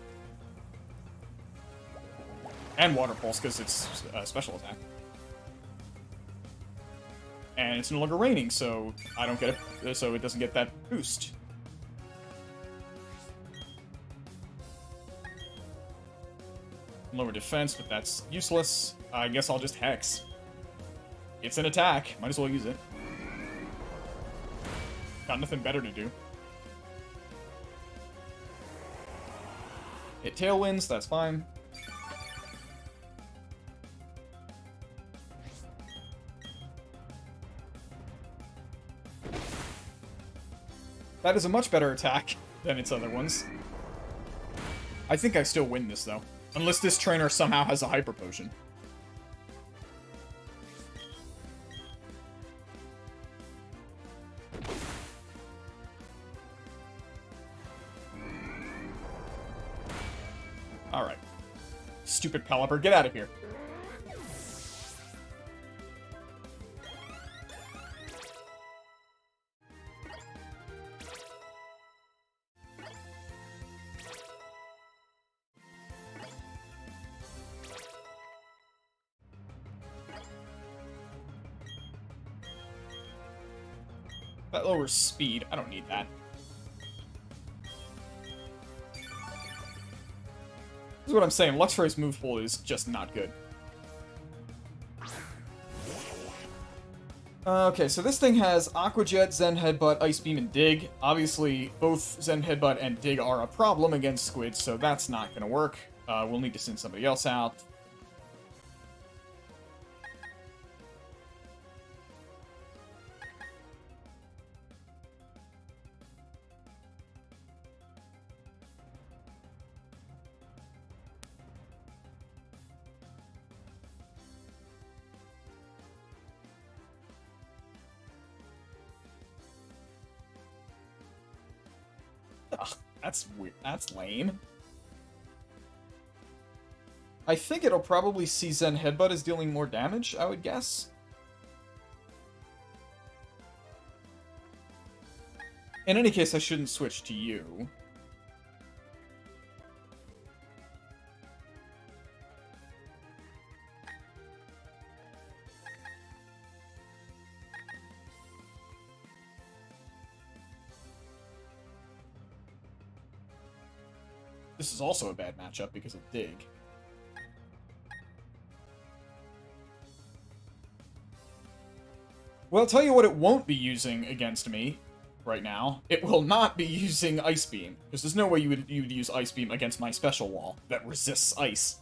Speaker 1: And Water Pulse because it's special attack. And it's no longer raining, so I don't get it, so it doesn't get that boost. Lower defense, but that's useless. I guess I'll just Hex. It's an attack. Might as well use it. Got nothing better to do. Hit Tailwinds, that's fine. That is a much better attack than its other ones. I think I still win this, though. Unless this trainer somehow has a Hyper Potion. Alright. Stupid Pelipper, get out of here. That lowers speed. I don't need that. This is what I'm saying. Luxray's move pool is just not good. Okay, so this thing has Aqua Jet, Zen Headbutt, Ice Beam, and Dig. Obviously, both Zen Headbutt and Dig are a problem against Squid, so that's not going to work. We'll need to send somebody else out. Ugh, that's weird. That's lame. I think it'll probably see Zen Headbutt as dealing more damage, I would guess. In any case, I shouldn't switch to you. This is also a bad matchup because of Dig. Well, I'll tell you what it won't be using against me right now. It will not be using Ice Beam, because there's no way you would use Ice Beam against my special wall that resists ice.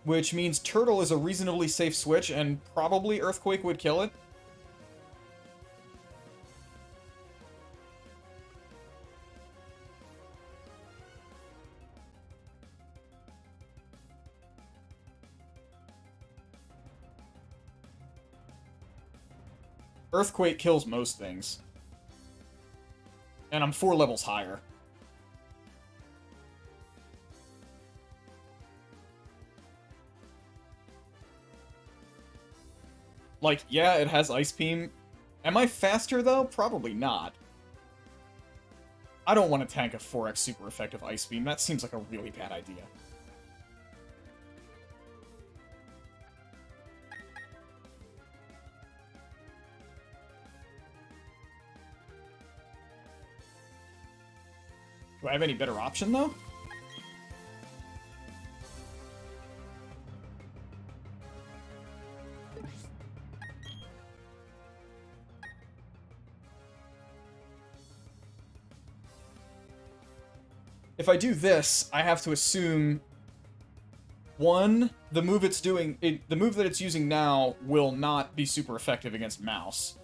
Speaker 1: Which means Turtle is a reasonably safe switch, and probably Earthquake would kill it. Earthquake kills most things. And I'm 4 levels higher. Like, yeah, it has Ice Beam. Am I faster, though? Probably not. I don't want to tank a 4x super effective Ice Beam. That seems like a really bad idea. Do I have any better option, though? If I do this, I have to assume... 1, the move it's doing... the move that it's using now will not be super effective against Mouse.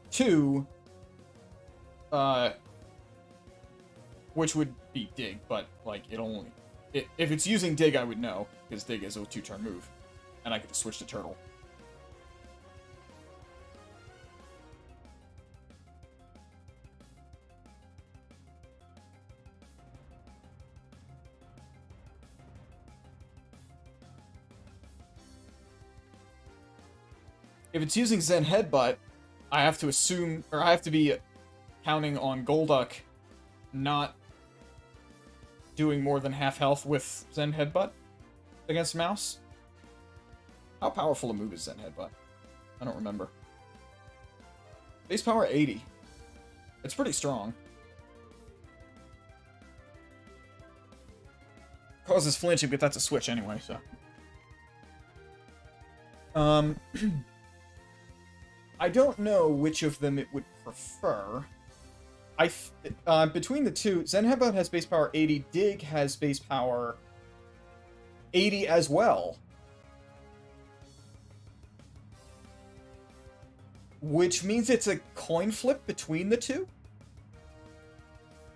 Speaker 1: 2... which would be Dig, but, like, it only... if it's using Dig, I would know, because Dig is a 2-turn move. And I could just switch to Turtle. If it's using Zen Headbutt, I have to assume... or I have to be counting on Golduck not doing more than half health with Zen Headbutt against Mouse. How powerful a move is Zen Headbutt? I don't remember. Base power 80. It's pretty strong. Causes flinching, but that's a switch anyway, so. I don't know which of them it would prefer. Between the two, Zen Headbutt has base power 80, Dig has base power 80 as well. Which means it's a coin flip between the two?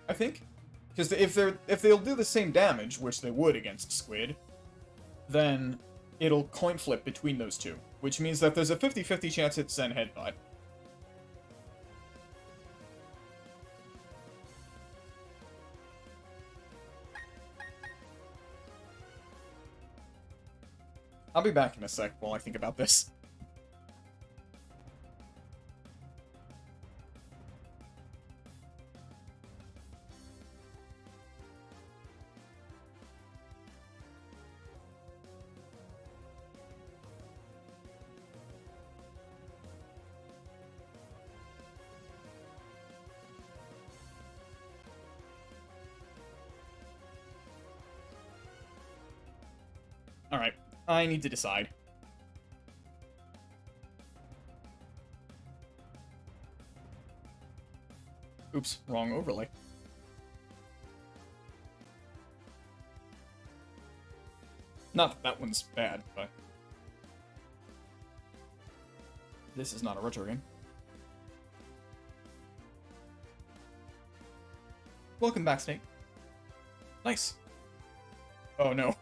Speaker 1: I think. Because if they'll do the same damage, which they would against Squid, then it'll coin flip between those two. Which means that there's a 50-50 chance it's Zen Headbutt. I'll be back in a sec while I think about this. Alright, I need to decide. Oops, wrong overlay. Not that that one's bad, but... this is not a retro game. Welcome back, Snake. Nice. Oh no.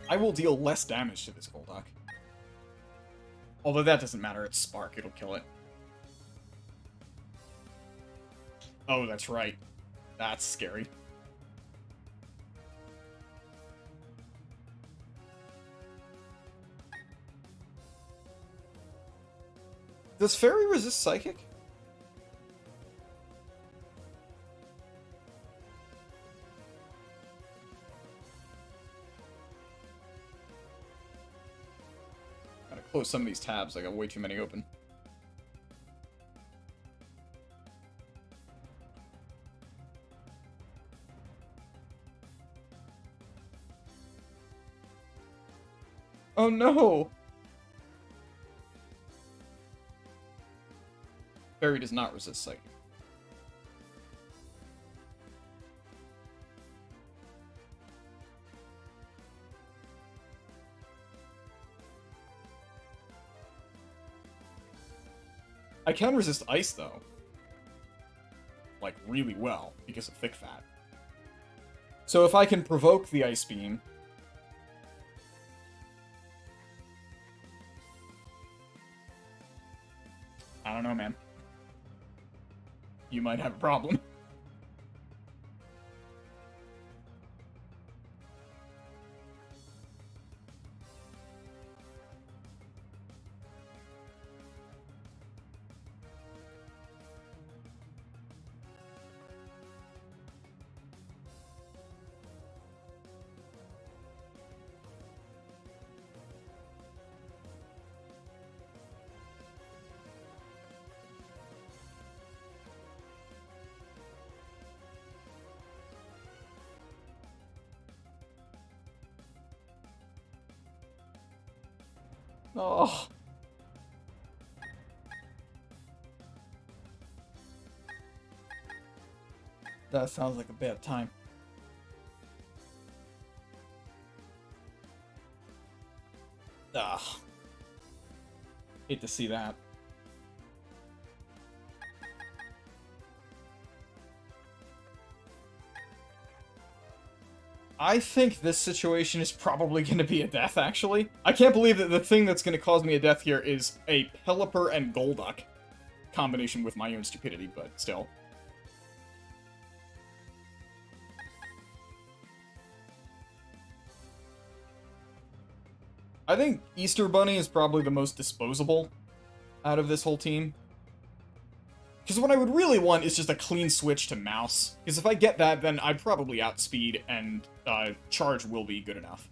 Speaker 1: I will deal less damage to this Golduck. Although that doesn't matter, it's Spark, it'll kill it. Oh, that's right. That's scary. Does Fairy resist Psychic? Gotta close some of these tabs, I got way too many open. Oh no! Fairy does not resist Psychic. I can resist Ice, though. Like, really well, because of Thick Fat. So if I can provoke the Ice Beam... I don't know, man. You might have a problem. Oh. That sounds like a bad time. Ugh. Hate to see that. I think this situation is probably going to be a death, actually. I can't believe that the thing that's going to cause me a death here is a Pelipper and Golduck combination with my own stupidity, but still. I think Easter Bunny is probably the most disposable out of this whole team. Because what I would really want is just a clean switch to Mouse. Because if I get that, then I'd probably outspeed, and Charge will be good enough.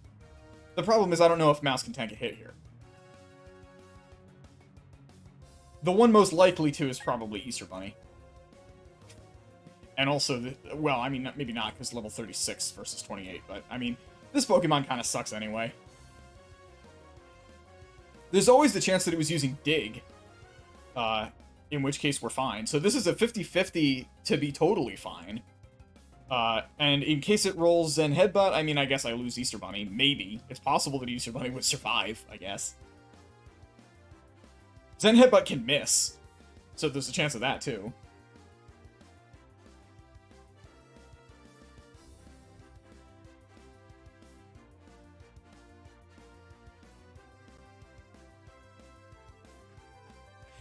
Speaker 1: The problem is I don't know if Mouse can tank a hit here. The one most likely to is probably Easter Bunny. And also, well, I mean, maybe not, because level 36 versus 28, but, I mean, this Pokemon kind of sucks anyway. There's always the chance that it was using Dig. In which case we're fine. So this is a 50-50 to be totally fine. And in case it rolls Zen Headbutt, I mean, I guess I lose Easter Bunny. Maybe. It's possible that Easter Bunny would survive, I guess. Zen Headbutt can miss. So there's a chance of that, too.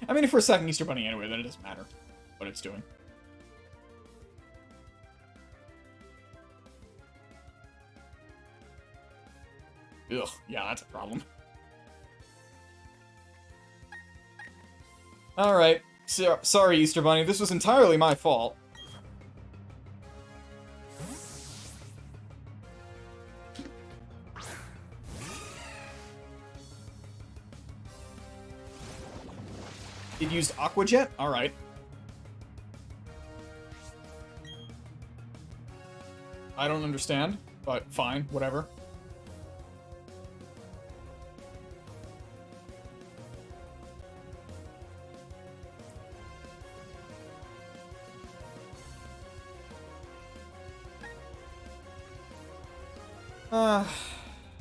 Speaker 1: I mean, if we're sacking Easter Bunny anyway, then it doesn't matter what it's doing. Ugh, yeah, that's a problem. Alright, sorry Easter Bunny, this was entirely my fault. It used Aqua Jet? Alright. I don't understand, but fine, whatever.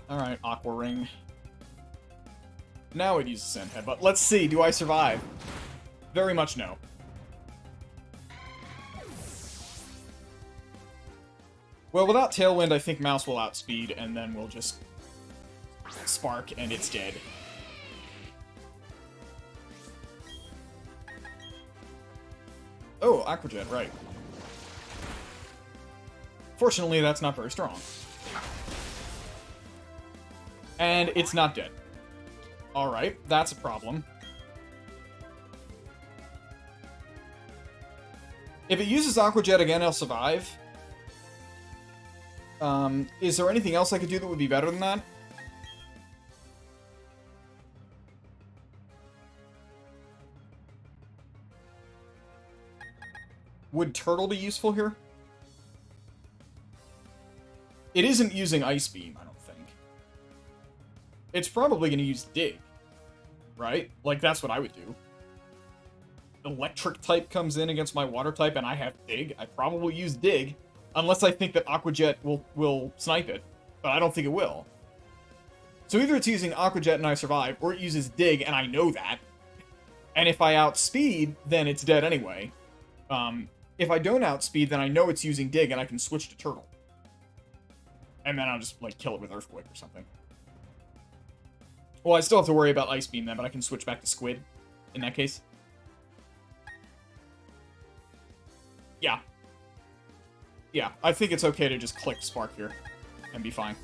Speaker 1: Alright, Aqua Ring. Now it uses Sand Headbutt. Let's see, do I survive? Very much no. Well, without Tailwind, I think Mouse will outspeed, and then we'll just Spark, and it's dead. Oh, Aqua Jet, right. Fortunately, that's not very strong. And it's not dead. Alright, that's a problem. If it uses Aqua Jet again, I'll survive. Is there anything else I could do that would be better than that? Would Turtle be useful here? It isn't using Ice Beam, I don't think. It's probably going to use Dig. Right? Like, that's what I would do. Electric type comes in against my water type and I have Dig. I probably use Dig. Unless I think that Aqua Jet will snipe it. But I don't think it will. So either it's using Aqua Jet and I survive, or it uses Dig and I know that. And if I outspeed, then it's dead anyway. If I don't outspeed, then I know it's using Dig and I can switch to Turtle. And then I'll just, like, kill it with Earthquake or something. Well, I still have to worry about Ice Beam then, but I can switch back to Squid in that case. Yeah. Yeah, I think it's okay to just click Spark here and be fine.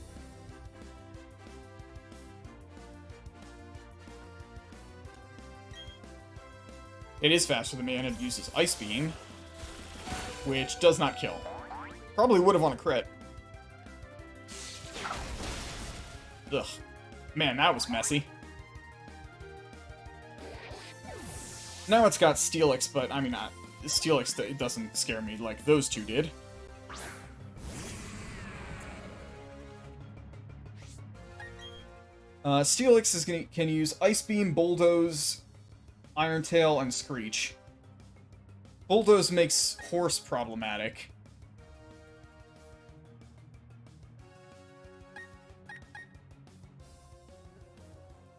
Speaker 1: It is faster than me, and it uses Ice Beam, which does not kill. Probably would have on a crit. Ugh. Man, that was messy. Now it's got Steelix, but, I mean, Steelix it doesn't scare me like those two did. Steelix can use Ice Beam, Bulldoze, Iron Tail, and Screech. Bulldoze makes Horse problematic.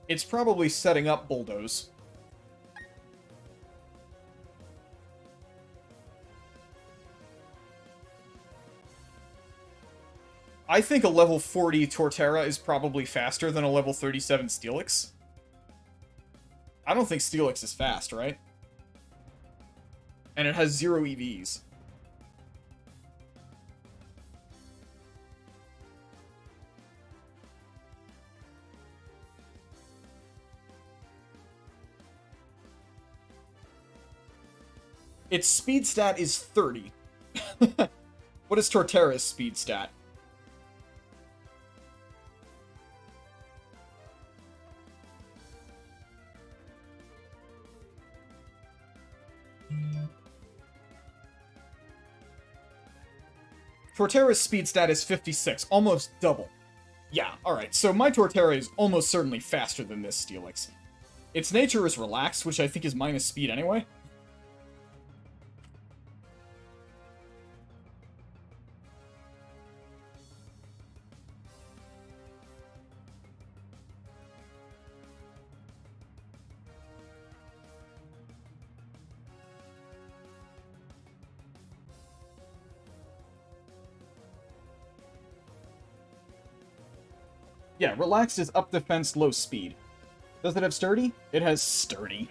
Speaker 1: It's probably setting up Bulldoze. I think a level 40 Torterra is probably faster than a level 37 Steelix. I don't think Steelix is fast, right? And it has 0 EVs. Its speed stat is 30. What is Torterra's speed stat? Torterra's speed stat is 56, almost double. Yeah, alright, so my Torterra is almost certainly faster than this Steelix. Its nature is relaxed, which I think is minus speed anyway. Yeah, relaxed is up defense, low speed. Does it have sturdy? It has sturdy.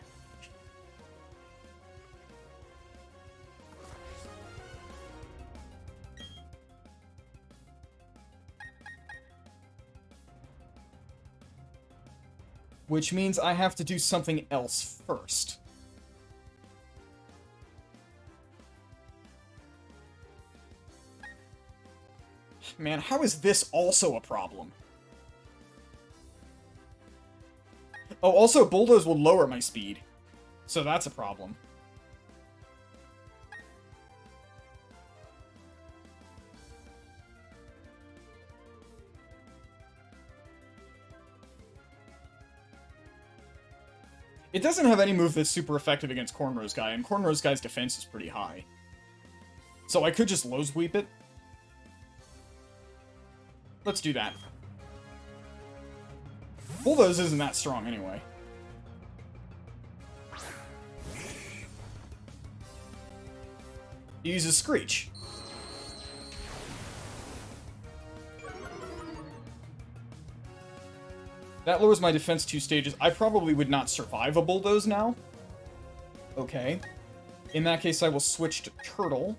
Speaker 1: Which means I have to do something else first. Man, how is this also a problem? Oh, also, Bulldoze will lower my speed. So that's a problem. It doesn't have any move that's super effective against Cornrow's Guy, and Cornrow's Guy's defense is pretty high. So I could just low sweep it. Let's do that. Bulldoze isn't that strong anyway. He uses Screech. That lowers my defense 2 stages. I probably would not survive a Bulldoze now. Okay. In that case, I will switch to Turtle.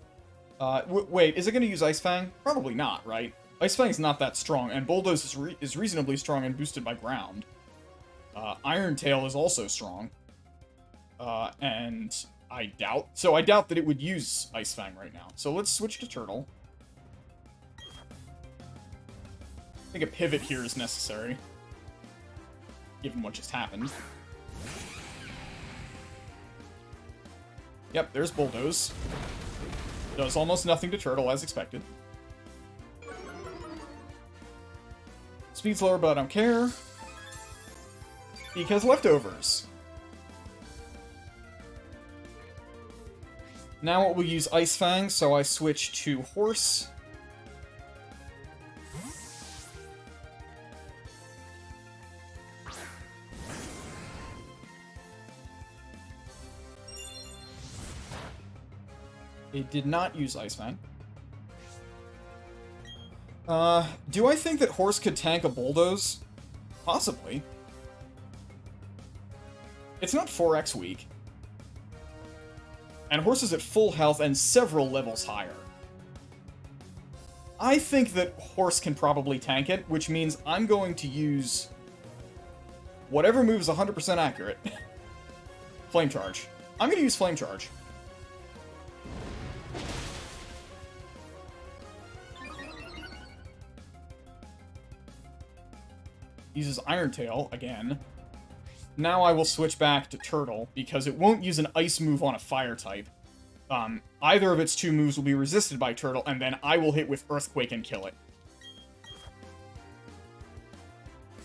Speaker 1: Wait, is it going to use Ice Fang? Probably not, right? Ice Fang's not that strong, and Bulldoze is reasonably strong and boosted by ground. Iron Tail is also strong. And I doubt. So I doubt that it would use Ice Fang right now. So let's switch to Turtle. I think a pivot here is necessary, given what just happened. Yep, there's Bulldoze. Does almost nothing to Turtle, as expected. Speed's lower, but I don't care. Because leftovers. Now it will use Ice Fang, so I switch to Horse. It did not use Ice Fang. Do I think that Horse could tank a Bulldoze? Possibly. It's not 4x weak. And Horse is at full health and several levels higher. I think that Horse can probably tank it, which means I'm going to use whatever move is 100% accurate. Flame Charge. I'm going to use Flame Charge. Uses Iron Tail again. Now I will switch back to Turtle, because it won't use an Ice move on a Fire type. Either of its two moves will be resisted by Turtle, and then I will hit with Earthquake and kill it.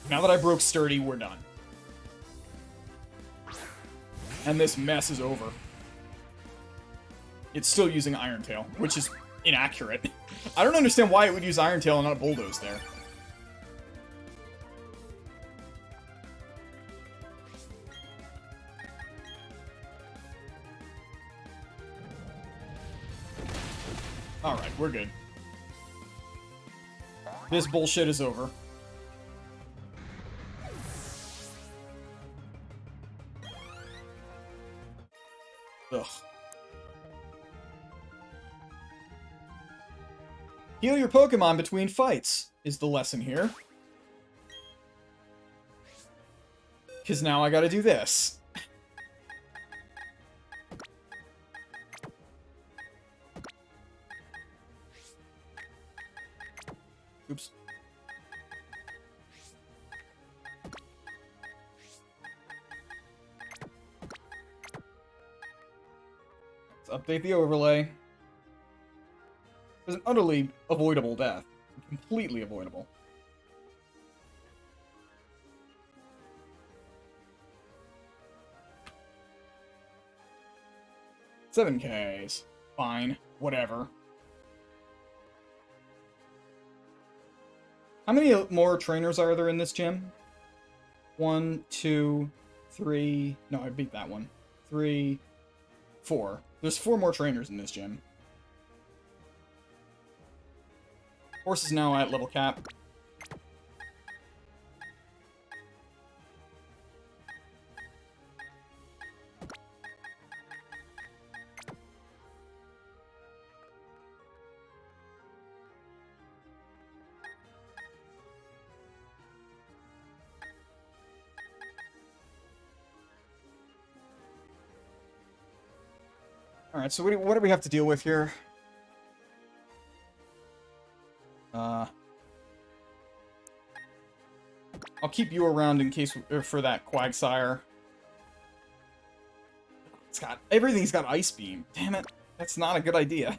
Speaker 1: Now that I broke Sturdy, we're done. And this mess is over. It's still using Iron Tail, which is inaccurate. I don't understand why it would use Iron Tail and not Bulldoze there. Alright, we're good. This bullshit is over. Ugh. Heal your Pokemon between fights is the lesson here. Because now I gotta do this. Oops. Let's update the overlay. It was an utterly avoidable death. Completely avoidable. $7Ks. Fine. Whatever. How many more trainers are there in this gym? 1, 2, 3... No, I beat that one. 3, 4. There's 4 more trainers in this gym. Horse is now at level cap. Alright, so what do we have to deal with here? I'll keep you around in case for that Quagsire. Everything's got Ice Beam. Damn it, that's not a good idea.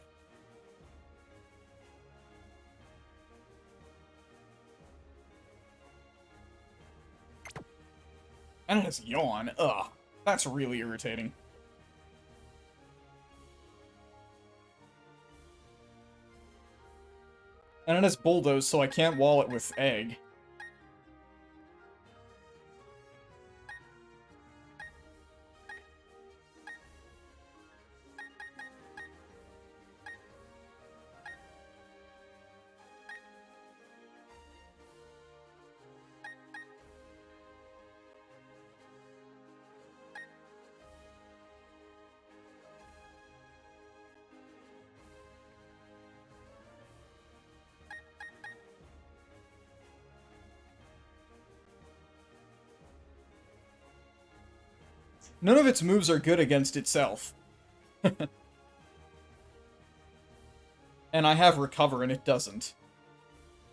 Speaker 1: And it has Yawn. Ugh, that's really irritating. And it has Bulldoze, so I can't wall it with Egg. None of its moves are good against itself. And I have Recover, and it doesn't.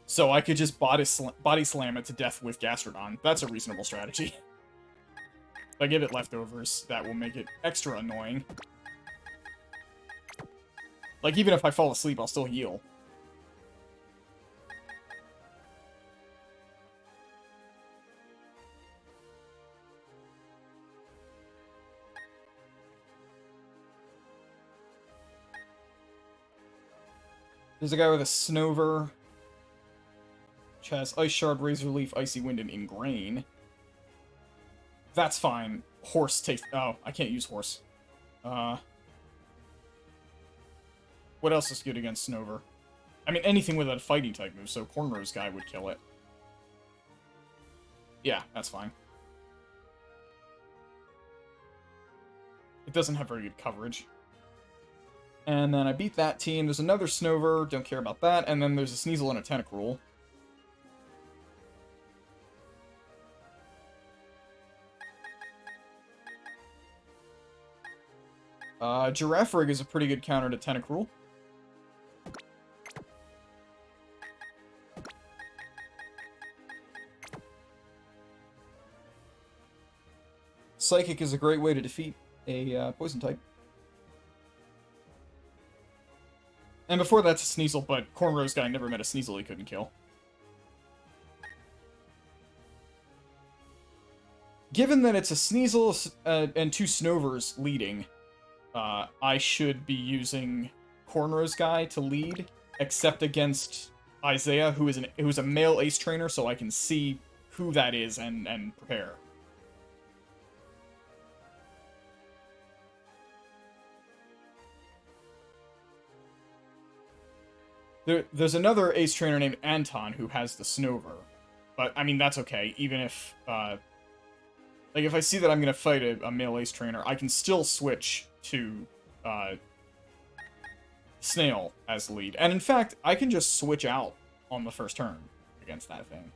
Speaker 1: So I could just body slam it to death with Gastrodon. That's a reasonable strategy. If I give it leftovers, that will make it extra annoying. Like, even if I fall asleep, I'll still heal. There's a guy with a Snover, which has Ice Shard, Razor Leaf, Icy Wind, and Ingrain. That's fine. Horse takes... Oh, I can't use Horse. What else is good against Snover? I mean, anything with a fighting type move, so Cornrow's guy would kill it. Yeah, that's fine. It doesn't have very good coverage. And then I beat that team. There's another Snover, don't care about that. And then there's a Sneasel and a Tentacruel. Giraffe Rig is a pretty good counter to Tentacruel. Psychic is a great way to defeat a poison type. And before that's a Sneasel, but Cornrow's guy never met a Sneasel he couldn't kill. Given that it's a Sneasel and two Snovers leading, I should be using Cornrow's guy to lead, except against Isaiah, who's a male ace trainer, so I can see who that is and prepare. There's another ace trainer named Anton who has the Snover. But, I mean, that's okay. Even if, like, if I see that I'm going to fight a male ace trainer, I can still switch to, Snail as lead. And, in fact, I can just switch out on the first turn against that thing.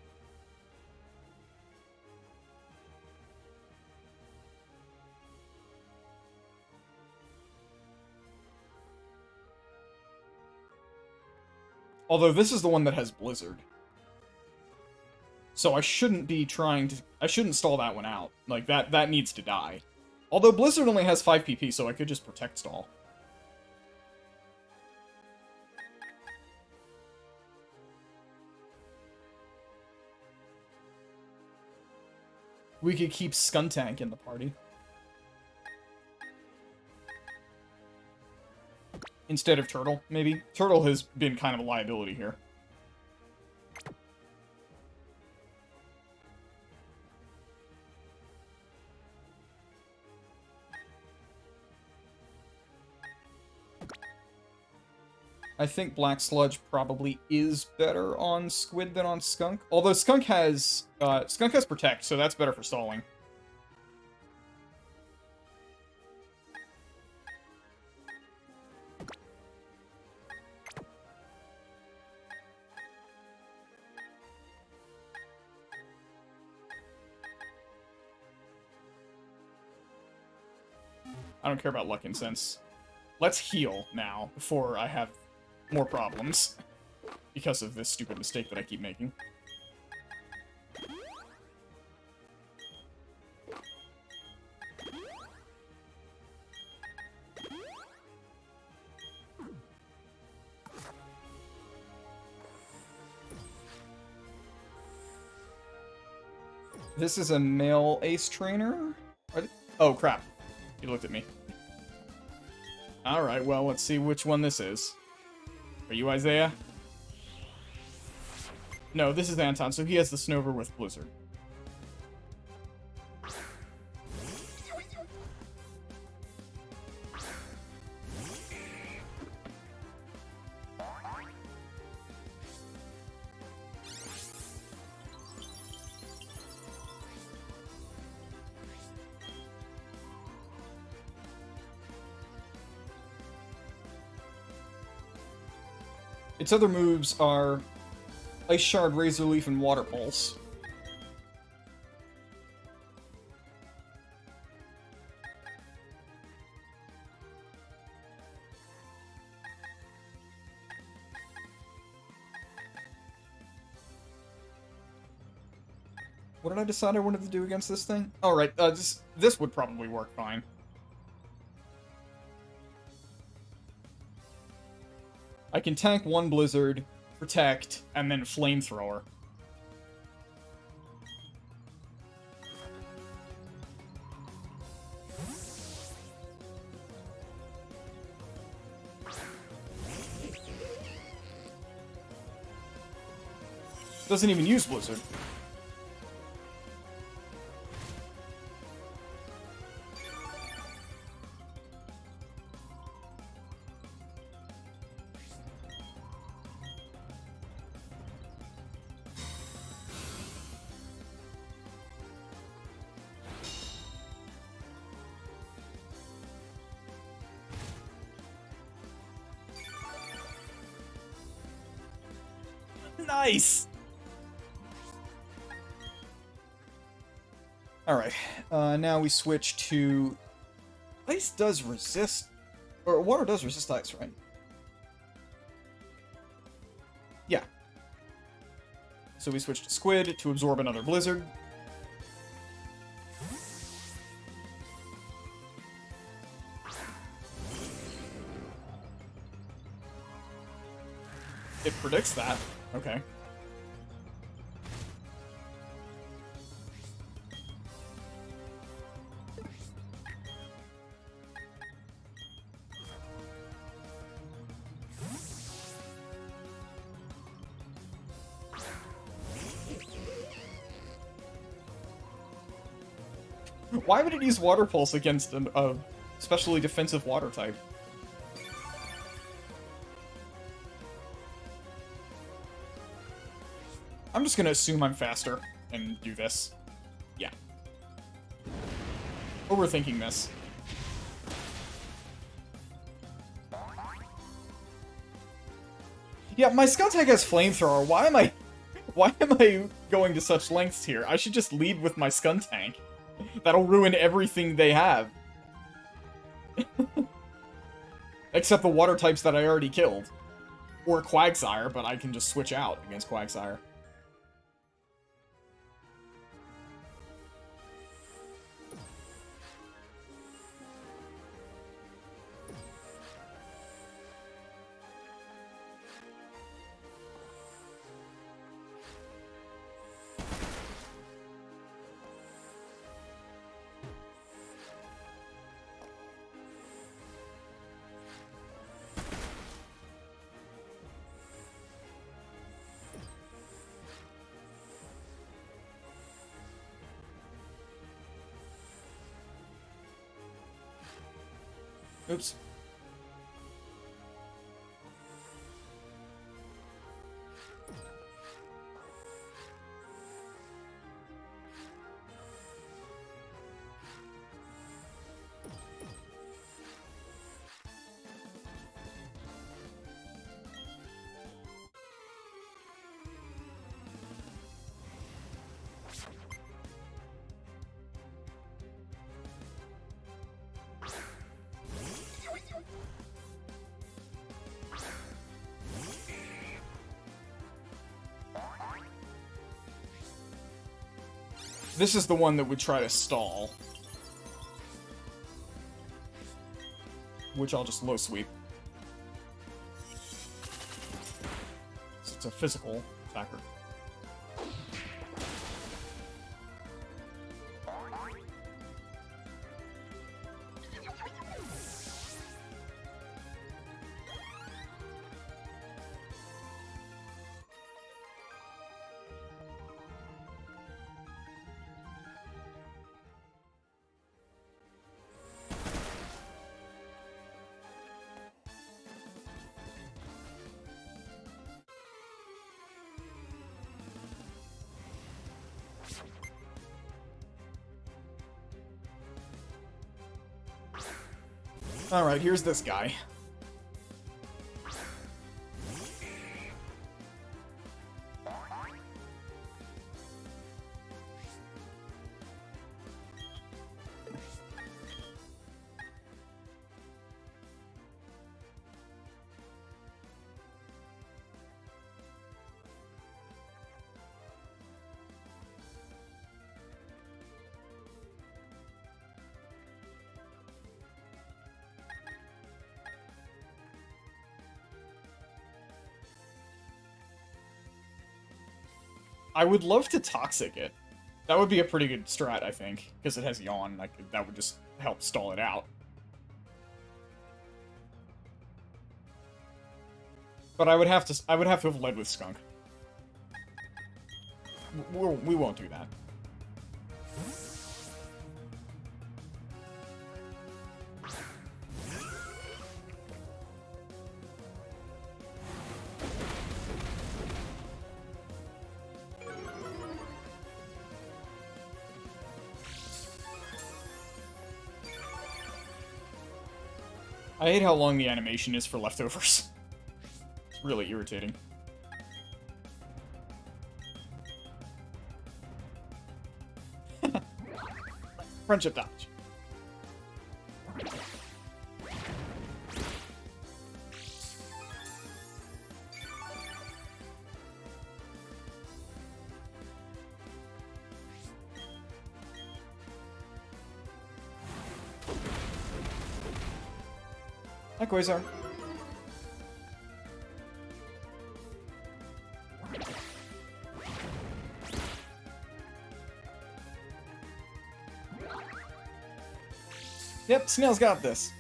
Speaker 1: Although this is the one that has Blizzard. So I shouldn't be trying to... I shouldn't stall that one out. Like, that needs to die. Although Blizzard only has 5 PP, so I could just Protect stall. We could keep Skuntank in the party. Instead of Turtle, maybe. Turtle has been kind of a liability here. I think Black Sludge probably is better on Squid than on Skunk. Although Skunk has Protect, so that's better for stalling. I don't care about Luck and Sense. Let's heal now, before I have more problems. Because of this stupid mistake that I keep making. This is a male ace trainer? Oh, crap. He looked at me. Alright, well, let's see which one this is. Are you Isaiah? No, this is Anton, so he has the Snover with Blizzard. Its other moves are Ice Shard, Razor Leaf, and Water Pulse. What did I decide I wanted to do against this thing? All right, this would probably work fine. I can tank one Blizzard, protect, and then Flamethrower. Doesn't even use Blizzard. Nice! Alright, now we switch to... Ice does resist... Or water does resist ice, right? Yeah. So we switch to Squid to absorb another Blizzard. It predicts that. Okay. Why would it use Water Pulse against a specially defensive water type? I'm just gonna assume I'm faster and do this. Yeah. Overthinking this. Yeah, my Skuntank has Flamethrower. Why am I going to such lengths here? I should just lead with my Skuntank. That'll ruin everything they have. Except the water types that I already killed. Or Quagsire, but I can just switch out against Quagsire. Oops. This is the one that would try to stall. Which I'll just low sweep. So it's a physical attacker. Alright, here's this guy. I would love to Toxic it. That would be a pretty good strat, I think, because it has Yawn. That would just help stall it out. But I would have to have led with Skunk. We won't do that. I hate how long the animation is for leftovers. It's really irritating. Friendship dodge. Hi, Quasar. Yep, Snail's got this.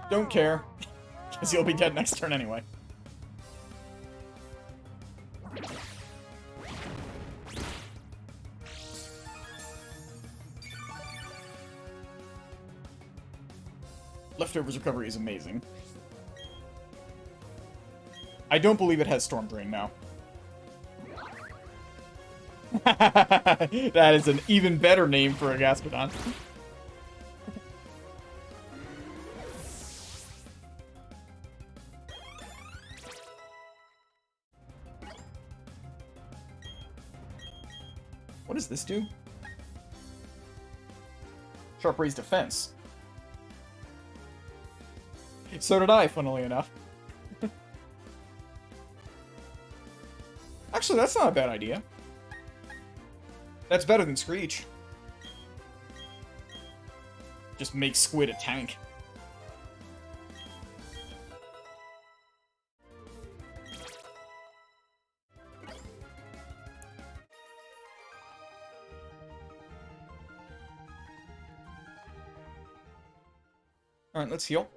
Speaker 1: Don't care, because you'll be dead next turn anyway. Leftovers recovery is amazing. I don't believe it has Storm Drain now. That is an even better name for a Gastrodon. What does this do? Sharp Raise Defense. So did I, funnily enough. Actually, that's not a bad idea. That's better than Screech. Just make Squid a tank. Alright, let's heal.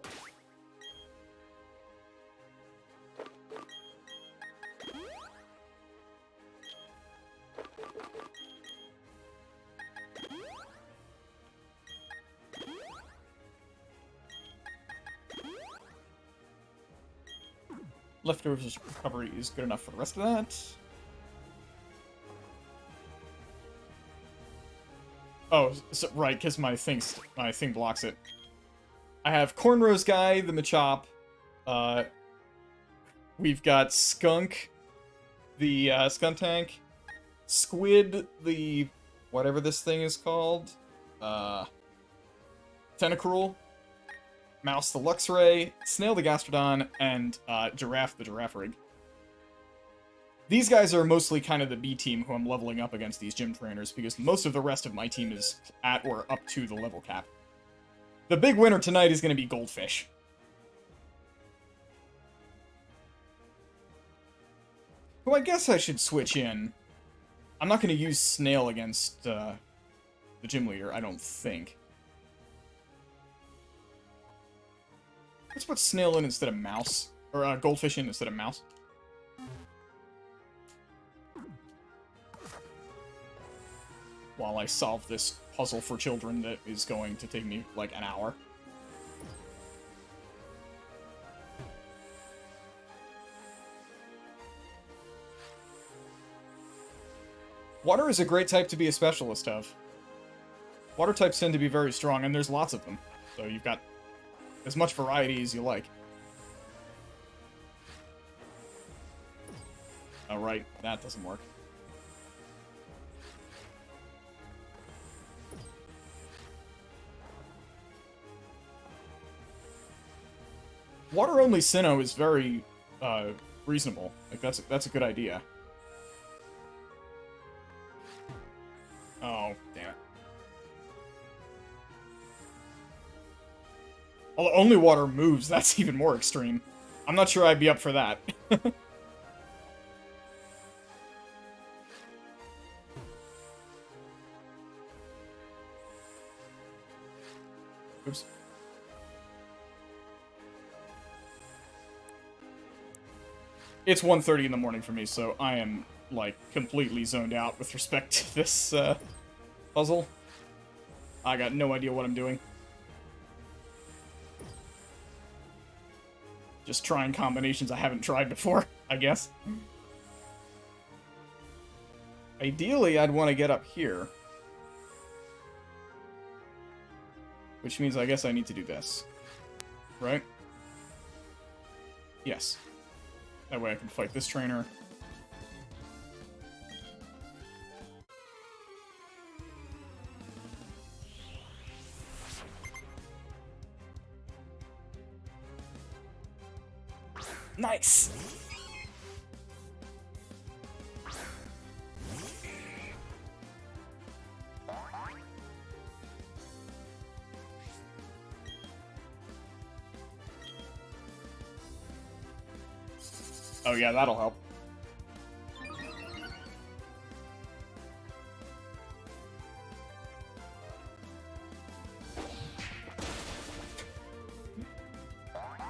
Speaker 1: Leftovers recovery is good enough for the rest of that. Oh, so, right, because my thing blocks it. I have Cornrow's Guy, the Machop. We've got Skunk, the Skuntank. Squid, the whatever this thing is called. Tentacruel. Mouse the Luxray, Snail the Gastrodon, and Giraffe the Giraffarig. These guys are mostly kind of the B team who I'm leveling up against these gym trainers, because most of the rest of my team is at or up to the level cap. The big winner tonight is going to be Goldfish. Who I guess I should switch in. I'm not going to use Snail against the gym leader, I don't think. Let's put Snail in instead of Mouse. Or Goldfish in instead of Mouse. While I solve this puzzle for children that is going to take me, like, an hour. Water is a great type to be a specialist of. Water types tend to be very strong, and there's lots of them. So you've got as much variety as you like. Oh, right. That doesn't work. Water-only Sinnoh is very, reasonable. Like, that's a good idea. Oh, damn it. Although only water moves, that's even more extreme. I'm not sure I'd be up for that. Oops. It's 1:30 in the morning for me, so I am, like, completely zoned out with respect to this, puzzle. I got no idea what I'm doing. Just trying combinations I haven't tried before, I guess. Ideally, I'd want to get up here. Which means I guess I need to do this. Right? Yes. That way I can fight this trainer. Nice! Oh yeah, that'll help.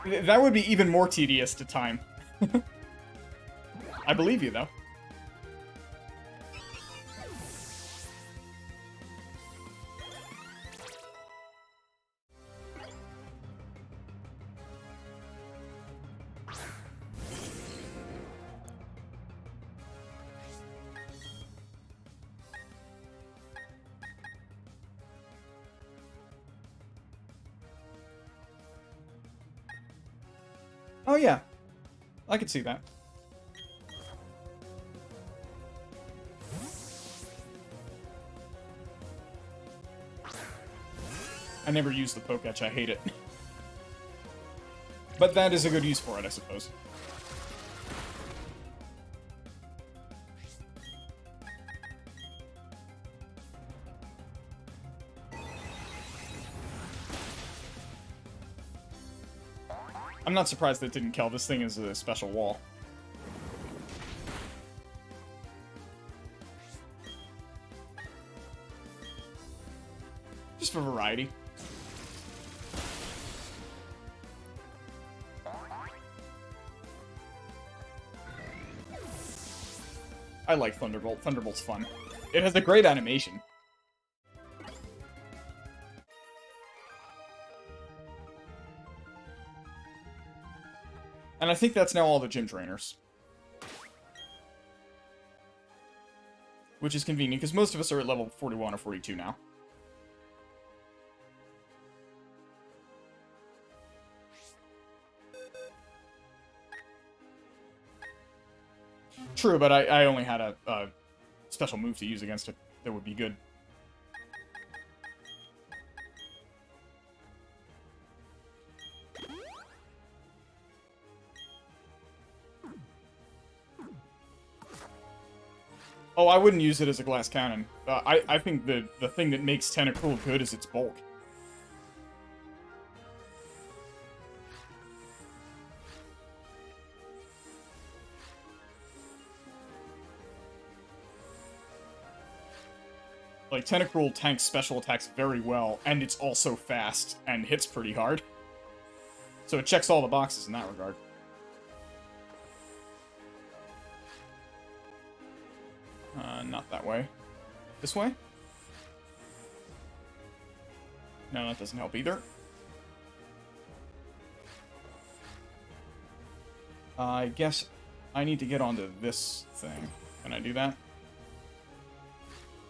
Speaker 1: That would be even more tedious to time. I believe you, though. Oh yeah, I could see that. I never use the poke etch, I hate it. But that is a good use for it, I suppose. I'm not surprised that it didn't kill. This thing is a special wall. Just for variety. I like Thunderbolt. Thunderbolt's fun. It has a great animation. And I think that's now all the gym trainers. Which is convenient, because most of us are at level 41 or 42 now. True, but I only had a special move to use against it that would be good. Oh, I wouldn't use it as a glass cannon. I think the thing that makes Tentacruel good is its bulk. Like, Tentacruel tanks special attacks very well, and it's also fast, and hits pretty hard. So it checks all the boxes in that regard. Not that way. This way? No, that doesn't help either. I guess I need to get onto this thing. Can I do that?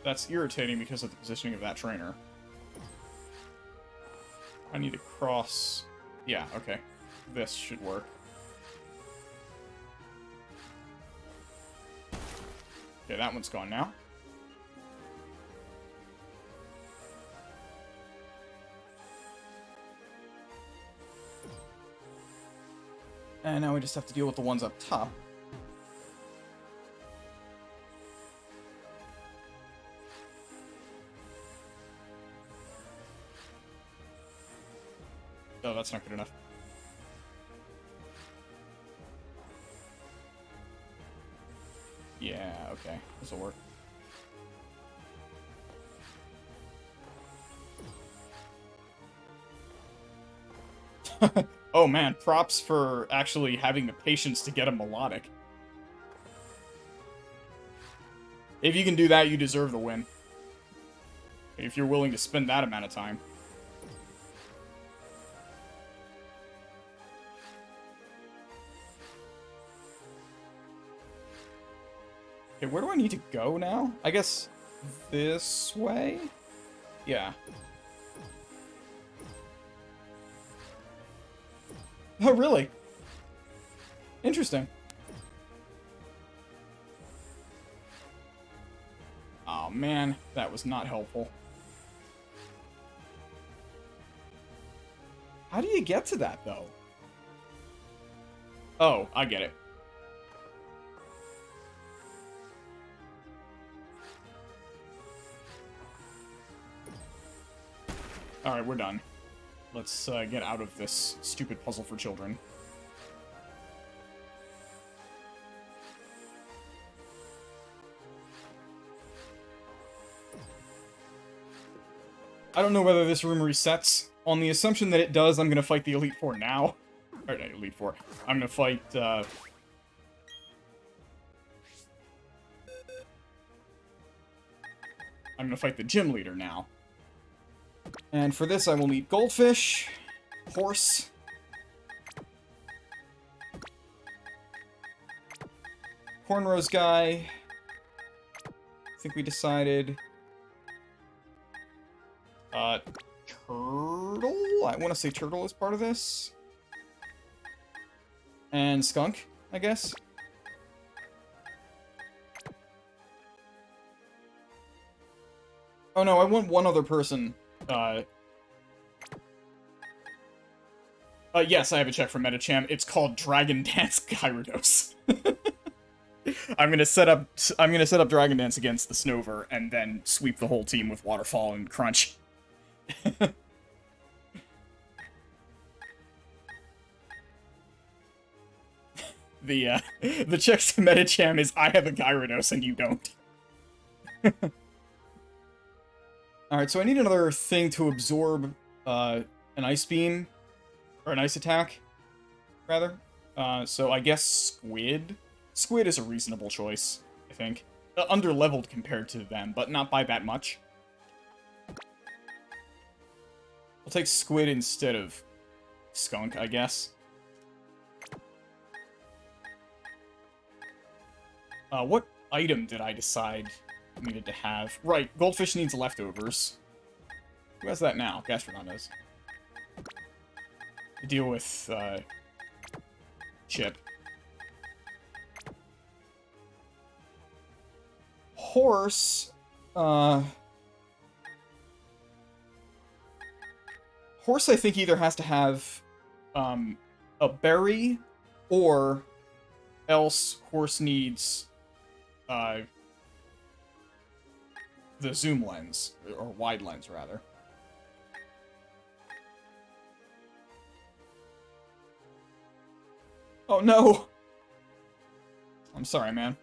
Speaker 1: That's irritating because of the positioning of that trainer. I need to cross... Yeah, okay. This should work. Okay, that one's gone now. And now we just have to deal with the ones up top. Oh, that's not good enough. Yeah, okay. This'll work. Oh man, props for actually having the patience to get a melodic. If you can do that, you deserve the win. If you're willing to spend that amount of time. Okay, where do I need to go now? I guess this way? Yeah. Oh, really? Interesting. Oh, man. That was not helpful. How do you get to that, though? Oh, I get it. Alright, we're done. Let's get out of this stupid puzzle for children. I don't know whether this room resets. On the assumption that it does, I'm gonna fight the Elite Four now. Or, not Elite Four. I'm gonna fight, I'm gonna fight the gym leader now. And for this, I will need Goldfish, Horse, Cornrows guy. I think we decided... Turtle? I want to say Turtle is part of this. And Skunk, I guess. Oh no, I want one other person. Yes, I have a check from Metacham. It's called Dragon Dance Gyarados. I'm gonna set up Dragon Dance against the Snover and then sweep the whole team with Waterfall and Crunch. The check to Metacham is I have a Gyarados and you don't. Alright, so I need another thing to absorb an Ice Beam, or an Ice Attack, rather. So I guess Squid? Squid is a reasonable choice, I think. Under-leveled compared to them, but not by that much. I'll take Squid instead of Skunk, I guess. What item did I decide I needed to have? Right, Goldfish needs leftovers. Who has that now? Gastrodon does. To deal with, Chip. Horse, Horse, I think, either has to have, a berry, or else Horse needs, the zoom lens, or wide lens, rather. Oh, no! I'm sorry, man.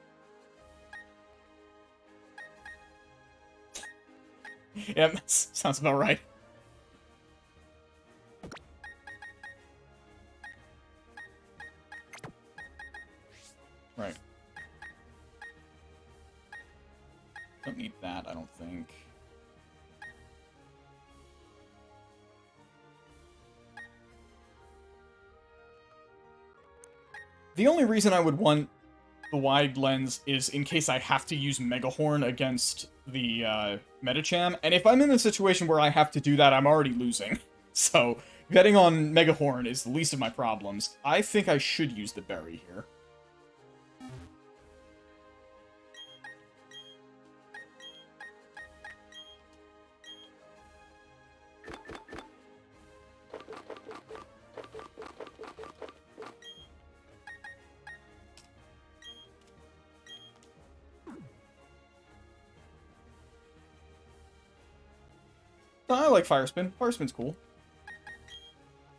Speaker 1: Yeah, that sounds about right. Right. Don't need that, I don't think. The only reason I would want the wide lens is in case I have to use Megahorn against the Metacham, and if I'm in a situation where I have to do that, I'm already losing. So, betting on Megahorn is the least of my problems. I think I should use the berry here. I like Fire Spin. Fire Spin's cool.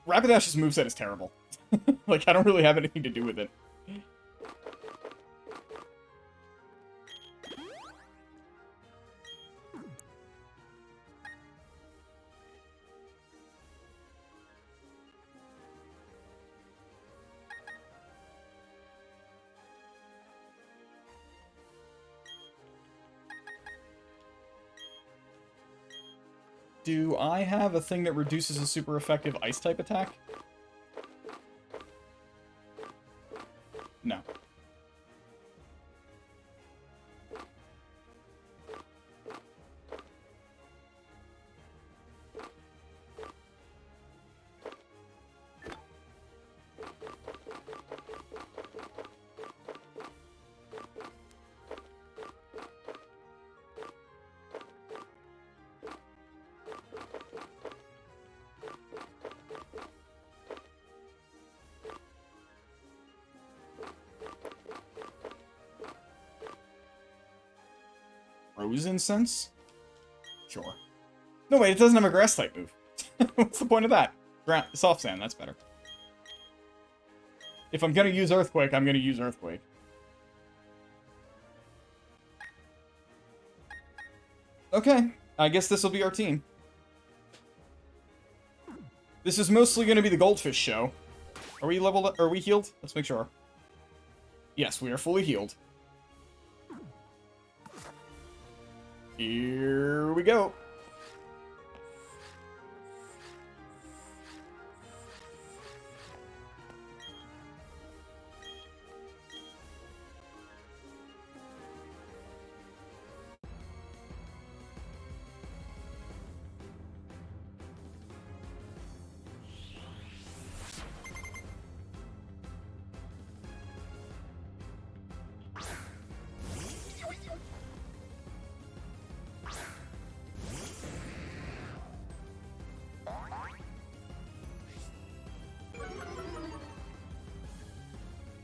Speaker 1: Rapidash's moveset is terrible. Like, I don't really have anything to do with it. Do I have a thing that reduces a super effective ice-type attack? No. Rose Incense? Sure. No, wait, it doesn't have a grass-type move. What's the point of that? Soft Sand, that's better. If I'm gonna use Earthquake, I'm gonna use Earthquake. Okay, I guess this will be our team. This is mostly gonna be the Goldfish show. Are we leveled up? Are we healed? Let's make sure. Yes, we are fully healed. Here we go.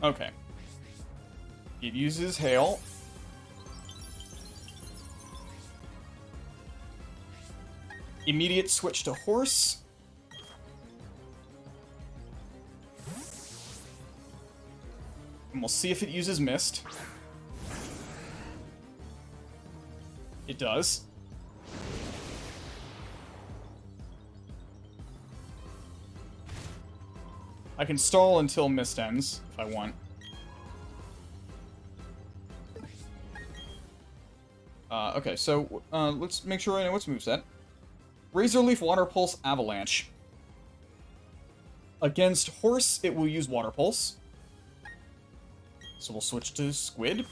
Speaker 1: Okay. It uses Hail. Immediate switch to Horse. And we'll see if it uses Mist. It does. I can stall until Mist ends, if I want. Okay, so, let's make sure I know what's moveset. Razor Leaf, Water Pulse, Avalanche. Against Horse, it will use Water Pulse. So we'll switch to Squid.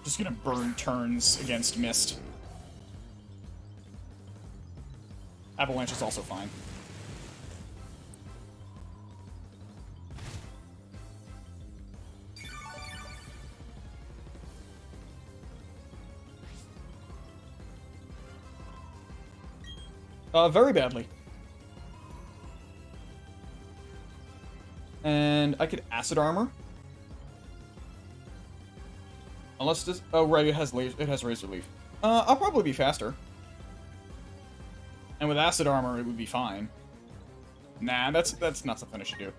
Speaker 1: Just gonna burn turns against Mist. Avalanche is also fine. Very badly. And I could Acid Armor. Unless this... Oh, right, it has Razor Leaf. I'll probably be faster. And with Acid Armor, it would be fine. Nah, that's not something I should do.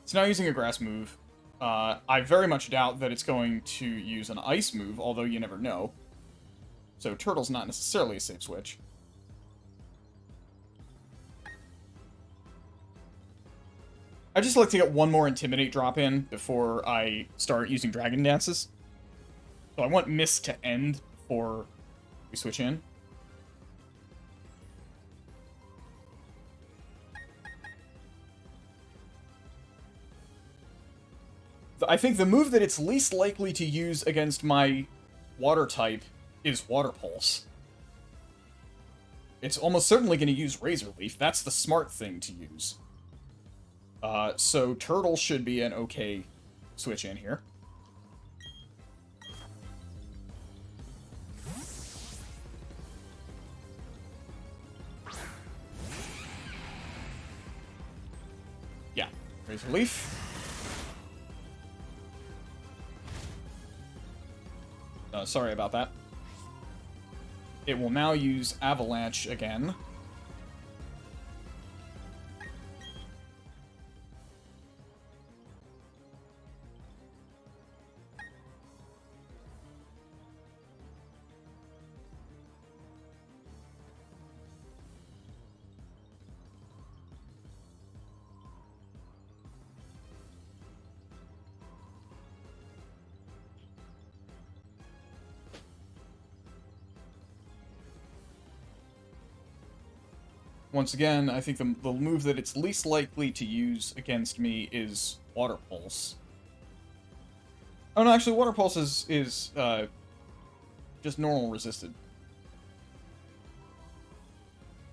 Speaker 1: It's now using a Grass move. I very much doubt that it's going to use an Ice move, although you never know. So Turtle's not necessarily a safe switch. I just like to get one more Intimidate drop in before I start using Dragon Dances. So I want Mist to end before we switch in. I think the move that it's least likely to use against my Water type is Water Pulse. It's almost certainly going to use Razor Leaf. That's the smart thing to use. So Turtle should be an okay switch in here. Yeah, Razor Leaf. Sorry about that. It will now use Avalanche again. Once again, I think the move that it's least likely to use against me is Water Pulse. Oh no, actually, Water Pulse is just normal resisted.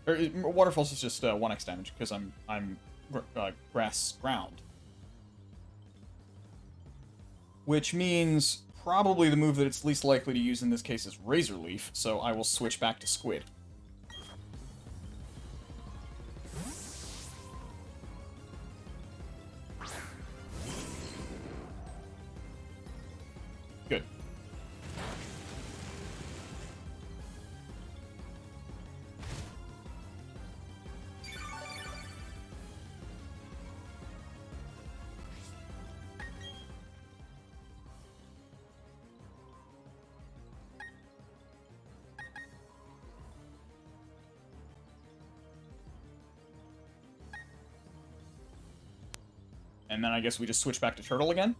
Speaker 1: Or, Water Pulse is just 1x damage, because I'm Grass Ground. Which means probably the move that it's least likely to use in this case is Razor Leaf, so I will switch back to Squid. Good. And then I guess we just switch back to Turtle again.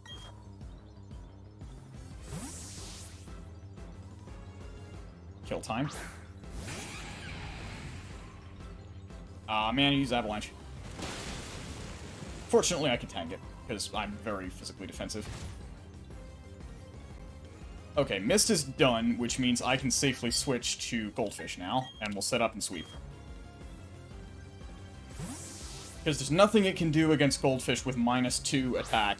Speaker 1: Kill time. Man, I use Avalanche. Fortunately, I can tank it, because I'm very physically defensive. Okay, Mist is done, which means I can safely switch to Goldfish now, and we'll set up and sweep. Because there's nothing it can do against Goldfish with -2 attack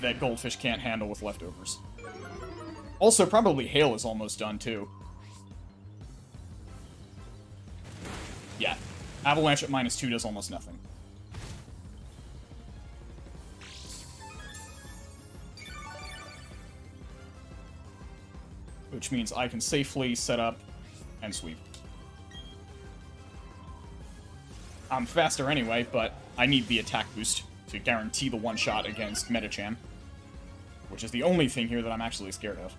Speaker 1: that Goldfish can't handle with leftovers. Also, probably Hail is almost done, too. Yeah. Avalanche at -2 does almost nothing. Which means I can safely set up and sweep. I'm faster anyway, but I need the attack boost to guarantee the one-shot against Metachan. Which is the only thing here that I'm actually scared of.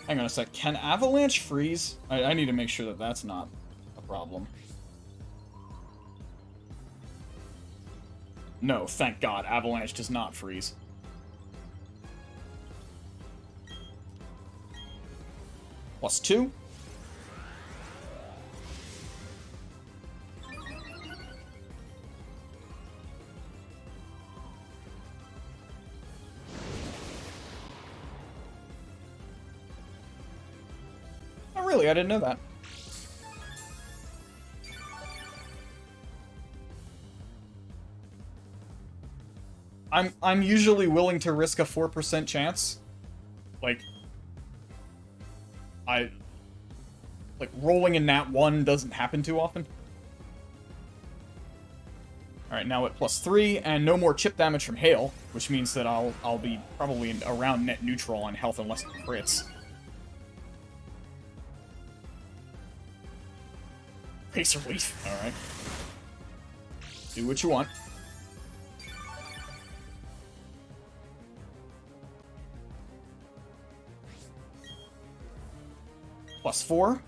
Speaker 1: Hang on a sec. Can Avalanche freeze? I need to make sure that that's not a problem. No, thank God. Avalanche does not freeze. +2. Oh, really? I didn't know that. I'm usually willing to risk a 4% chance. Like, rolling a nat 1 doesn't happen too often. Alright, now at +3, and no more chip damage from Hail, which means that I'll be probably around net neutral on health unless it crits. Razor Leaf, alright. Do what you want. +4.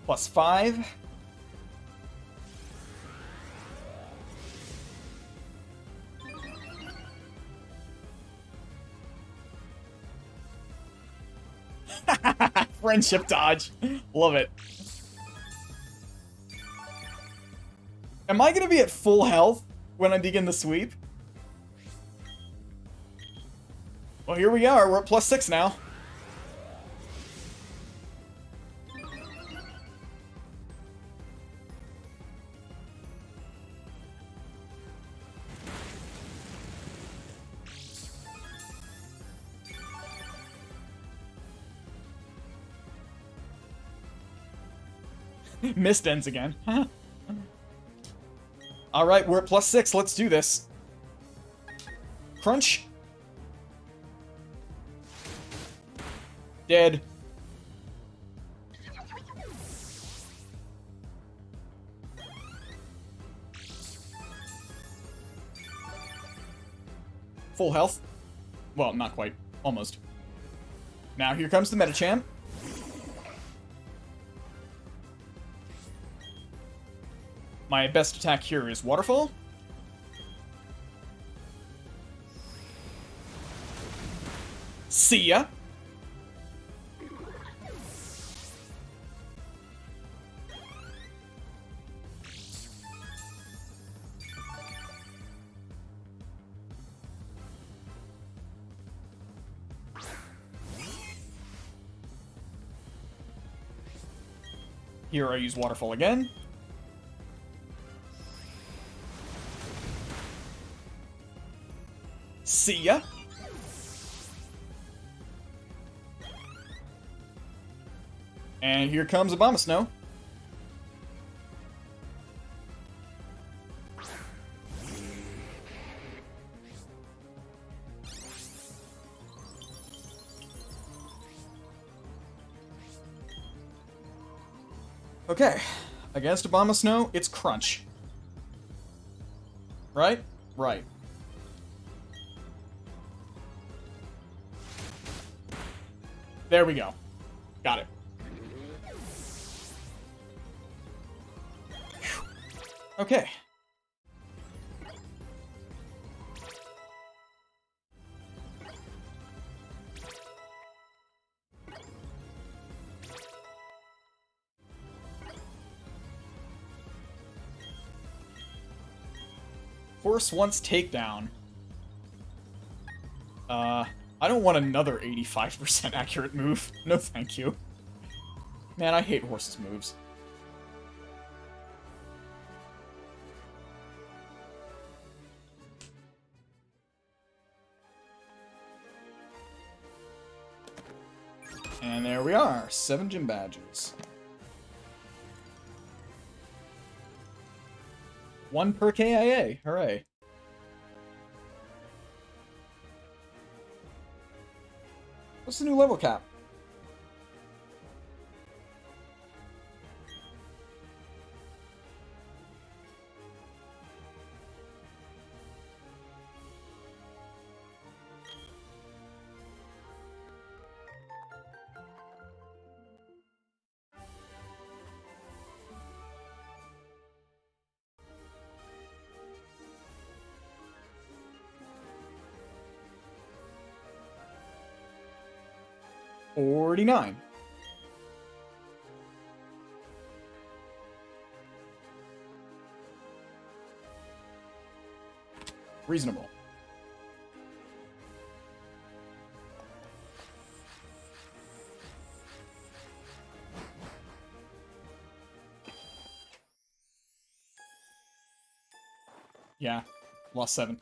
Speaker 1: +5. Friendship dodge. Love it. Am I gonna be at full health when I begin the sweep? Well, here we are. We're at +6 now. Mist ends again. Alright, we're at +6. Let's do this. Crunch. Dead. Full health. Well, not quite. Almost. Now here comes the Metachamp. My best attack here is Waterfall. See ya. Here I use Waterfall again. See ya. And here comes Abomasnow. Okay, against Abomasnow, it's Crunch. Right? Right. There we go. Got it. Okay. Horse wants takedown. I don't want another 85% accurate move. No thank you. Man, I hate Horse's moves. And there we are, 7 gym badges. 1 per KIA, hooray. What's the new level cap? $49. Reasonable. Yeah, lost 7.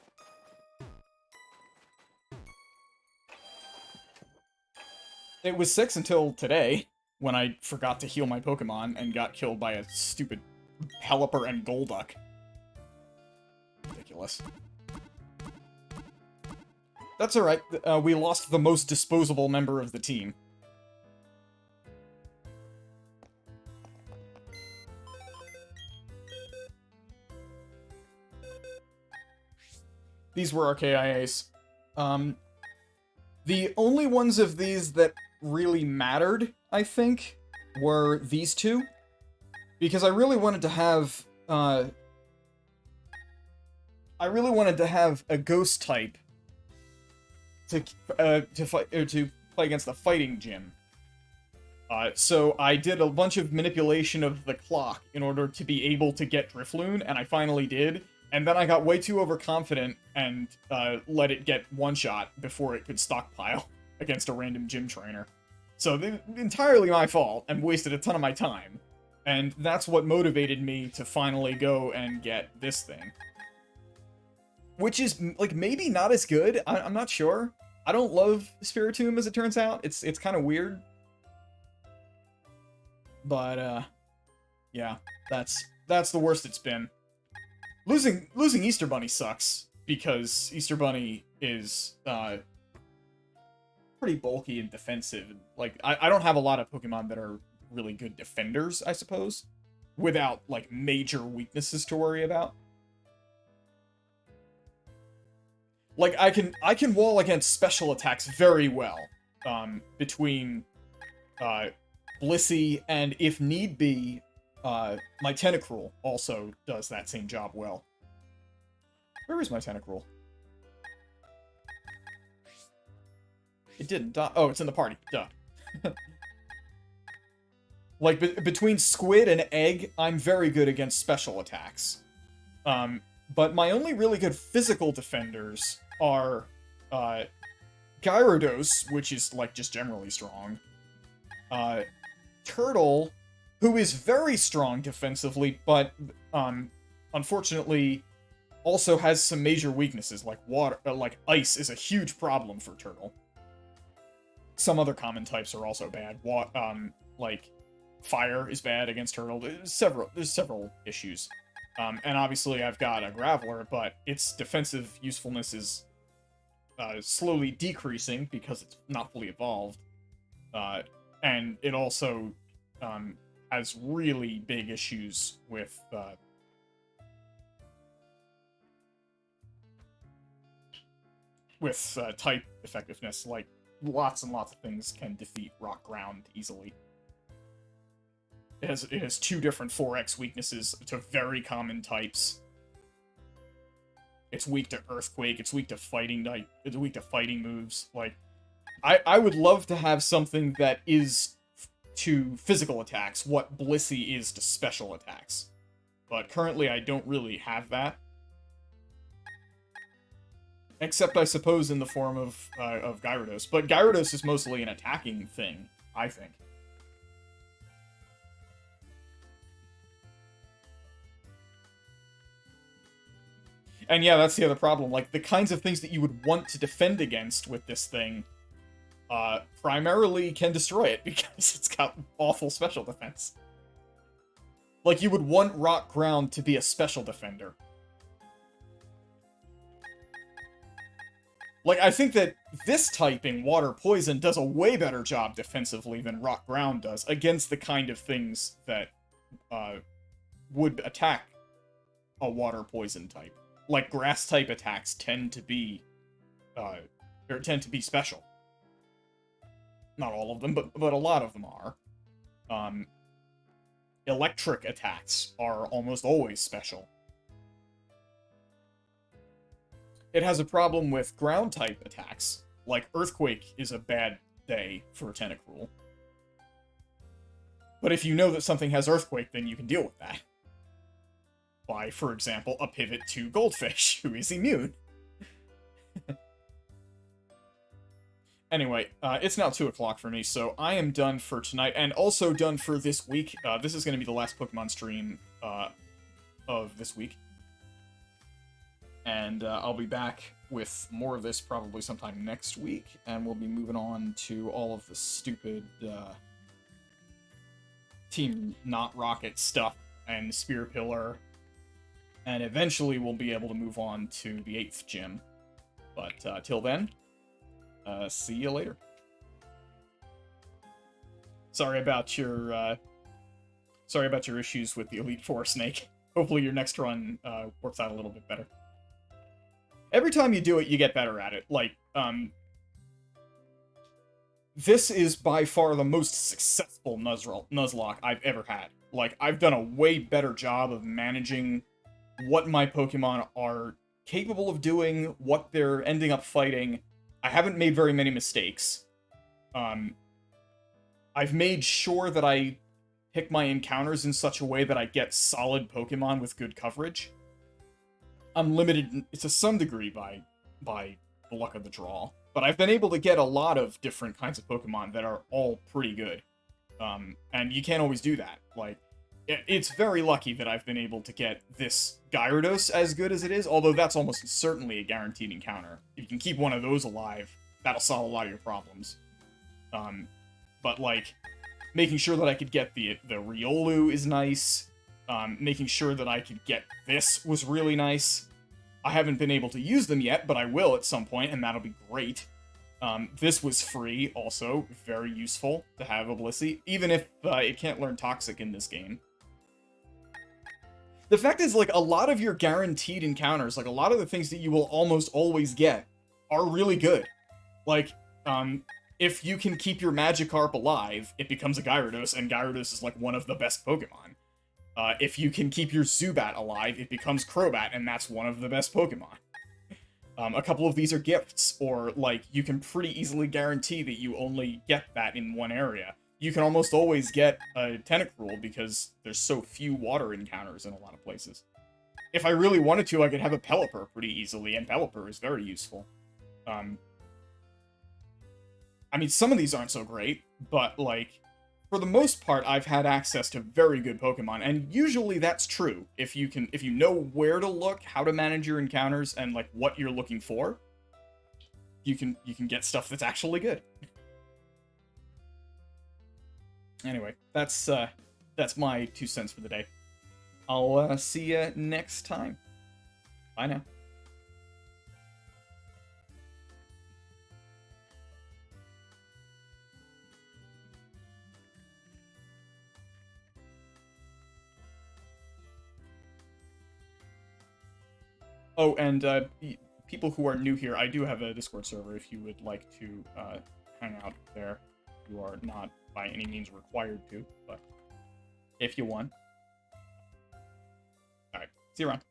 Speaker 1: It was 6 until today, when I forgot to heal my Pokemon and got killed by a stupid Pelipper and Golduck. Ridiculous. That's alright, we lost the most disposable member of the team. These were our KIAs. The only ones of these that really mattered, I think, were these two. Because I really wanted to have, I really wanted to have a ghost type to play against the fighting gym. So I did a bunch of manipulation of the clock in order to be able to get Drifloon, and I finally did. And then I got way too overconfident and let it get one-shot before it could stockpile against a random gym trainer. So, entirely my fault, and wasted a ton of my time. And that's what motivated me to finally go and get this thing. Which is, like, maybe not as good. I'm not sure. I don't love Spiritomb, as it turns out. It's kind of weird. But, yeah, that's the worst it's been. Losing Easter Bunny sucks, because Easter Bunny is, pretty bulky and defensive. Like, I don't have a lot of Pokemon that are really good defenders, I suppose, without, like, major weaknesses to worry about. Like, I can wall against special attacks very well, between, Blissey, and if need be, my Tentacruel also does that same job well. Where is my Tentacruel? It didn't die. Oh, it's in the party. Duh. Like, between Squid and Egg, I'm very good against special attacks. But my only really good physical defenders are, Gyarados, which is, like, just generally strong. Turtle, who is very strong defensively, but, unfortunately, also has some major weaknesses, like water, like ice is a huge problem for Turtle. Some other common types are also bad. Like, fire is bad against Turtle. There's several issues. And obviously I've got a Graveler, but its defensive usefulness is slowly decreasing because it's not fully evolved. And it also has really big issues with type effectiveness. Like, lots and lots of things can defeat Rock Ground easily. It has 2 different 4x weaknesses to very common types. It's weak to Earthquake, it's weak to fighting it's weak to fighting moves. Like, I would love to have something that is to physical attacks what Blissey is to special attacks. But currently I don't really have that. Except, I suppose, in the form of Gyarados. But Gyarados is mostly an attacking thing, I think. And yeah, that's the other problem. Like, the kinds of things that you would want to defend against with this thing, primarily can destroy it, because it's got awful special defense. Like, you would want Rock Ground to be a special defender. Like, I think that this typing, Water Poison, does a way better job defensively than Rock Ground does against the kind of things that would attack a Water Poison type. Like, Grass-type attacks tend to be special. Not all of them, but a lot of them are. Electric attacks are almost always special. It has a problem with ground-type attacks. Like, Earthquake is a bad day for a Tentacruel. But if you know that something has Earthquake, then you can deal with that. By, for example, a pivot to Goldfish, who is immune. Anyway, it's now 2 o'clock for me, so I am done for tonight, and also done for this week. This is going to be the last Pokemon stream of this week. And I'll be back with more of this probably sometime next week, and we'll be moving on to all of the stupid Team Not Rocket stuff and Spear Pillar, and eventually we'll be able to move on to the 8th gym. But till then, see you later. Sorry about your issues with the Elite Four Snake. Hopefully your next run works out a little bit better. Every time you do it, you get better at it. Like, this is by far the most successful Nuzlocke I've ever had. Like, I've done a way better job of managing what my Pokemon are capable of doing, what they're ending up fighting. I haven't made very many mistakes. I've made sure that I pick my encounters in such a way that I get solid Pokemon with good coverage. I'm limited to some degree by the luck of the draw, but I've been able to get a lot of different kinds of Pokemon that are all pretty good. And you can't always do that. Like, it's very lucky that I've been able to get this Gyarados as good as it is, although that's almost certainly a guaranteed encounter. If you can keep one of those alive, that'll solve a lot of your problems. But, like, making sure that I could get the Riolu is nice. Making sure that I could get this was really nice. I haven't been able to use them yet, but I will at some point, and that'll be great. This was free, also. Very useful to have a Blissey, even if it can't learn Toxic in this game. The fact is, like, a lot of your guaranteed encounters, like, a lot of the things that you will almost always get are really good. Like, if you can keep your Magikarp alive, it becomes a Gyarados, and Gyarados is, like, one of the best Pokemon. If you can keep your Zubat alive, it becomes Crobat, and that's one of the best Pokemon. A couple of these are gifts, or, like, you can pretty easily guarantee that you only get that in one area. You can almost always get a Tentacruel because there's so few water encounters in a lot of places. If I really wanted to, I could have a Pelipper pretty easily, and Pelipper is very useful. I mean, some of these aren't so great, but, like, for the most part, I've had access to very good Pokemon, and usually that's true. If you know where to look, how to manage your encounters, and, like, what you're looking for, you can get stuff that's actually good. Anyway, that's my 2 cents for the day. I'll see you next time. Bye now. Oh, and people who are new here, I do have a Discord server if you would like to hang out there. You are not by any means required to, but if you want. Alright, see you around.